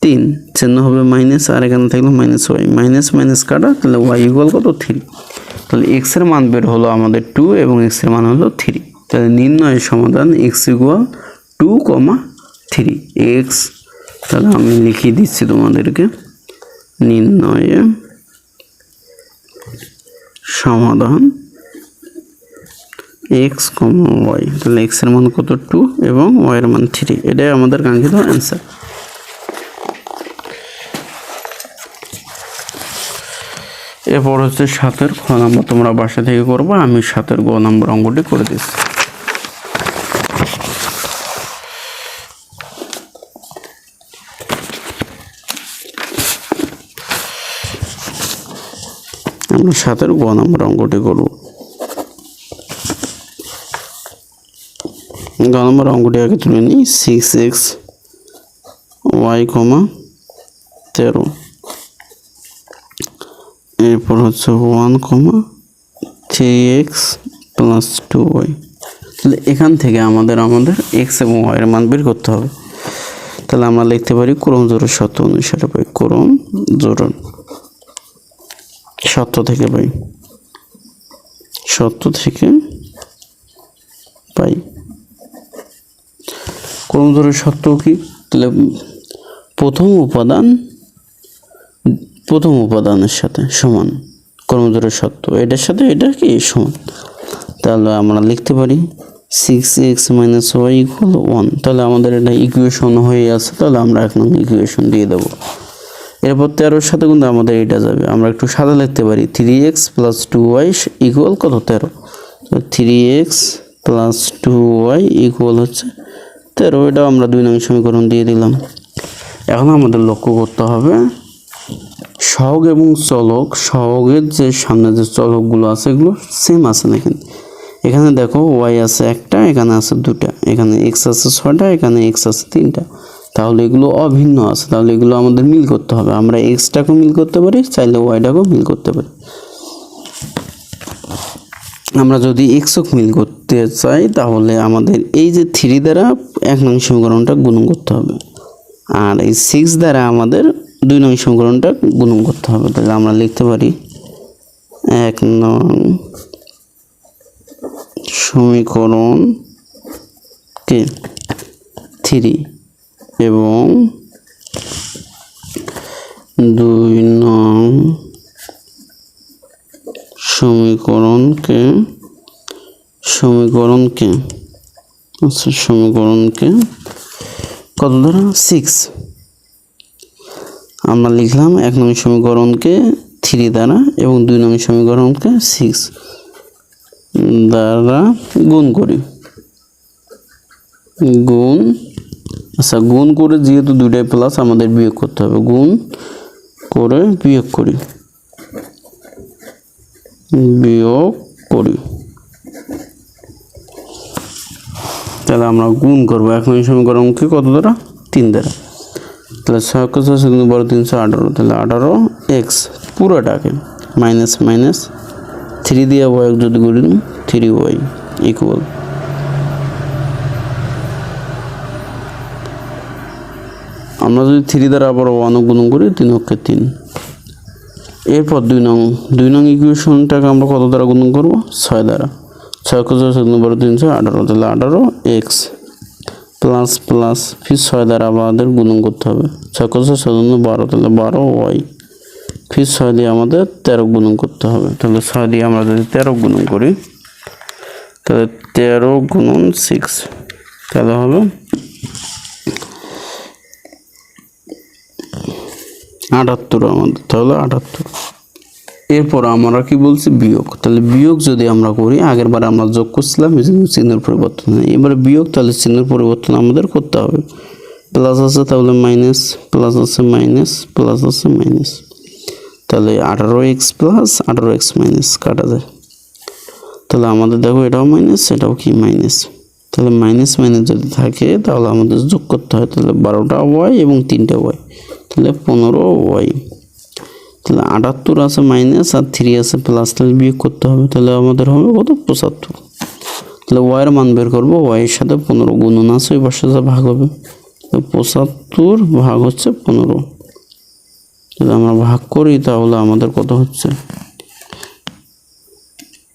3, চিহ্ন হবে মাইনাস, আর এখানে থাকলো -y, মাইনাস কাটা, তাহলে y = কত 3। তাহলে x এর মান বের হলো আমাদের 2 এবং x এর মান হলো 3। তাহলে নির্ণয় সমাধান x = 2, 3। এক্স, তাহলে আমি লিখিয়ে দিচ্ছি তোমাদেরকে, নির্ণয়ে সমাধান এক্স কমা ওয়াই। তাহলে এক্স এর মান কত 2 এবং ওয়াই এর মান 3, এটাই আমাদের কাঙ্ক্ষিত অ্যান্সার। এরপর হচ্ছে 7 খ নম্বর, তোমরা বাসা থেকে করবো, আমি 7 গ নম্বর অঙ্কটি করে দিচ্ছি। আমরা 7 গ নম্বর অঙ্কটি করব। গ নম্বর অঙ্কটি আগে তুলে নিই। 6x y, 13, এরপর হচ্ছে 1, 3x প্লাস 2y। তাহলে এখান থেকে আমাদের x এবং y এর মান বের করতে হবে। তাহলে আমরা লিখতে পারি ক্রম জোড়ের শর্ত অনুসারে পাই, ক্রম জোড়ের শর্ত থেকে পাই, শর্ত থেকে পাই। ক্রম জোড়ের শর্ত কি? তাহলে প্রথম উপাদানের সাথে সমান ক্রমজোড়ের শর্ত, এটার সাথে এটা কি সমান। তাহলে আমরা লিখতে পারি 6x মাইনাস ওয়াই ইকুয়াল 1। তাহলে আমাদের এটা ইকুয়েশন হয়ে আছে, তাহলে আমরা 1 নং ইকুয়েশন দিয়ে দেবো। এরপর 13-এর সাথে কিন্তু আমাদের এটা যাবে, আমরা একটু সাদা লিখতে পারি 3x প্লাস 2y ইকুয়াল কত 13। তো 3x প্লাস 2y ইকুয়াল হচ্ছে 13, এটা আমরা 2 নং সমীকরণ দিয়ে দিলাম। এখন আমাদের লক্ষ্য করতে হবে সহগ এবং চলক, সহগের যে সামনে যে চলকগুলো আছে এগুলো সেম আছে নাকি। এখানে দেখো y আছে 1টা, এখানে আছে 2টা, এখানে x আছে 6টা, এখানে x আছে 3টা, তাহলে এগুলো অভিন্ন আছে। তাহলে এগুলো আমাদের মিল করতে হবে। আমরা x-টাকেও মিল করতে পারি, চাইলে y-টাকেও মিল করতে পারি। আমরা যদি x-ও মিল করতে চাই তাহলে আমাদের এই যে 3 দ্বারা 1 নং সমীকরণটা গুণ করতে হবে, আর এই 6 দ্বারা আমাদের 2 নং সমীকরণটা গুণ করতে হবে। তাহলে আমরা লিখতে পারি 1 নং সমীকরণ কে 3 এবং 2 নং সমীকরণকে কত দ্বারা 6। আমরা লিখলাম 1 নং সমীকরণকে 3 দ্বারা এবং 2 নং সমীকরণকে 6 দ্বারা গুণ করি। গুণ করে, যেহেতু দুইটাই প্লাস আমাদের বিয়োগ করতে হবে, গুণ করে বিয়োগ করি। তাহলে আমরা গুণ করবো 1 নং সমীকরণকে কত দ্বারা 3 দ্বারা। তাহলে 6 × 6 = 318, তাহলে 18x পুরোটাকে মাইনাস 3 দিয়ে y যদি করি 3y ইকুয়াল, আমরা যদি 3 দ্বারা আবার 1 গুণ করি 3 × 3। এরপর 2 নং ইকুয়েশনটাকে আমরা কত দ্বারা গুণ করব 6 দ্বারা। 6 × 6 = 318, তাহলে 18x প্লাস ফির 6 দ্বারা আমাদের গুণ করতে হবে। 6 × 6 = 12, তাহলে 12y ফির 6 দিয়ে আমাদের 13 গুণ করতে হবে। তাহলে 6 দিয়ে আমরা যদি 13 গুণ করি তাহলে 13 × 6 তাহলে হবে 78 আমাদের, তাহলে 78। এরপর আমরা কি বলছি বিয়োগ। তাহলে বিয়োগ যদি আমরা করি, আগের বার আমরা যোগ করছিলাম চিহ্নের পরিবর্তন, এবারে বিয়োগ, তাহলে চিহ্নের পরিবর্তন আমাদের করতে হবে। প্লাস আছে তাহলে মাইনাস, প্লাস আছে মাইনাস, প্লাস আছে মাইনাস, তাহলে 18x প্লাস 18x মাইনাস কাটা যায়। তাহলে আমাদের দেখো এটাও মাইনাস, এটাও কি মাইনাস, তাহলে মাইনাস যদি থাকে তাহলে আমাদের যোগ করতে হয়। তাহলে 12টা y এবং 3টা y, তাহলে 15y। তাহলে 78 আছে মাইনাস আর 3 আছে প্লাস, তাহলে বিয়োগ করতে হবে। তাহলে আমাদের হবে কত 75। তাহলে y এর মান বের করবো, y এর সাথে 15 গুণন আছে, ওই পাশে যা ভাগ হবে। 75 ভাগ হচ্ছে 15, যদি আমরা ভাগ করি তাহলে আমাদের কত হচ্ছে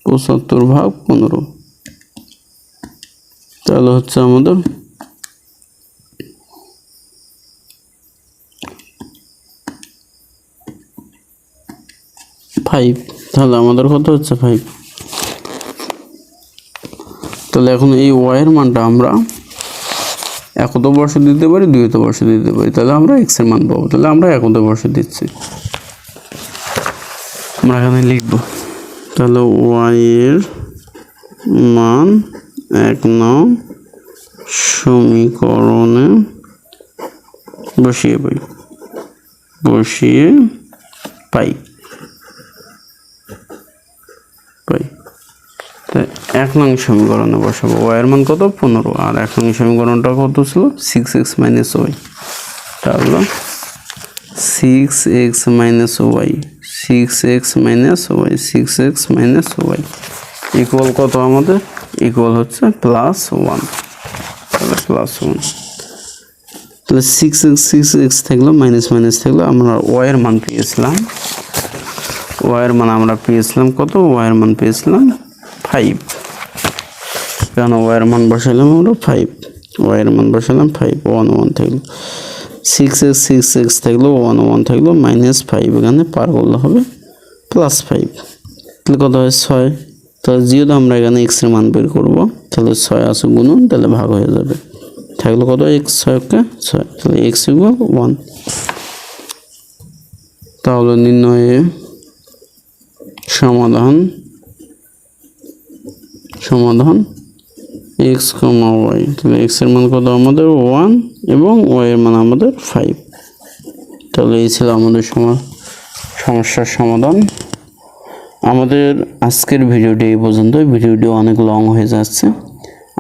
75 ভাগ 15, তাহলে হচ্ছে আমাদের 5, তাহলে আমাদের কত হচ্ছে 5। তাহলে এখন এই y এর মানটা আমরা একতে বর্ষ দিতে পারি, দুইতে বর্ষ দিতে পারি, তাহলে আমরা x এর মান পাবো। তাহলে আমরা একতে বর্ষ দিচ্ছি, আমরা এখানে লিখব। তাহলে y এর মান 1 নং সমীকরণে বসিয়ে পাই। 1 নং সমীকরণে বসাবো। y এর মান কত 15, আর 1 নং সমীকরণটা কত ছিল 6x - y, তাহলে 6x - y, 6x - y equal কত আমাদের, ইকুয়াল হচ্ছে +1। তাহলে +1, তাহলে 6x থাকলো, মাইনাস থাকলো, আমরা y এর মান পেয়েছিলাম। y এর মান আমরা পেয়েছিলাম কত, y এর মান পেয়েছিলাম 5। কেন y এর মান বসাইলাম আমরা 5, y এর মান বসালাম 5, 1 থাকলো। 6x থাকলো, 1 থাকলো, -5 এখানে পার করলে হবে +5। তাহলে কত হয় 6। তাহলে যেহেতু আমরা এখানে x এর মান বের করব, তাহলে 6 আছে গুণন, তাহলে ভাগ হয়ে যাবে, থাকলো কত x 6 তাহলে x = 1। তাহলে নির্ণয়ে সমাধান x, y, তাহলে x এর মান কত আমাদের 1 এবং y এর মান আমাদের 5। তাহলে এই ছিল আমাদের সমস্যার সমাধান। আমাদের আজকের ভিডিওটি এই পর্যন্ত। ভিডিওটি অনেক লং হয়ে যাচ্ছে।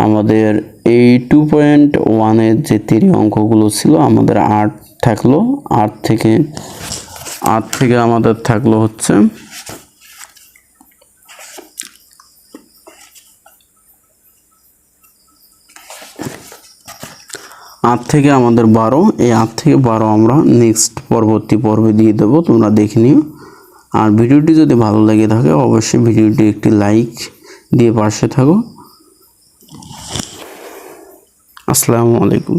আমাদের এই 2.1 এর যে 3 অঙ্কগুলো ছিল, আমাদের 8 থাকলো। 8 থেকে আমাদের থাকলো হচ্ছে 8 থেকে আমাদের 12। এই 8 থেকে 12 আমরা নেক্সট পরবর্তী পর্বে দিয়ে দেবো, তোমরা দেখে নিও। আর ভিডিওটি যদি ভালো লেগে থাকে অবশ্যই ভিডিওটি একটি লাইক দিয়ে পাশে থাকো। আসসালামু আলাইকুম।